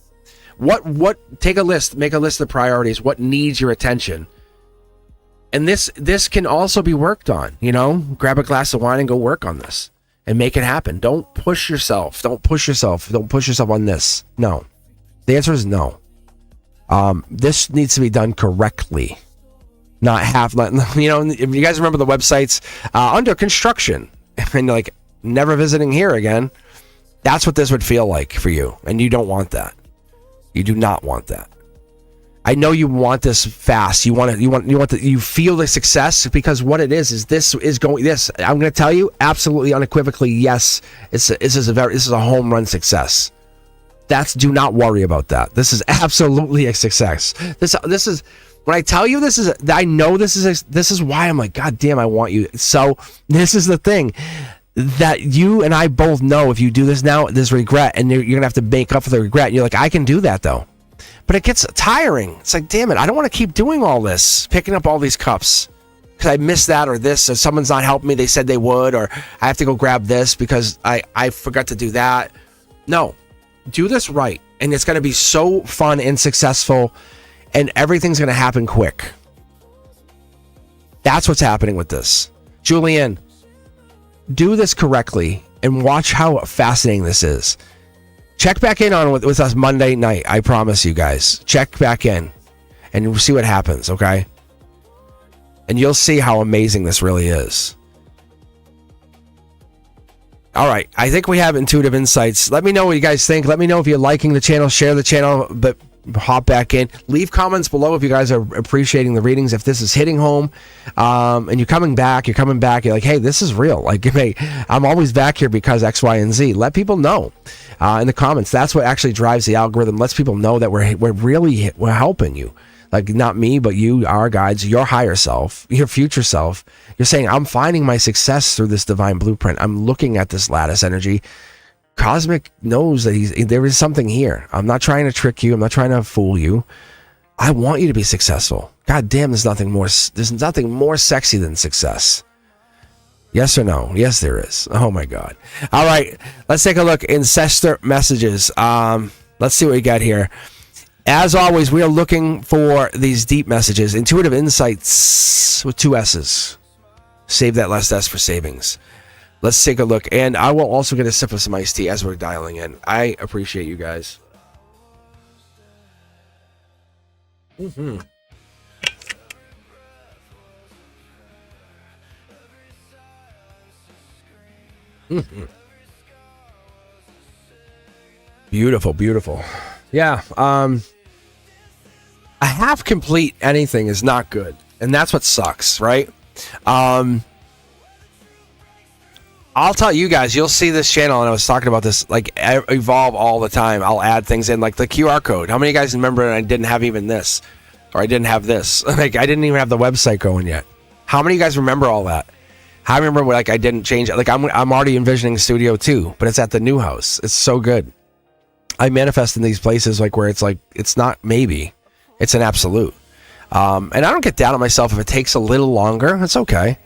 Take a list, make a list of priorities, what needs your attention. And this can also be worked on, grab a glass of wine and go work on this and make it happen. Don't push yourself. Don't push yourself on this. No. The answer is no. This needs to be done correctly. Not half, if you guys remember the websites under construction and like never visiting here again, that's what this would feel like for you. And you don't want that. You do not want that. I know you want this fast. You feel the success because what it is I'm going to tell you absolutely unequivocally, yes, this is a home run success. Do not worry about that. This is absolutely a success. This is, when I tell you this is why I'm like, God damn, I want you. So this is the thing that you and I both know. If you do this now, there's regret, and you're going to have to make up for the regret. And you're like, I can do that though. But it gets tiring. It's like, damn it, I don't want to keep doing all this, picking up all these cups because I missed that or this, or someone's not helping me. They said they would, or I have to go grab this because I forgot to do that. No, do this right. And it's going to be so fun and successful, and everything's going to happen quick. That's what's happening with this. Julian, do this correctly and watch how fascinating this is. Check back in on with us Monday night. I promise you guys. Check back in and we'll see what happens, okay? And you'll see how amazing this really is. All right, I think we have intuitive insights. Let me know what you guys think. Let me know if you're liking the channel, share the channel, but hop back in. Leave comments below if you guys are appreciating the readings, if this is hitting home, and you're coming back, you're like, hey, this is real. Like, hey, I'm always back here because X, Y, and Z. Let people know in the comments. That's what actually drives the algorithm. Lets people know that we're helping you. Like, not me, but you, our guides, your higher self, your future self. You're saying, I'm finding my success through this divine blueprint. I'm looking at this lattice energy. Cosmic knows that there is something here. I'm not trying to trick you. I'm not trying to fool you. I want you to be successful. God damn, there's nothing more sexy than success. Yes or no? Yes, there is. Oh my God. All right, let's take a look. Ancestor messages. Let's see what we got here. As always, we are looking for these deep messages. Intuitive insights with 2 S's. Save that last S for savings. Let's take a look. And I will also get a sip of some iced tea as we're dialing in. I appreciate you guys. Mm-hmm. Mm-hmm. Beautiful, beautiful. Yeah, a half complete anything is not good, and that's what sucks, right? I'll tell you guys, you'll see this channel, and I was talking about this, like, evolve all the time. I'll add things in, like the QR code. How many of you guys remember I didn't have even this, or I didn't have this? Like, I didn't even have the website going yet. How many of you guys remember all that? I remember, like, I didn't change it. Like, I'm already envisioning Studio 2, but it's at the new house. It's so good. I manifest in these places, like, where it's like, it's not maybe, it's an absolute. And I don't get down on myself if it takes a little longer. It's okay.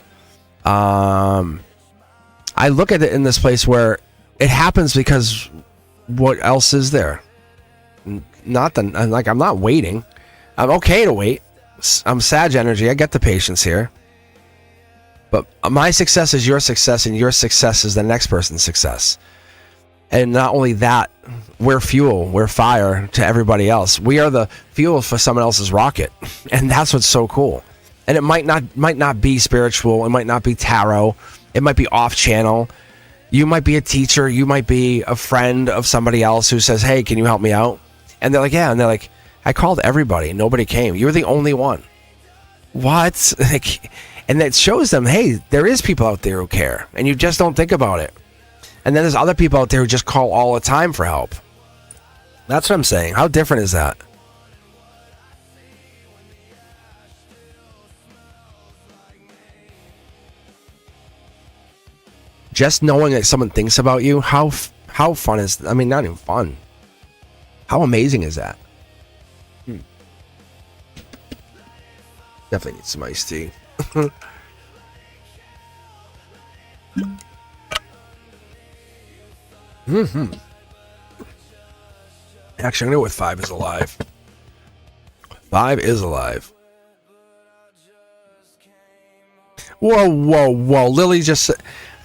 I look at it in this place where it happens because what else is there? Not like, I'm not waiting. I'm okay to wait. I'm Sag energy. I get the patience here. But my success is your success, and your success is the next person's success. And not only that, we're fuel, we're fire to everybody else. We are the fuel for someone else's rocket. And that's what's so cool. And it might not be spiritual, it might not be tarot, it might be off channel. You might be a teacher, you might be a friend of somebody else who says, hey, can you help me out? And they're like, yeah, and they're like, I called everybody, nobody came. You're the only one. What? And that shows them, hey, there is people out there who care, and you just don't think about it. And then there's other people out there who just call all the time for help. That's what I'm saying. How different is that? Just knowing that someone thinks about you, how fun is, I mean, not even fun. How amazing is that? Definitely need some iced tea. Mm-hmm. Actually, I know what 5 is alive. 5 is alive. Whoa, whoa, whoa. Lily just...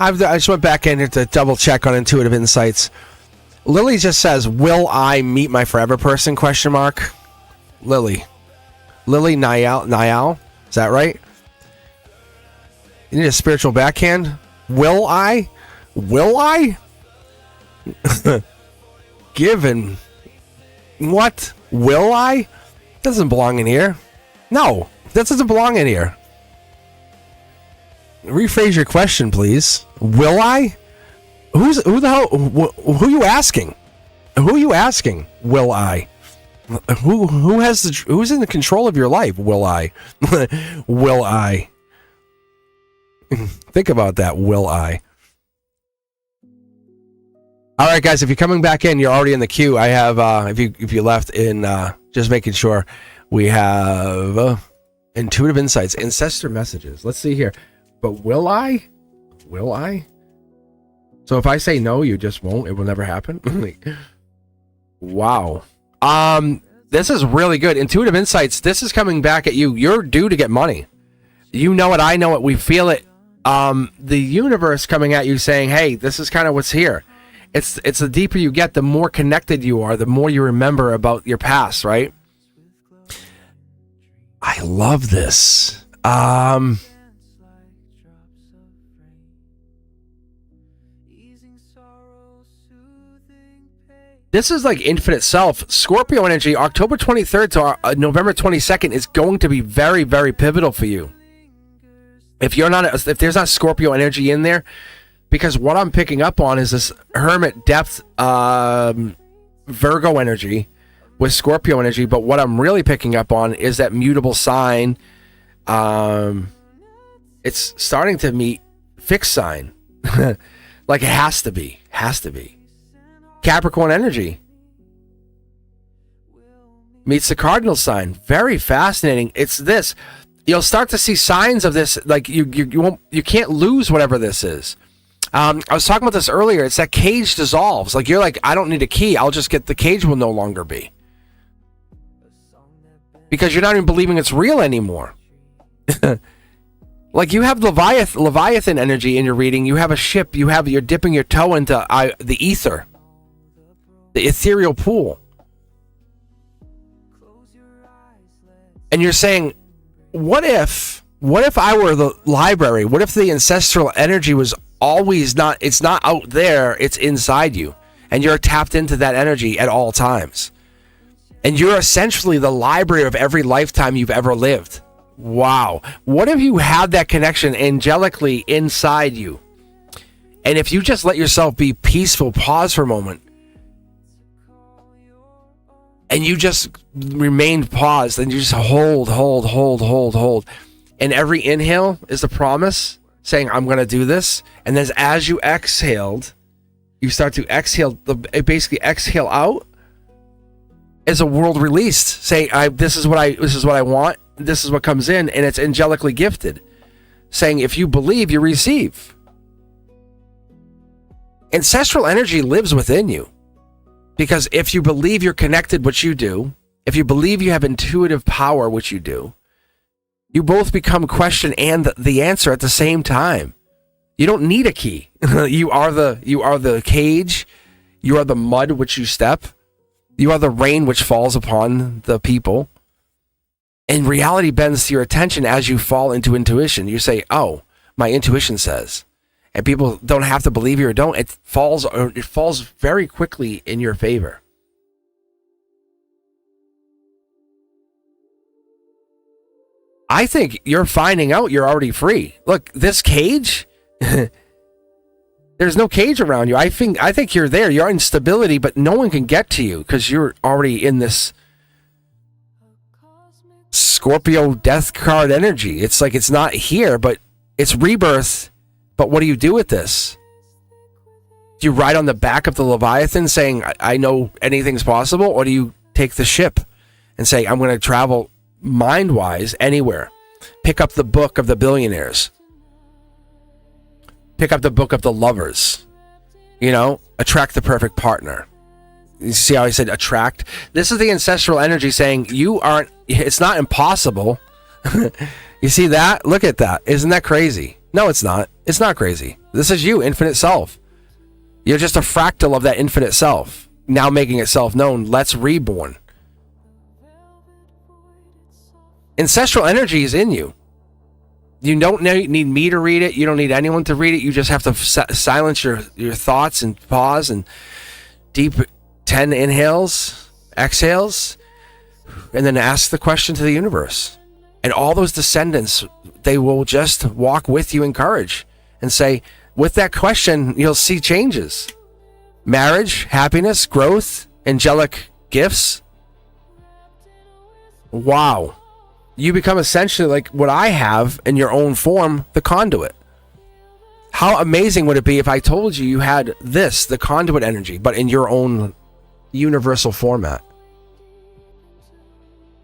I just went back in here to double check on intuitive insights. Lily just says, will I meet my forever person? Question mark. Lily Niall? Is that right? You need a spiritual backhand? Will I? Given what? Will I? Doesn't belong in here. No, that doesn't belong in here. Rephrase your question, please. Will I? Who the hell? Who are you asking? Who are you asking? Will I? Who's in the control of your life? Will I? Will I? Think about that. Will I? All right, guys. If you're coming back in, you're already in the queue. I have. If you left in, just making sure we have intuitive insights, ancestor messages. Let's see here. But will I? Will I? So if I say no, you just won't. It will never happen. Wow. This is really good. Intuitive insights. This is coming back at you. You're due to get money. You know it. I know it. We feel it. The universe coming at you saying, hey, this is kind of what's here. It's the deeper you get, the more connected you are, the more you remember about your past, right? I love this. This is like infinite self. Scorpio energy, October 23rd to November 22nd is going to be very, very pivotal for you. If there's not Scorpio energy in there, because what I'm picking up on is this hermit depth Virgo energy with Scorpio energy, but what I'm really picking up on is that mutable sign. It's starting to meet fixed sign. Like it has to be. Capricorn energy meets the cardinal sign. Very fascinating. It's this. You'll start to see signs of this. Like you can't lose whatever this is. I was talking about this earlier. It's that cage dissolves. Like you're like, I don't need a key. I'll just get the cage will no longer be. Because you're not even believing it's real anymore. Like you have Leviathan energy in your reading. You have a ship. You're dipping your toe into the ether. The ethereal pool. And you're saying, what if I were the library? What if the ancestral energy was always it's not out there, it's inside you. And you're tapped into that energy at all times. And you're essentially the library of every lifetime you've ever lived. Wow. What if you had that connection angelically inside you? And if you just let yourself be peaceful, pause for a moment, and you just remained paused, and you just hold. And every inhale is the promise saying, I'm going to do this. And then as you exhaled, you start to exhale, basically exhale out as a world released. Say, this is what I want. This is what comes in, and it's angelically gifted. Saying, if you believe, you receive. Ancestral energy lives within you. Because if you believe you're connected, which you do, if you believe you have intuitive power, which you do, you both become question and the answer at the same time. You don't need a key. You are the cage. You are the mud which you step. You are the rain which falls upon the people. And reality bends to your attention as you fall into intuition. You say, oh, my intuition says. And people don't have to believe you or don't. It falls very quickly in your favor. I think you're finding out you're already free. Look, this cage, there's no cage around you. I think you're there. You're in stability, but no one can get to you because you're already in this Scorpio death card energy. It's like it's not here, but it's rebirth. But what do you do with this? Do you ride on the back of the Leviathan saying, I know anything's possible? Or do you take the ship and say, I'm going to travel mind-wise anywhere? Pick up the book of the billionaires. Pick up the book of the lovers. Attract the perfect partner. You see how I said attract? This is the ancestral energy saying, it's not impossible. You see that? Look at that. Isn't that crazy? No, it's not. It's not crazy. This is you, infinite self. You're just a fractal of that infinite self, now making itself known. Let's reborn. Ancestral energy is in you. You don't need me to read it. You don't need anyone to read it. You just have to silence your thoughts and pause and deep 10 inhales, exhales, and then ask the question to the universe. And all those descendants, they will just walk with you in courage and say, with that question, you'll see changes. Marriage, happiness, growth, angelic gifts. Wow. You become essentially like what I have in your own form, the conduit. How amazing would it be if I told you had this, the conduit energy, but in your own universal format?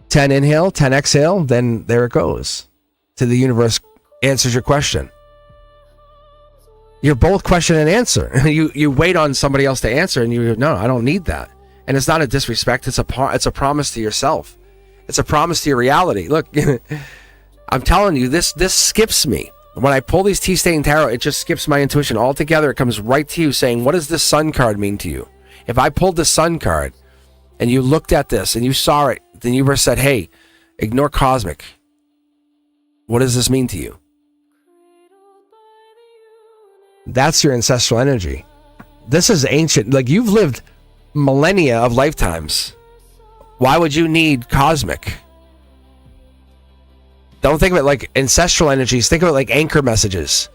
10 inhale, 10 exhale, then there it goes. To the universe answers your question. You're both question and answer. You wait on somebody else to answer, and no, I don't need that. And it's not a disrespect. It's a promise to yourself. It's a promise to your reality. Look, I'm telling you, this skips me. When I pull these T-Stain Tarot, it just skips my intuition altogether. It comes right to you saying, what does this Sun card mean to you? If I pulled the Sun card and you looked at this and you saw it, then you were said, hey, ignore Cosmic. What does this mean to you? That's your ancestral energy. This is ancient. Like, you've lived millennia of lifetimes. Why would you need Cosmic? Don't think of it like ancestral energies. Think of it like anchor messages.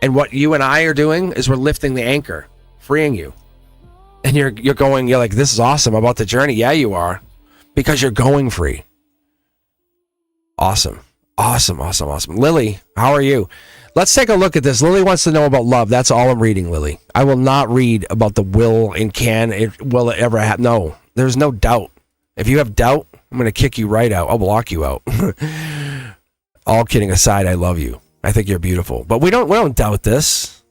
And what you and I are doing is we're lifting the anchor, freeing you. And you're like, this is awesome about the journey. Yeah, you are. Because you're going free. Awesome. Awesome. Lily, how are you? Let's take a look at this. Lily wants to know about love. That's all I'm reading, Lily. I will not read about the will and will it ever happen. No, there's no doubt. If you have doubt, I'm going to kick you right out. I'll block you out. All kidding aside, I love you. I think you're beautiful. But we don't doubt this.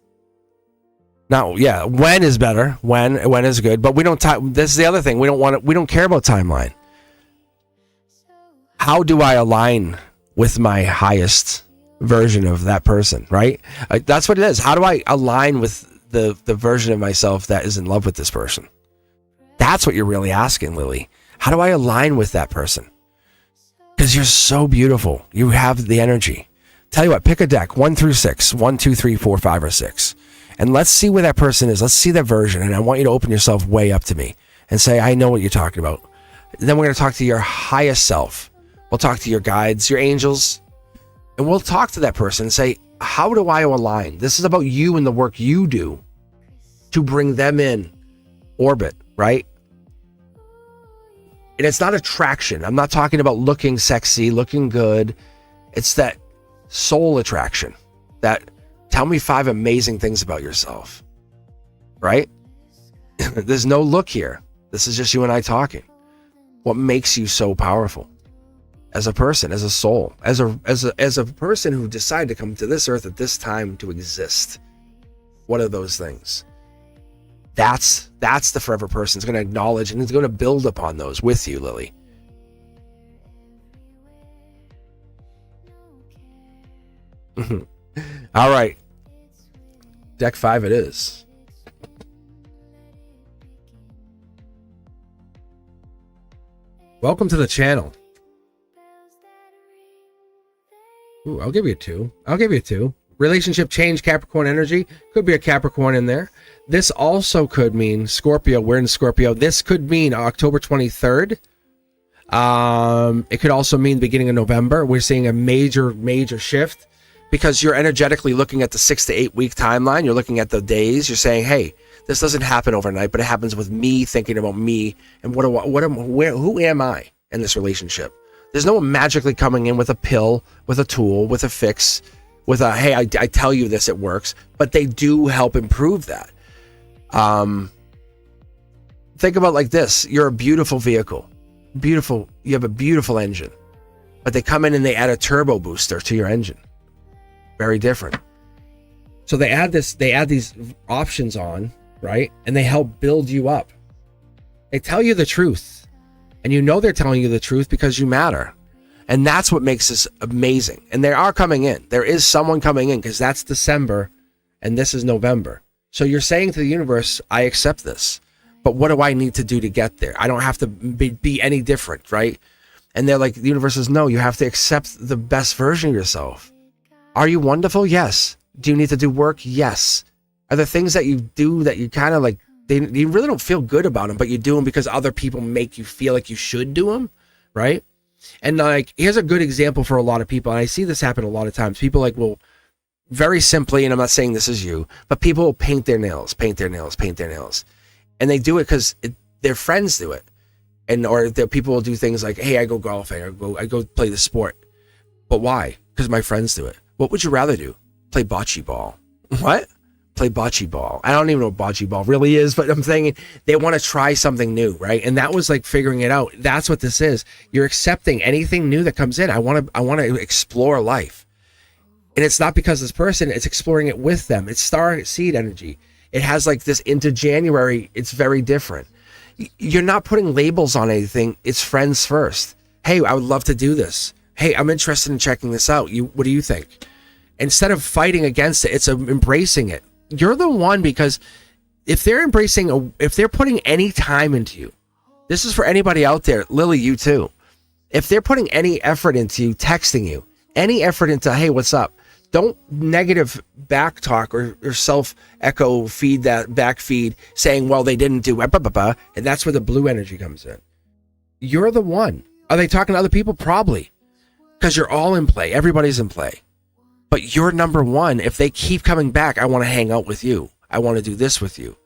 Now, yeah, when is better. When is good. But we don't. This is the other thing. We don't care about timeline. How do I align with my highest version of that person, right? That's what it is. How do I align with the version of myself that is in love with this person? That's what you're really asking, Lily. How do I align with that person? Because you're so beautiful. You have the energy. Tell you what, pick a deck, 1 through 6, 1, 2, 3, 4, 5, or 6. And let's see where that person is. Let's see that version. And I want you to open yourself way up to me and say, I know what you're talking about. And then we're going to talk to your highest self. We'll talk to your guides, your angels, and we'll talk to that person and say, how do I align? This is about you and the work you do to bring them in orbit, right? And it's not attraction. I'm not talking about looking sexy, looking good. It's that soul attraction. That tell me 5 amazing things about yourself, right? There's no look here. This is just you and I talking. What makes you so powerful? As a person, as a soul, as a person who decided to come to this earth at this time to exist. What are those things? That's the forever person. It's going to acknowledge and it's going to build upon those with you, Lily. All right. Deck 5 it is. Welcome to the channel. Ooh, I'll give you a 2. Relationship change, Capricorn energy. Could be a Capricorn in there. This also could mean Scorpio. We're in Scorpio. This could mean October 23rd. It could also mean the beginning of November. We're seeing a major shift because you're energetically looking at the 6 to 8 week timeline. You're looking at the days. You're saying, hey, this doesn't happen overnight, but it happens with me thinking about me and who am I in this relationship? There's no one magically coming in with a pill, with a tool, with a fix, with a, hey, I tell you this, it works. But they do help improve that. Think about it like this. You're a beautiful vehicle. Beautiful. You have a beautiful engine. But they come in and they add a turbo booster to your engine. Very different. So they add these options on, right? And they help build you up. They tell you the truth. And you know they're telling you the truth because you matter. And that's what makes this amazing. And they are coming in. There is someone coming in because that's December and this is November. So you're saying to the universe, I accept this. But what do I need to do to get there? I don't have to be any different, right? And they're like, the universe says, no, you have to accept the best version of yourself. Are you wonderful? Yes. Do you need to do work? Yes. Are there things that you do that you kind of like, you really don't feel good about them, but you do them because other people make you feel like you should do them, right? And like, here's a good example for a lot of people, and I see this happen a lot of times. People like will very simply, and I'm not saying this is you, but people will paint their nails, and they do it because their friends do it, and or people will do things like, hey, I go golfing, or I go play the sport, but why? Because my friends do it. What would you rather do? Play bocce ball? What? Play bocce ball. I don't even know what bocce ball really is, but I'm thinking they want to try something new, right? And that was like figuring it out. That's what this is. You're accepting anything new that comes in. I want to explore life. And it's not because this person, it's exploring it with them. It's star seed energy. It has like this into January. It's very different. You're not putting labels on anything. It's friends first. Hey, I would love to do this. Hey, I'm interested in checking this out. What do you think? Instead of fighting against it, it's embracing it. You're the one, because if they're if they're putting any time into you, this is for anybody out there, Lily, you too. If they're putting any effort into you, texting you, any effort into, hey, what's up? Don't negative back talk or self echo feed that back feed saying, well, they didn't do blah, blah, blah, blah, and that's where the blue energy comes in. You're the one. Are they talking to other people? Probably, because you're all in play. Everybody's in play. But you're number one. If they keep coming back, I want to hang out with you. I want to do this with you.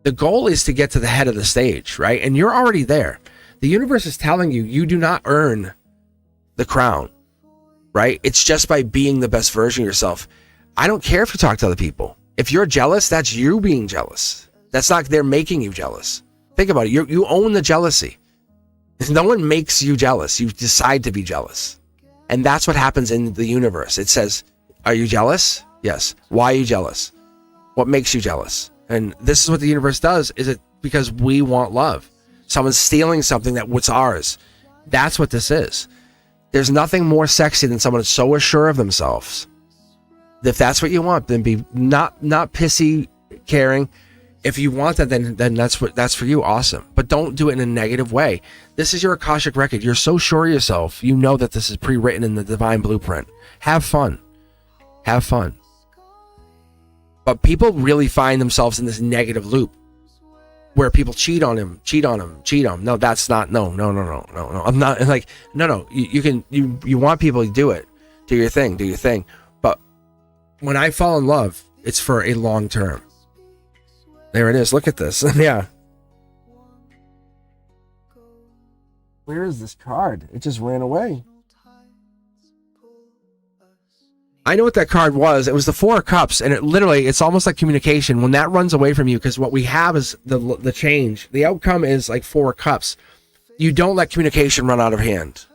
The goal is to get to the head of the stage, right? And you're already there. The universe is telling you, you do not earn the crown, right? It's just by being the best version of yourself. I don't care if you talk to other people. If you're jealous, that's you being jealous. That's not they're making you jealous. Think about it. You own the jealousy. No one makes you jealous. You decide to be jealous. And that's what happens in the universe. It says, are you jealous? Yes. Why are you jealous? What makes you jealous? And this is what the universe does. Is it because we want love? Someone's stealing something that was ours. That's what this is. There's nothing more sexy than someone so assured of themselves. If that's what you want, then be not pissy, caring. If you want that, then that's for you. Awesome. But don't do it in a negative way. This is your Akashic record. You're so sure of yourself. You know that this is pre-written in the divine blueprint. Have fun. Have fun. But people really find themselves in this negative loop where people cheat on him. No, that's not. No. I'm not like, no. You want people to do it. Do your thing. But when I fall in love, it's for a long term. There it is. Look at this. Yeah. Where is this card? It just ran away. I know what that card was. It was the Four of Cups, and it's almost like communication. When that runs away from you, because what we have is the change. The outcome is like Four of Cups. You don't let communication run out of hand.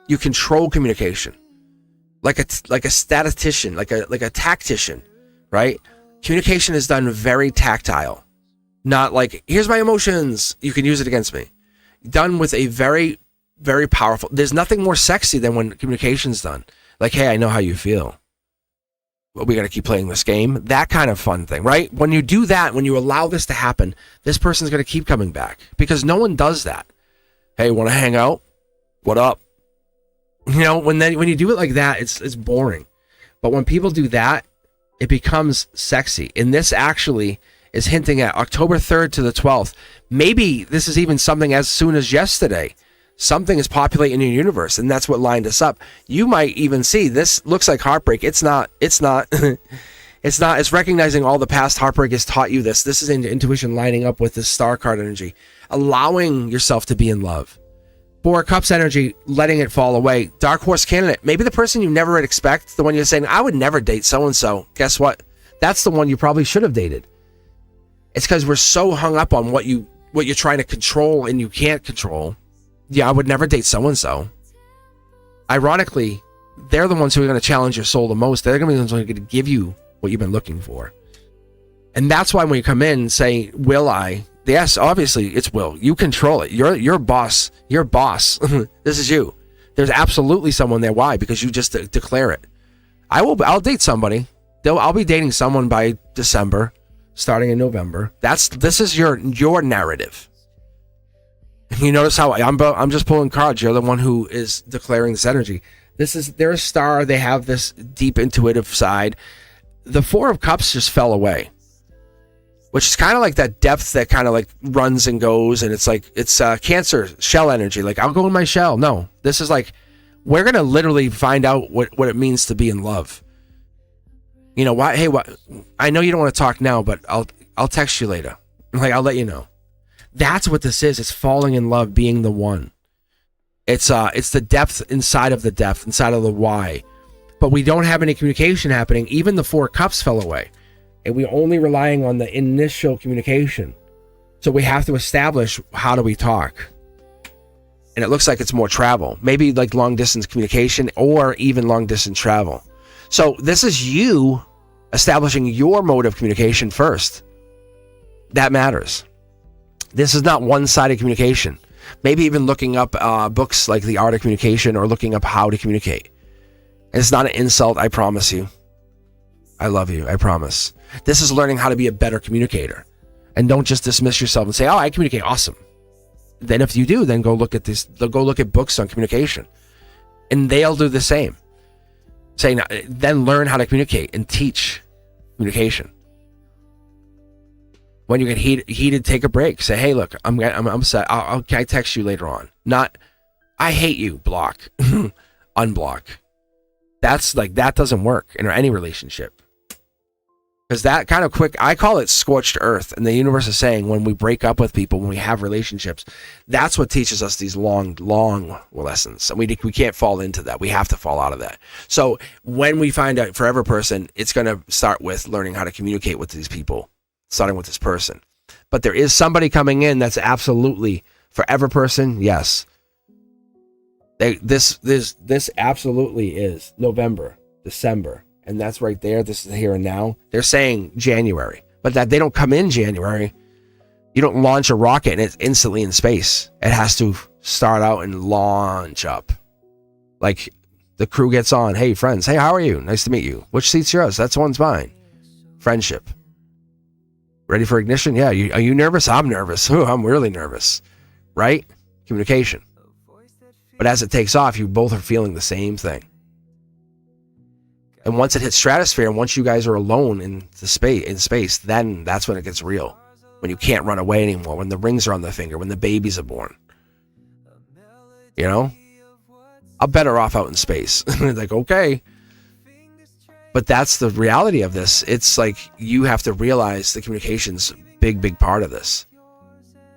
You control communication, like a statistician, like a tactician, right? Communication is done very tactile, not like here's my emotions. You can use it against me. Done with a very, very powerful. There's nothing more sexy than when communication's done. Like, hey, I know how you feel. We got to keep playing this game. That kind of fun thing, right? When you do that, when you allow this to happen, this person's going to keep coming back because no one does that. Hey, want to hang out? What up? You know, when you do it like that, it's boring. But when people do that, it becomes sexy. And this actually is hinting at October 3rd to the 12th. Maybe this is even something as soon as yesterday. Something is populating your universe, and that's what lined us up. You might even see this looks like heartbreak. It's not. It's recognizing all the past heartbreak has taught you this. This is intuition lining up with this star card energy, allowing yourself to be in love. Four of Cups energy, letting it fall away. Dark horse candidate, maybe the person you never would expect, the one you're saying, I would never date so-and-so. Guess what? That's the one you probably should have dated. It's because we're so hung up on what you're trying to control and you can't control. Yeah, I would never date so-and-so. Ironically, they're the ones who are going to challenge your soul the most. They're going to be the ones who are going to give you what you've been looking for. And that's why when you come in and say, will I? Yes, obviously it's will. You control it. You're boss. You're boss. This is you. There's absolutely someone there. Why? Because you just declare it. I'll date somebody. I'll be dating someone by December, starting in November. This is your narrative. You notice how I'm just pulling cards. You're the one who is declaring this energy. They're a star. They have this deep intuitive side. The Four of Cups just fell away, which is kind of like that depth that kind of like runs and goes. And it's Cancer shell energy. Like, I'll go in my shell. No, this is like, we're going to literally find out what it means to be in love. You know what? Hey, what? I know you don't want to talk now, but I'll text you later. Like, I'll let you know. That's what this is. It's falling in love, being the one. It's the depth inside of the depth, inside of the why. But we don't have any communication happening. Even the Four Cups fell away. And we're only relying on the initial communication. So we have to establish, how do we talk? And it looks like it's more travel. Maybe like long distance communication or even long distance travel. So this is you establishing your mode of communication first. That matters. This is not one-sided communication. Maybe even looking up books like The Art of Communication or looking up how to communicate. It's not an insult, I promise you. I love you, I promise. This is learning how to be a better communicator. And don't just dismiss yourself and say, oh, I communicate awesome. Then if you do, then go look at this. Go look at books on communication. And they'll do the same. Saying, then learn how to communicate and teach communication. When you get heated, take a break. Say, hey, look, I'm upset. Can I text you later on? Not, I hate you, block, unblock. That doesn't work in any relationship. Because that kind of quick, I call it scorched earth. And the universe is saying when we break up with people, when we have relationships, that's what teaches us these long lessons. And we can't fall into that. We have to fall out of that. So when we find a forever person, it's going to start with learning how to communicate with these people, starting with this person. But there is somebody coming in that's absolutely forever person. Yes. This absolutely is November, December. And that's right there. This is here and now. They're saying January, but that they don't come in January. You don't launch a rocket and it's instantly in space. It has to start out and launch up. Like the crew gets on. Hey, friends. Hey, how are you? Nice to meet you. Which seat's yours? That's one's mine. Friendship. Ready for ignition? Yeah. Are you nervous? I'm nervous. Ooh, I'm really nervous. Right? Communication. But as it takes off, you both are feeling the same thing. And once it hits stratosphere, and once you guys are alone in space, then that's when it gets real. When you can't run away anymore, when the rings are on the finger, when the babies are born. You know? I'm better off out in space. Like, okay. But that's the reality of this. It's like you have to realize the communication's big part of this.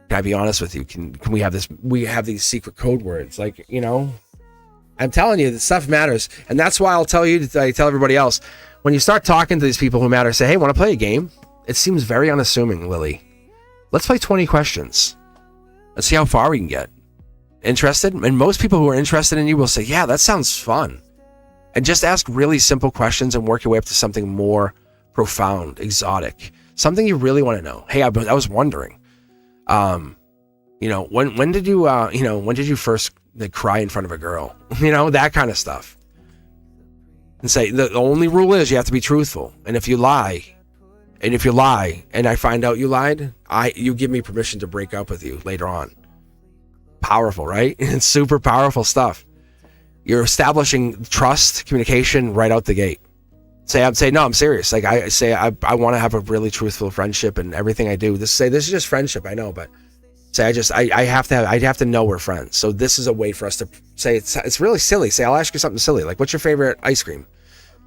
Can I be honest with you? Can we have this? We have these secret code words. Like, you know... I'm telling you, this stuff matters. And that's why I'll tell you, I tell everybody else, when you start talking to these people who matter, say, hey, want to play a game? It seems very unassuming, Lily. Let's play 20 questions. Let's see how far we can get. Interested? And most people who are interested in you will say, yeah, that sounds fun. And just ask really simple questions and work your way up to something more profound, exotic. Something you really want to know. Hey, I was wondering, when did you first cry in front of a girl? That kind of stuff. And say the only rule is you have to be truthful. And if you lie and I find out you lied, you give me permission to break up with you later on. Powerful, right? It's super powerful stuff. You're establishing trust, communication right out the gate. Say no, I'm serious. Like I want to have a really truthful friendship, and everything I do. This is just friendship, I know, but say I'd have to know we're friends. So this is a way for us to say it's really silly. Say I'll ask you something silly, like what's your favorite ice cream?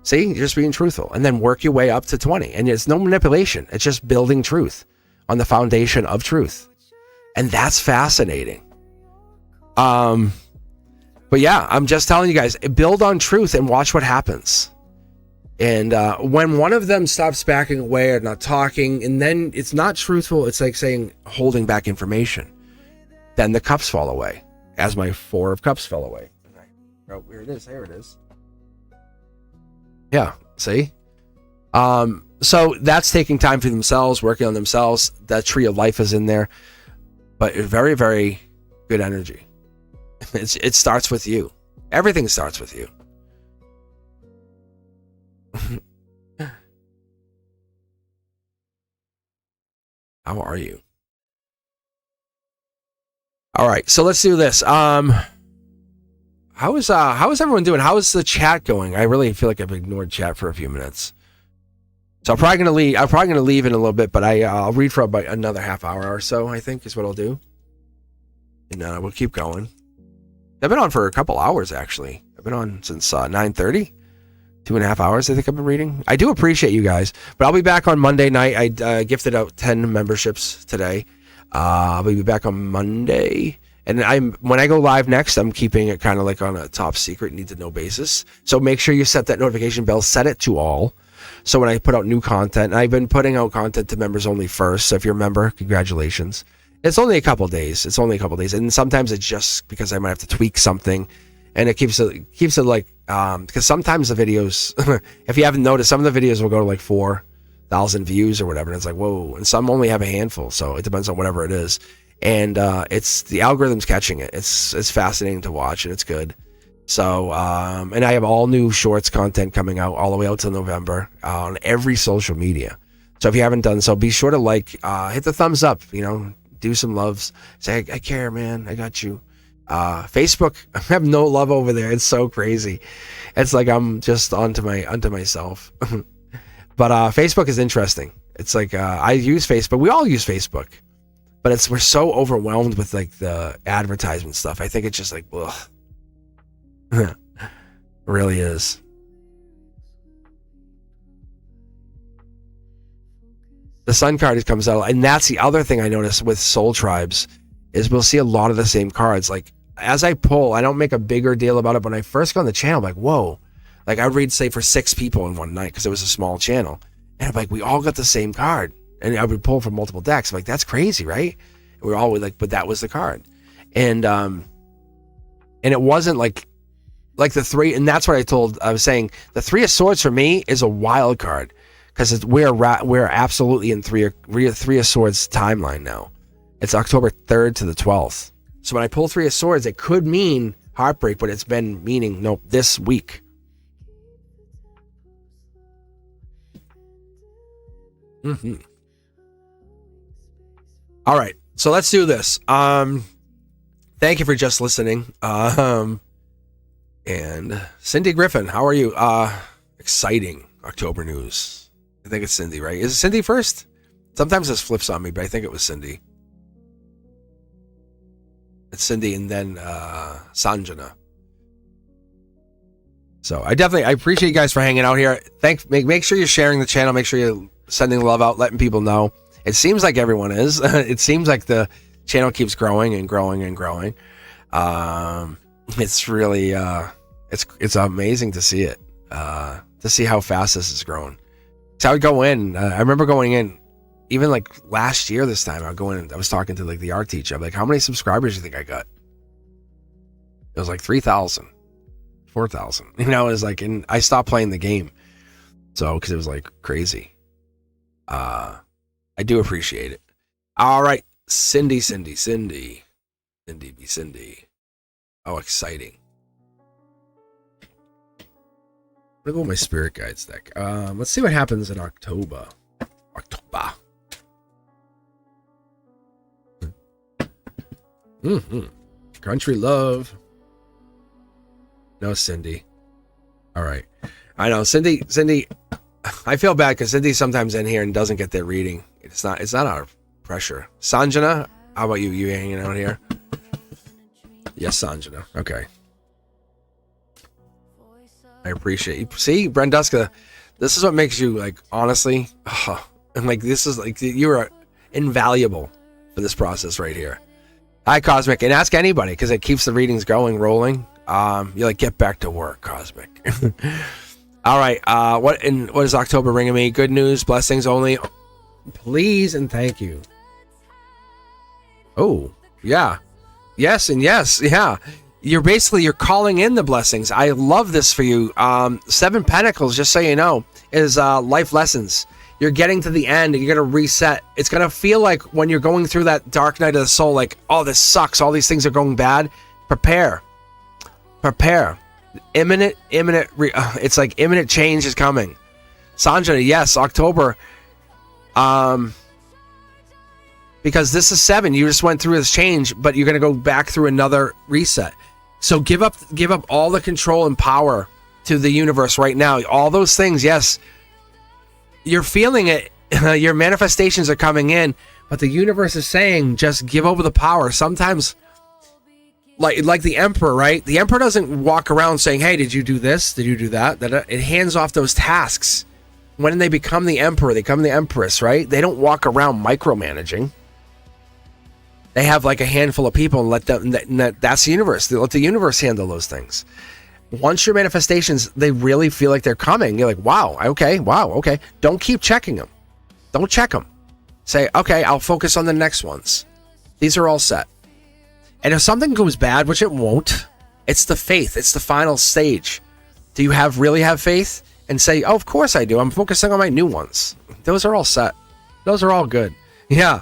See, you're just being truthful, and then work your way up to 20. And it's no manipulation. It's just building truth on the foundation of truth, and that's fascinating. But yeah, I'm just telling you guys, build on truth and watch what happens. And when one of them stops backing away or not talking, and then it's not truthful, it's like saying holding back information, then the cups fall away, as my 4 of cups fell away. Oh, here it is. Here it is. Yeah, see? So that's taking time for themselves, working on themselves. That tree of life is in there. But very, very good energy. It starts with you. Everything starts with you. How are you? All right, so let's do this. How is everyone doing? How is the chat going? I really feel like I've ignored chat for a few minutes. So I'm probably gonna leave in a little bit, but I'll read for about another half hour or so, I think is what I'll do. And we'll keep going. I've been on for a couple hours, actually. I've been on since 9:30. 2.5 hours, I think I've been reading. I do appreciate you guys, but I'll be back on Monday night. I gifted out 10 memberships today. I'll be back on Monday. And when I go live next, I'm keeping it kind of like on a top secret, need to know basis. So make sure you set that notification bell, set it to all. So when I put out new content, and I've been putting out content to members only first. So if you're a member, congratulations. It's only a couple days. And sometimes it's just because I might have to tweak something. And it keeps it like, because sometimes the videos, if you haven't noticed, some of the videos will go to like 4,000 1,000 views or whatever. And it's like, whoa. And some only have a handful. So it depends on whatever it is. And it's the algorithm's catching it. It's fascinating to watch, and it's good. So, and I have all new shorts content coming out all the way out till November on every social media. So if you haven't done so, be sure to hit the thumbs up, do some loves. Say, I care, man. I got you. Facebook, I have no love over there. It's so crazy. It's like I'm just onto myself. But Facebook is interesting. It's like I use Facebook. We all use Facebook. But we're so overwhelmed with like the advertisement stuff. I think it's just like, ugh. It really is. The Sun card comes out, and that's the other thing I noticed with Soul Tribes is we'll see a lot of the same cards. Like as I pull, I don't make a bigger deal about it. When I first got on the channel, I'm like, whoa. Like I would read, say, for 6 people in one night because it was a small channel. And I'm like, we all got the same card. And I would pull from multiple decks. I'm like, that's crazy, right? And we're all like, but that was the card. And it wasn't like the 3, and that's what I was saying, the 3 of Swords for me is a wild card because we're absolutely in 3 of Swords timeline now. It's October 3rd to the 12th. So when I pull 3 of Swords, it could mean heartbreak, but it's been meaning this week. Mm-hmm. All right, so let's do this. Thank you for just listening. And Cindy Griffin, how are you? Exciting October news. I think it's Cindy, right? Is it Cindy first? Sometimes this flips on me, but I think it was Cindy. It's Cindy and then Sanjana. So I appreciate you guys for hanging out here. Make sure you're sharing the channel. Make sure you're sending love out, letting people know. It seems like everyone is. It seems like the channel keeps growing and growing and growing. It's really it's amazing to see it, to see how fast this has grown. So I would go in. I remember going in, even like last year this time. I would go in. I was talking to like the art teacher. I'm like, how many subscribers do you think I got? It was like 3,000, 4,000. It was like, and I stopped playing the game, so because it was like crazy. I do appreciate it. All right, Cindy. Oh, exciting. I'm gonna go with my Spirit Guides deck. Let's see what happens in October. Country love. No, Cindy. All right. I know, Cindy. I feel bad because Cindy's sometimes in here and doesn't get their reading. It's not out of pressure. Sanjana, how about you? You hanging out here? Yes, Sanjana. Okay. I appreciate you. See, Brenduska, this is what makes you, like, honestly, and like, this is like, you are invaluable for this process right here. Hi, Cosmic, and ask anybody because it keeps the readings going, rolling. You're like, get back to work, Cosmic. All right. What is October bringing me? Good news, blessings only. Please and thank you. Oh, yeah. Yes and yes. Yeah. You're calling in the blessings. I love this for you. 7 Pentacles, just so you know, is life lessons. You're getting to the end and you're going to reset. It's going to feel like when you're going through that dark night of the soul, like, oh, this sucks. All these things are going bad. Prepare. Imminent. It's like imminent change is coming. Sanjana, yes, October. Because this is 7. You just went through this change, but you're going to go back through another reset. So give up all the control and power to the universe right now. All those things, yes. You're feeling it. Your manifestations are coming in, but the universe is saying just give over the power. Sometimes, like the Emperor, right? The Emperor doesn't walk around saying, hey, did you do this? Did you do that? It hands off those tasks. When they become the Emperor, they become the Empress, right? They don't walk around micromanaging. They have like a handful of people and let them, that's the universe. They let the universe handle those things. Once your manifestations, they really feel like they're coming. You're like, wow, okay. Don't keep checking them. Don't check them. Say, okay, I'll focus on the next ones. These are all set. And if something goes bad, which it won't, it's the faith. It's the final stage. Do you really have faith? And say, oh, of course I do. I'm focusing on my new ones. those are all set. Those are all good. Yeah.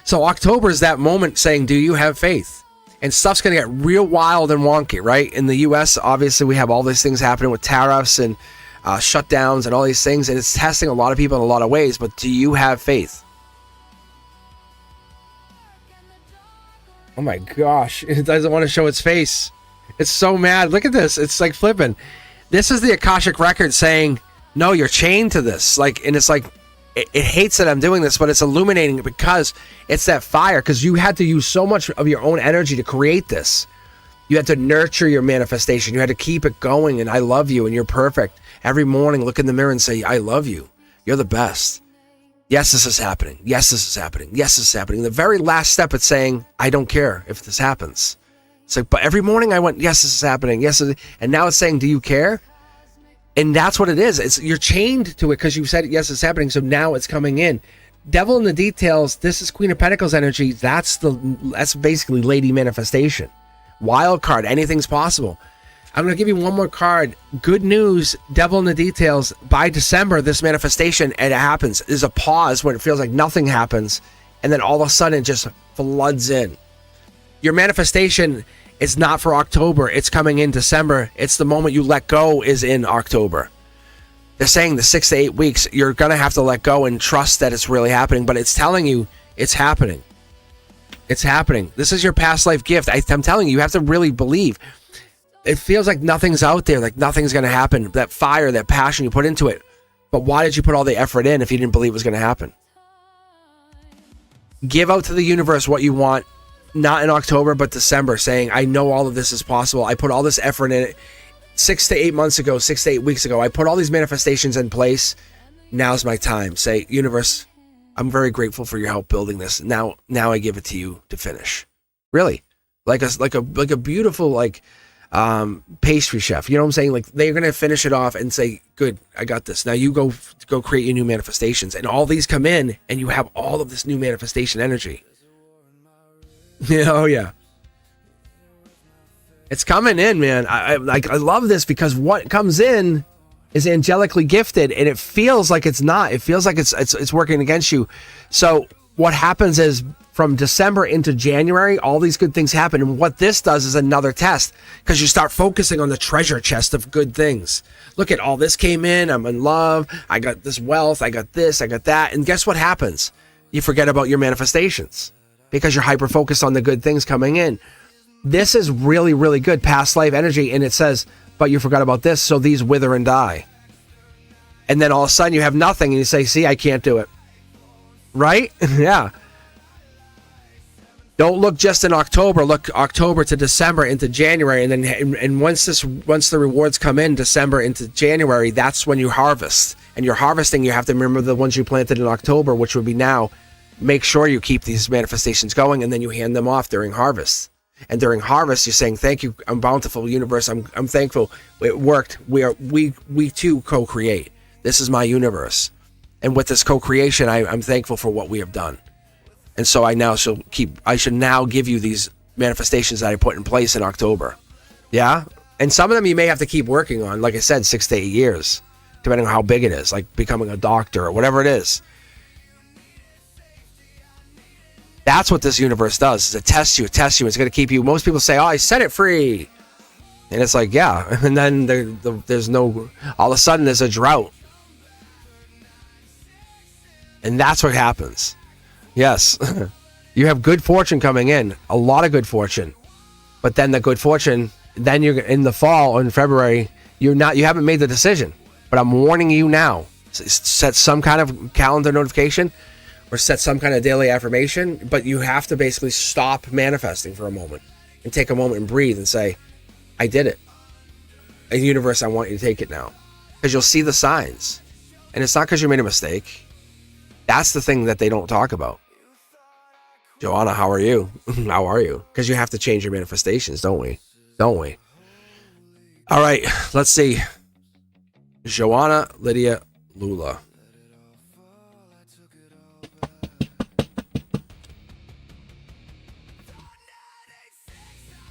So October is that moment saying, do you have faith? And stuff's going to get real wild and wonky, right? In the U.S., obviously, we have all these things happening with tariffs and shutdowns and all these things, and it's testing a lot of people in a lot of ways, but do you have faith? Oh my gosh, it doesn't want to show its face. It's so mad. Look at this. It's like flipping. This is the Akashic record saying, no, you're chained to this. Like, and it's like, it hates that I'm doing this, but it's illuminating it because it's that fire, because you had to use so much of your own energy to create this. You had to nurture your manifestation. You had to keep it going, and I love you, and you're perfect. Every morning, look in the mirror and say, I love you. You're the best. Yes, this is happening. Yes, this is happening. Yes, this is happening. The very last step, it's saying, I don't care if this happens. It's like, but every morning I went, yes, this is happening. Yes, and now it's saying, do you care? And that's what it is. It's you're chained to it because you said, yes, it's happening. So now it's coming in. Devil in the details. This is Queen of Pentacles energy. That's basically Lady Manifestation. Wild card. Anything's possible. I'm going to give you one more card. Good news. Devil in the details. By December, this manifestation, and it happens. There's a pause when it feels like nothing happens. And then all of a sudden, it just floods in. Your manifestation is not for October. It's coming in December. It's the moment you let go is in October. They're saying the 6 to 8 weeks, you're going to have to let go and trust that it's really happening. But it's telling you it's happening. It's happening. This is your past life gift. I'm telling you, you have to really believe. It feels like nothing's out there, like nothing's going to happen. That fire, that passion you put into it. But why did you put all the effort in if you didn't believe it was going to happen? Give out to the universe what you want. Not in October, but December, saying, I know all of this is possible. I put all this effort in it 6 to 8 months ago, 6 to 8 weeks ago. I put all these manifestations in place. Now's my time. Say, universe, I'm very grateful for your help building this. Now I give it to you to finish. Really, like a beautiful pastry chef. You know what I'm saying? Like they're gonna finish it off and say, good, I got this. Now you go create your new manifestations, and all these come in, and you have all of this new manifestation energy. Yeah, oh yeah. It's coming in, man. I love this because what comes in is angelically gifted, and it feels like it's not. It feels like it's working against you. So what happens is from December into January, all these good things happen. And what this does is another test, because you start focusing on the treasure chest of good things. Look at all this came in. I'm in love. I got this wealth. I got this. I got that. And guess what happens? You forget about your manifestations, because you're hyper-focused on the good things coming in. This is really, really good past life energy, and it says, but you forgot about this, so these wither and die. And then all of a sudden you have nothing, and you say, see, I can't do it. Right? Yeah. Don't look just in October. Look October to December into January, and then once the rewards come in December into January, that's when you harvest. And you're harvesting, you have to remember the ones you planted in October, which would be now. Make sure you keep these manifestations going, and then you hand them off during harvest. And during harvest, you're saying, thank you, I'm bountiful, universe. I'm thankful. It worked. We too co-create. This is my universe. And with this co-creation, I'm thankful for what we have done. And so I should now give you these manifestations that I put in place in October. Yeah? And some of them you may have to keep working on, like I said, 6 to 8 years, depending on how big it is, like becoming a doctor or whatever it is. That's what this universe does, is it tests you. It's going to keep you. Most people say, oh, I set it free. And it's like, yeah. And then there's no, all of a sudden there's a drought. And that's what happens. Yes. You have good fortune coming in, a lot of good fortune. But then the good fortune, then you're in the fall or in February, you haven't made the decision. But I'm warning you now. Set some kind of calendar notification, or set some kind of daily affirmation, but you have to basically stop manifesting for a moment and take a moment and breathe and say, I did it. In the universe, I want you to take it now. Because you'll see the signs. And it's not because you made a mistake. That's the thing that they don't talk about. Joanna, how are you? How are you? Because you have to change your manifestations, don't we? Don't we? All right, let's see. Joanna, Lydia, Lula.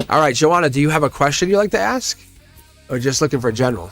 All right, Joanna, do you have a question you'd like to ask? Or just looking for general?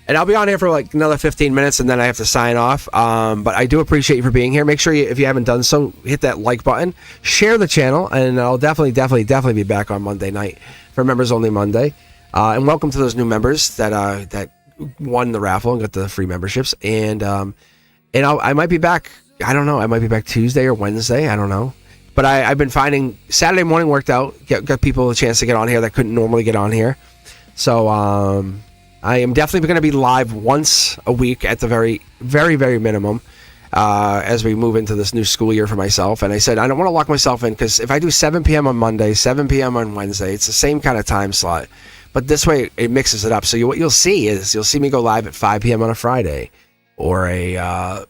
And I'll be on here for like another 15 minutes and then I have to sign off. But I do appreciate you for being here. Make sure if you haven't done so, hit that like button, share the channel, and I'll definitely be back on Monday night for Members Only Monday. And welcome to those new members that won the raffle and got the free memberships. And I might be back. I don't know. I might be back Tuesday or Wednesday. I don't know. But I've been finding Saturday morning worked out. Got people a chance to get on here that couldn't normally get on here. So I am definitely going to be live once a week at the very, very, very minimum as we move into this new school year for myself. And I said I don't want to lock myself in because if I do 7 p.m. on Monday, 7 p.m. on Wednesday, it's the same kind of time slot. But this way it mixes it up. So what you'll see is you'll see me go live at 5 p.m. on a Friday or a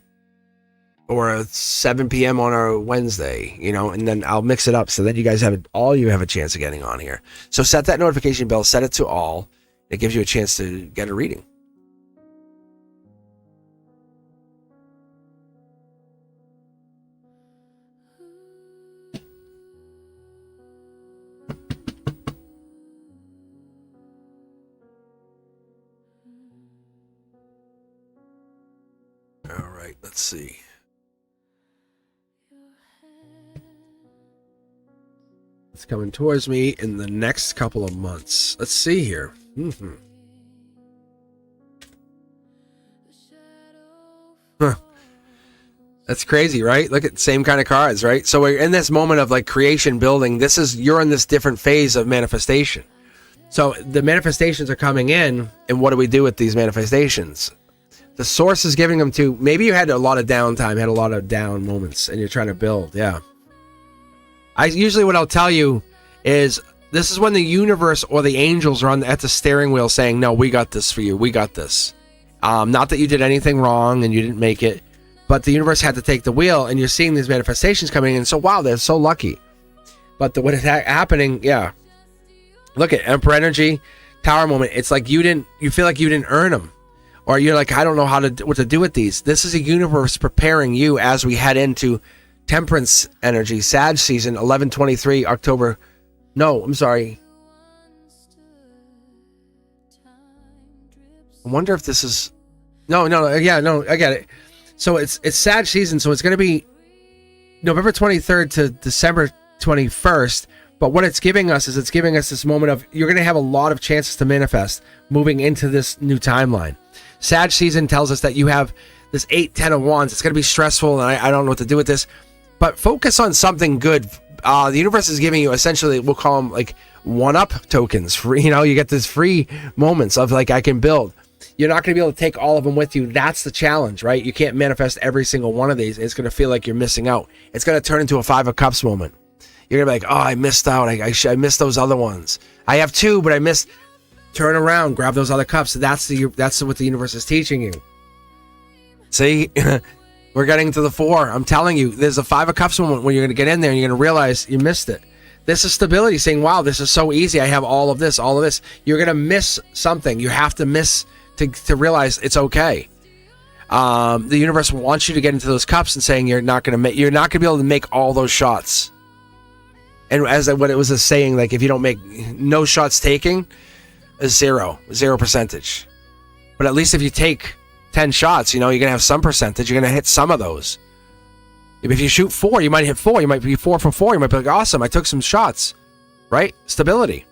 7 p.m. on a Wednesday, and then I'll mix it up so that you guys have a chance of getting on here. So set that notification bell, set it to all. It gives you a chance to get a reading. All right, let's see. It's coming towards me in the next couple of months. Let's see here. Huh. That's crazy, right? Look at the same kind of cards, right? So we're in this moment of like creation, building. You're in this different phase of manifestation. So the manifestations are coming in, and what do we do with these manifestations? The source is giving them to, maybe you had a lot of downtime, had a lot of down moments, and you're trying to build. Yeah. What I'll tell you is this is when the universe or the angels are at the steering wheel saying, no, we got this for you. We got this. Not that you did anything wrong and you didn't make it, but the universe had to take the wheel, and you're seeing these manifestations coming in. So, wow, they're so lucky. But what is happening, yeah. Look at Emperor Energy, Tower moment. It's like you feel like you didn't earn them. Or you're like, I don't know what to do with these. This is a universe preparing you as we head into Temperance Energy, Sag season, 11/23, October. No, I'm sorry. I wonder if this is... No, I get it. So it's Sag season, so it's going to be November 23rd to December 21st. But what it's giving us is this moment of you're going to have a lot of chances to manifest moving into this new timeline. Sag season tells us that you have this 8, 10 of wands. It's going to be stressful, and I don't know what to do with this. But focus on something good. The universe is giving you essentially, we'll call them like one-up tokens. Free, you get this free moments of like, I can build. You're not going to be able to take all of them with you. That's the challenge, right? You can't manifest every single one of these. It's going to feel like you're missing out. It's going to turn into a 5 of Cups moment. You're going to be like, oh, I missed out. I missed those other ones. I have 2, but I missed. Turn around, grab those other cups. That's what the universe is teaching you. See? We're getting to the 4. I'm telling you, there's a 5 of Cups moment where you're going to get in there and you're going to realize you missed it. This is stability, saying, wow, this is so easy. I have all of this. You're going to miss something. You have to miss to realize it's okay. The universe wants you to get into those cups and saying you're not going to be able to make all those shots. And what it was a saying, like if you don't make no shots taking, is zero percentage. But at least if you take 10 shots, you're going to have some percentage. You're going to hit some of those. If you shoot 4, you might hit 4. You might be 4 for 4. You might be like, awesome, I took some shots. Right? Stability.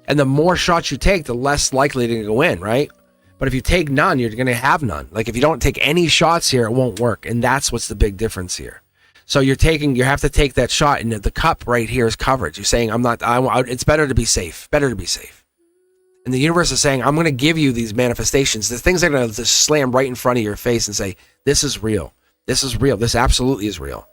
And the more shots you take, the less likely to go in, right? But if you take none, you're going to have none. Like if you don't take any shots here, it won't work. And that's what's the big difference here. So you have to take that shot, and the cup right here is coverage. You're saying, it's better to be safe. Better to be safe. And the universe is saying, I'm going to give you these manifestations. The things are going to just slam right in front of your face and say, this is real. This is real. This absolutely is real.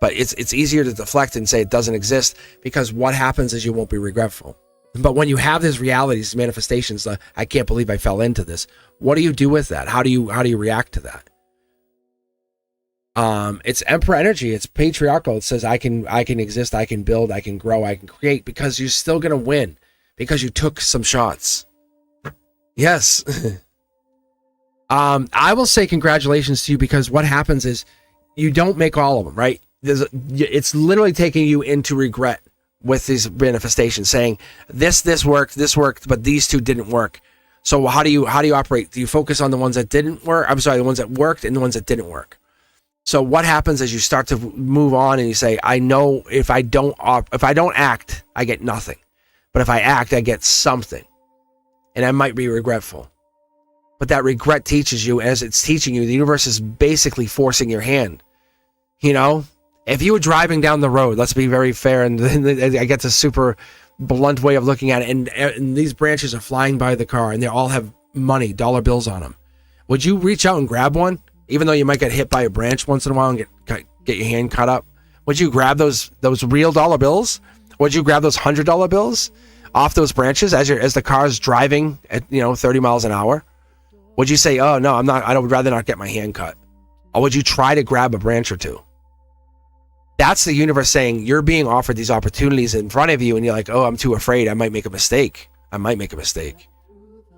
But it's easier to deflect and say it doesn't exist, because what happens is you won't be regretful. But when you have these realities, manifestations, I can't believe I fell into this. What do you do with that? How do you react to that? It's Emperor energy. It's patriarchal. It says I can exist. I can build. I can grow. I can create, because you're still going to win because you took some shots. Yes. I will say congratulations to you, because what happens is you don't make all of them, right? It's literally taking you into regret with these manifestations, saying this worked, but these 2 didn't work. So how do you operate? Do you focus on the ones that didn't work? I'm sorry, the ones that worked and the ones that didn't work. So what happens is you start to move on and you say, I know if I don't act, I get nothing. But if I act, I get something. And I might be regretful. But that regret teaches you, as it's teaching you, the universe is basically forcing your hand. You know, if you were driving down the road, let's be very fair, and I get this super blunt way of looking at it, and these branches are flying by the car, and they all have money, dollar bills on them. Would you reach out and grab one, even though you might get hit by a branch once in a while and get your hand cut up? Would you grab those real dollar bills? Would you grab those $100 bills off those branches as the car's driving at 30 miles an hour? Would you say, oh no, I'm not, I would rather not get my hand cut? Or would you try to grab a branch or two? That's the universe saying you're being offered these opportunities in front of you, and you're like, oh, I'm too afraid. I might make a mistake.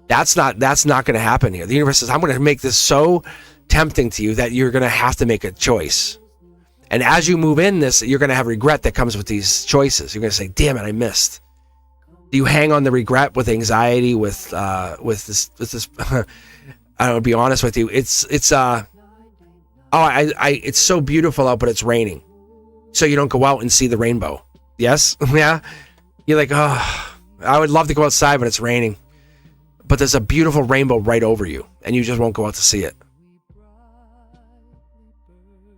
That's not going to happen here. The universe says, I'm going to make this so tempting to you that you're going to have to make a choice. And as you move in this, you're going to have regret that comes with these choices. You're going to say, damn it, I missed. Do you hang on the regret with anxiety, with this I don't know, to be honest with you, it's so beautiful out, but it's raining. So you don't go out and see the rainbow. Yes? Yeah? You're like, oh, I would love to go outside, but it's raining. But there's a beautiful rainbow right over you, and you just won't go out to see it.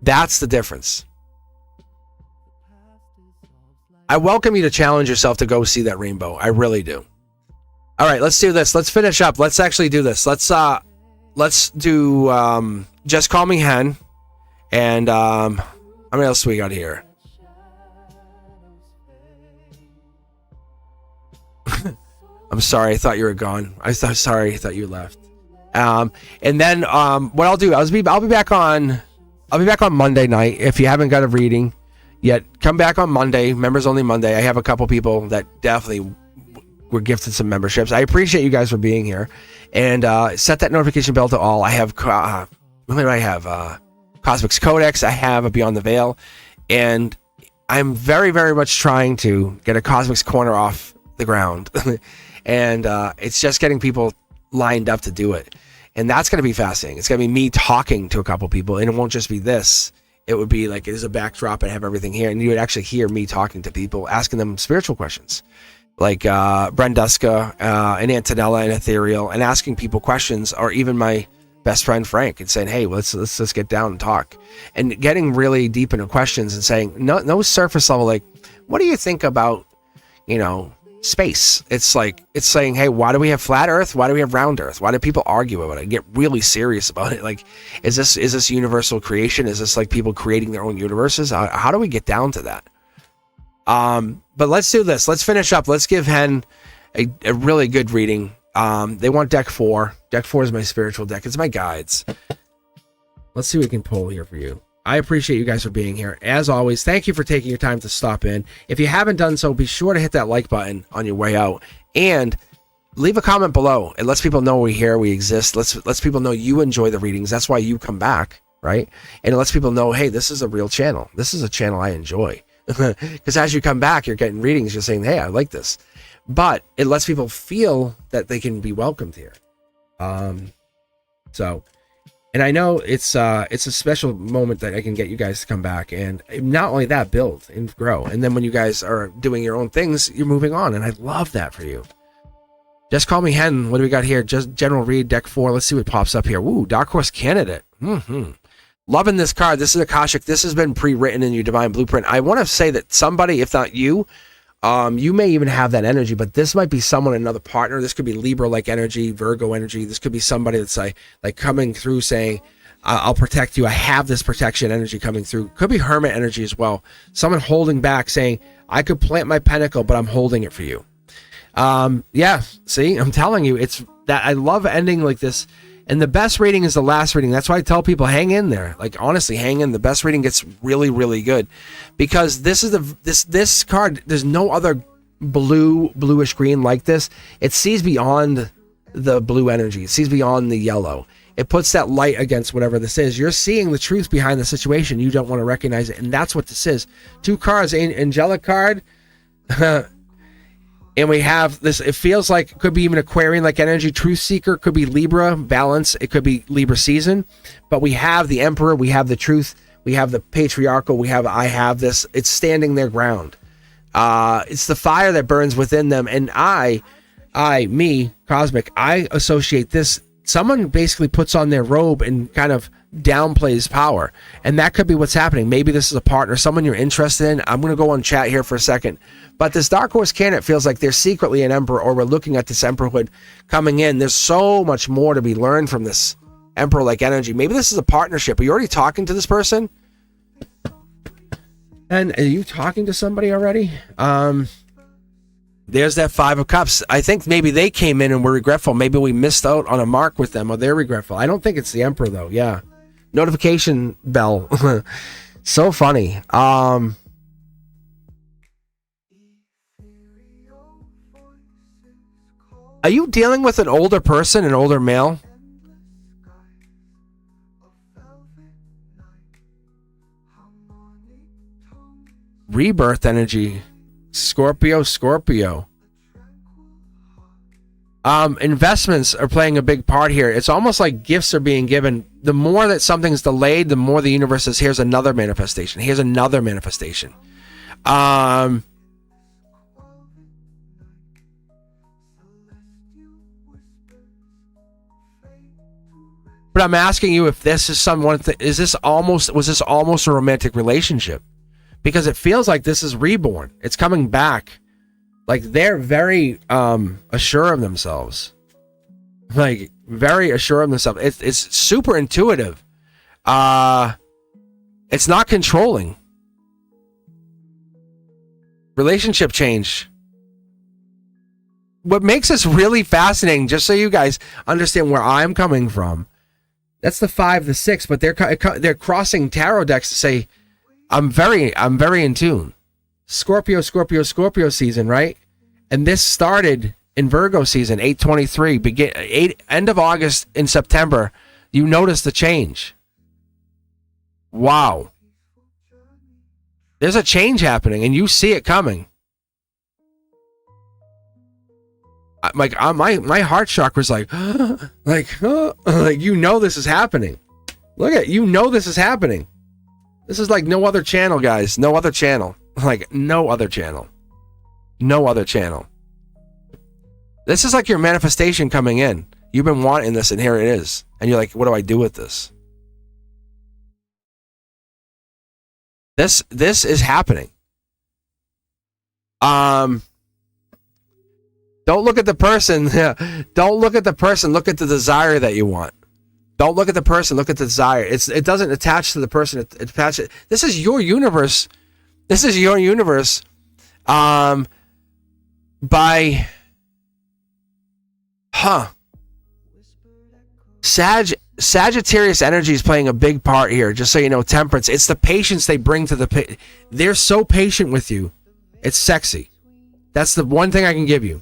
That's the difference. I welcome you to challenge yourself to go see that rainbow. I really do. All right, let's do this. Let's finish up. Let's actually do this. Let's do Just Call Me Hen. And how many else do we got here? I'm sorry, I thought you were gone. Sorry, I thought you left. And then what I'll do, I'll be back on Monday night. If you haven't got a reading yet, come back on Monday, members only Monday. I have a couple people that definitely were gifted some memberships. I appreciate you guys for being here, and set that notification bell to all. I have what do I have? Cosmic's Codex. I have a Beyond the Veil, and I'm very, very much trying to get a Cosmic's Corner off the ground, and it's just getting people lined up to do it, and that's going to be fascinating. It's going to be me talking to a couple people, and it won't just be this. It would be like, there's a backdrop and I have everything here, and you would actually hear me talking to people, asking them spiritual questions, like Brenduska and Antonella and Ethereal, and asking people questions, or even my best friend Frank, and saying, hey, let's get down and talk, and getting really deep into questions and saying no surface level, like, what do you think about space? It's like, it's saying, hey, why do we have flat earth? Why do we have round earth? Why do people argue about it? Get really serious about it. Like, is this universal creation? Is this like people creating their own universes? How do we get down to that? But let's do this. Let's finish up. Let's give Hen a really good reading. They want deck 4. Deck 4 is my spiritual deck. It's my guides. Let's see what we can pull here for you. I appreciate you guys for being here. As always, thank you for taking your time to stop in. If you haven't done so, be sure to hit that like button on your way out, and leave a comment below. It lets people know we're here, we exist. Let's people know you enjoy the readings. That's why you come back, right? And it lets people know, hey, this is a real channel. This is a channel I enjoy. Because as you come back, you're getting readings. You're saying, hey, I like this. But it lets people feel that they can be welcomed here. And I know it's a special moment that I can get you guys to come back, and not only that, build and grow. And then when you guys are doing your own things, you're moving on, and I love that for you. Just Call Me Hen. What do we got here? Just general read, deck 4. Let's see what pops up here. Ooh, Dark Horse Candidate. Loving this card. This is Akashic. This has been pre-written in your divine blueprint. I want to say that somebody, if not you, you may even have that energy, but this might be someone, another partner. This could be Libra-like energy, Virgo energy. This could be somebody that's like coming through saying, I'll protect you. I have this protection energy coming through. Could be Hermit energy as well. Someone holding back saying, I could plant my pentacle, but I'm holding it for you. Yeah, see, I'm telling you, it's that I love ending like this. And the best reading is the last reading. That's why I tell people, hang in there. Like, honestly, hang in. The best reading gets really, really good, because this is this card. There's no other bluish green like this. It sees beyond the blue energy. It sees beyond the yellow. It puts that light against whatever this is. You're seeing the truth behind the situation. You don't want to recognize it, and that's what this is. 2 cards. Angelic card. And we have this, it feels like it could be even Aquarian like energy, truth seeker, could be Libra, balance, it could be Libra season. But we have the Emperor, we have the truth, we have the patriarchal, we have I have this. It's standing their ground. It's the fire that burns within them. And me, Cosmic, I associate this. Someone basically puts on their robe and kind of downplays power. And that could be what's happening. Maybe this is a partner, someone you're interested in. I'm going to go on chat here for a second. But this Dark Horse candidate feels like they're secretly an emperor, or we're looking at this emperorhood coming in. There's so much more to be learned from this emperor-like energy. Maybe this is a partnership. Are you already talking to this person? And are you talking to somebody already? There's that Five of Cups. I think maybe they came in and were regretful. Maybe we missed out on a mark with them, or they're regretful. I don't think it's the emperor, though. Yeah. Notification bell. So funny. Are you dealing with an older person, an older male? Rebirth energy. Scorpio. Investments are playing a big part here. It's almost like gifts are being given. The more that something's delayed, the more the universe says, here's another manifestation. Here's another manifestation. But I'm asking you if this is someone, was this almost a romantic relationship? Because it feels like this is reborn. It's coming back. Like they're very assured of themselves. Like very assured of themselves. It's super intuitive. It's not controlling. Relationship change. What makes this really fascinating, just so you guys understand where I'm coming from, that's the 5, the 6, but they're crossing tarot decks to say, I'm very in tune. Scorpio season, right? And this started in Virgo season, 8/23, end of August in September. You notice the change. Wow. There's a change happening, and you see it coming. My heart chakra's like you know this is happening. Look at, you know this is happening. This is like no other channel, guys. No other channel. Like no other channel. No other channel. This is like your manifestation coming in. You've been wanting this, and here it is. And you're like, what do I do with this? This is happening. Don't look at the person. Don't look at the person. Look at the desire that you want. Don't look at the person. Look at the desire. It doesn't attach to the person. It attaches. This is your universe. This is your universe. Sagittarius energy is playing a big part here. Just so you know, Temperance. It's the patience they bring to the. They're so patient with you. It's sexy. That's the one thing I can give you.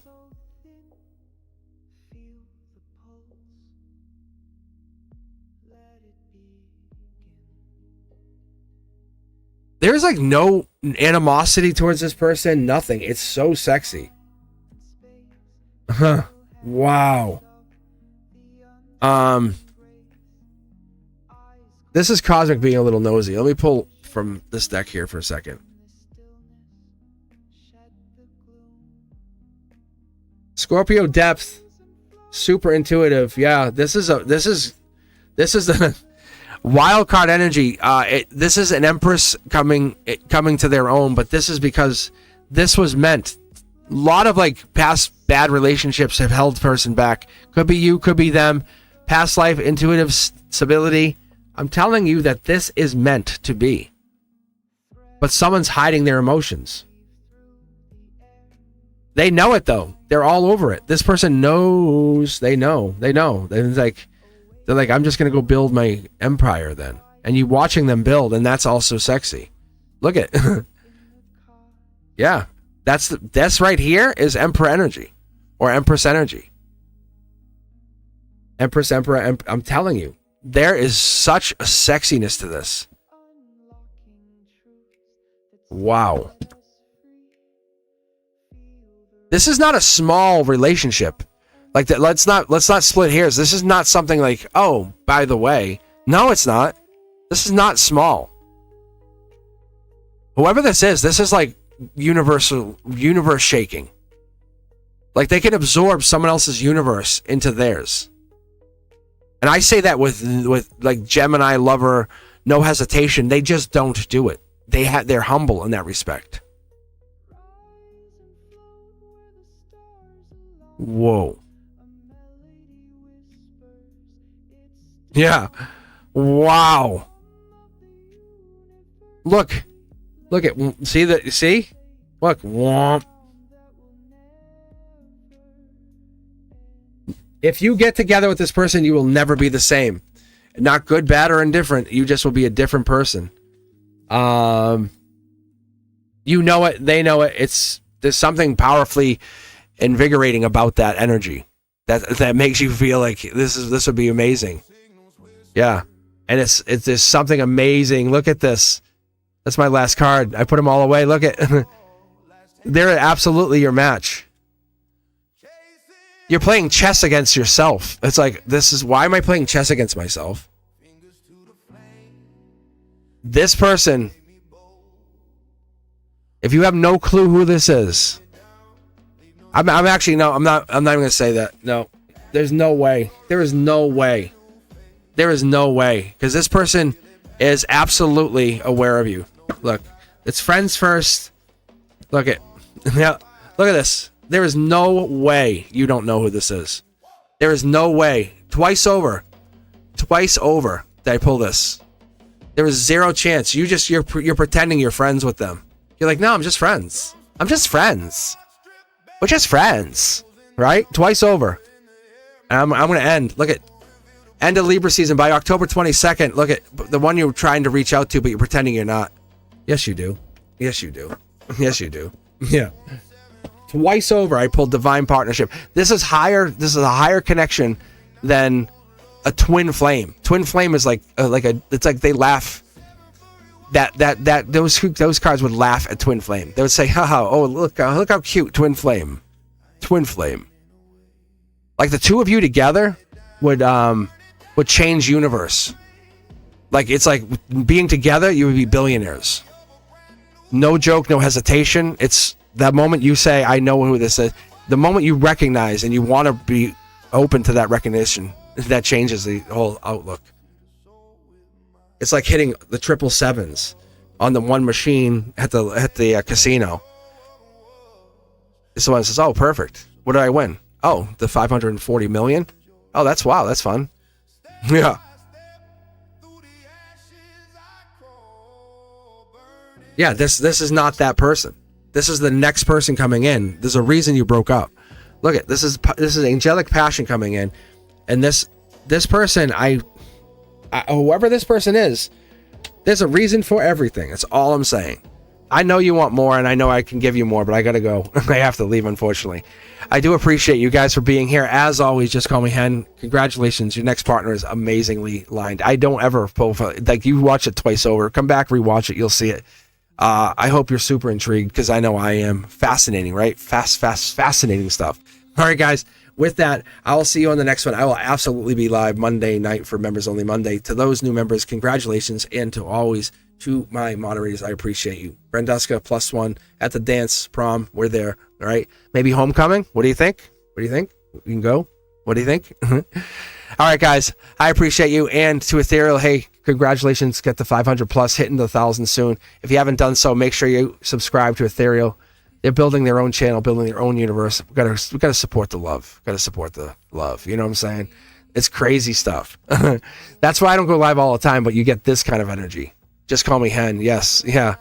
There's like no animosity towards this person, nothing. It's so sexy. Wow. This is Cosmic being a little nosy. Let me pull from this deck here for a second. Scorpio depth, super intuitive. Yeah, this is the wild card energy. This is an Empress coming to their own, but this is because this was meant. A lot of like past bad relationships have held person back. Could be you, could be them. Past life intuitive stability. I'm telling you that this is meant to be. But someone's hiding their emotions. They know it though. They're all over it. This person knows. They know. They're like, I'm just gonna go build my empire then. And you watching them build, and that's also sexy. Look at, yeah. That's right here is Emperor energy, or Empress energy. Empress, Emperor. I'm telling you, there is such a sexiness to this. Wow. This is not a small relationship. Like that. Let's not split hairs. This is not something like, oh, by the way. No, it's not. This is not small. Whoever this is like universe shaking. Like they can absorb someone else's universe into theirs. And I say that with like Gemini lover, no hesitation. They just don't do it. They're humble in that respect. Whoa. Yeah. Wow. Look at, see that, see? Look. Womp. If you get together with this person, you will never be the same. Not good, bad, or indifferent. You just will be a different person. You know it. They know it. There's something powerfully invigorating about that energy that makes you feel like this would be amazing. Yeah. And there's something amazing. Look at this. That's my last card. I put them all away. Look at, they're absolutely your match. You're playing chess against yourself. It's like, why am I playing chess against myself? This person, if you have no clue who this is, I'm actually, no, I'm not even going to say that. No, there's no way. There is no way. There is no way. Because this person is absolutely aware of you. Look, it's friends first. Look at this. There is no way you don't know who this is. There is no way. Twice over that I pull this. There is zero chance. You're pretending you're friends with them. You're like, no, I'm just friends. We're just friends, right? Twice over. And I'm gonna end. Look at end of Libra season by October 22nd. Look at the one you're trying to reach out to, but you're pretending you're not. Yes, you do. Yes, you do. Yes, you do. Yeah. Twice over, I pulled divine partnership. This is higher. This is a higher connection than a twin flame. Twin flame is it's like they laugh. Those cards would laugh at twin flame. They would say, haha, oh, look how cute, twin flame. Like the two of you together would change universe. Like it's like being together, you would be billionaires. No joke, no hesitation. It's that moment you say, I know who this is. The moment you recognize and you want to be open to that recognition, that changes the whole outlook. It's like hitting the 777s on the one machine at the casino. Someone says, oh, perfect. What did I win? Oh, the 540 million? Oh, that's fun. Yeah. Yeah, this is not that person. This is the next person coming in. There's a reason you broke up. Look at this is angelic passion coming in, and this person, whoever this person is, there's a reason for everything. That's all I'm saying. I know you want more, and I know I can give you more, but I gotta go. I have to leave, unfortunately. I do appreciate you guys for being here. As always, just call me Hen. Congratulations, your next partner is amazingly lined. I don't ever profile, like, you watch it twice over. Come back, rewatch it, you'll see it. I hope you're super intrigued, because I know I am. Fascinating, right? Fascinating stuff. All right, guys. With that, I'll see you on the next one. I will absolutely be live Monday night for Members Only Monday. To those new members, congratulations. And to my moderators, I appreciate you. Brenduska, +1 at the dance prom. We're there. All right. Maybe homecoming. What do you think? We can go. What do you think? All right, guys. I appreciate you. And to Ethereal, hey, congratulations. Get the 500 plus, hitting the 1,000 soon. If you haven't done so, make sure you subscribe to Ethereal. They're building their own channel, building their own universe. We gotta support the love. Gotta support the love. You know what I'm saying? It's crazy stuff. That's why I don't go live all the time, but you get this kind of energy. Just call me Hen. Yes, yeah.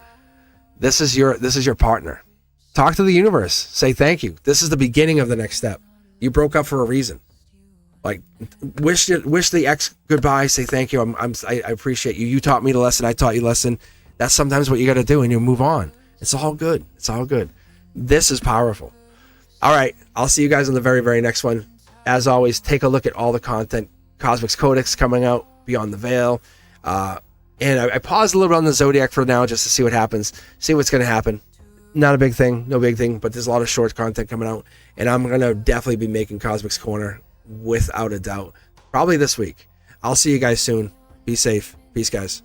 This is your partner. Talk to the universe. Say thank you. This is the beginning of the next step. You broke up for a reason. Like, wish the ex goodbye. Say thank you. I appreciate you. You taught me the lesson. I taught you the lesson. That's sometimes what you got to do, and you move on. It's all good. It's all good. This is powerful. All right. I'll see you guys on the very, very next one. As always, take a look at all the content. Cosmic Codex coming out, Beyond the Veil. And I paused a little bit on the Zodiac for now just to see what happens. See what's going to happen. not a big thing, no big thing, but there's a lot of short content coming out, and I'm gonna definitely be making Cosmic's Corner without a doubt, probably this week. I'll see you guys soon. Be safe. Peace, guys.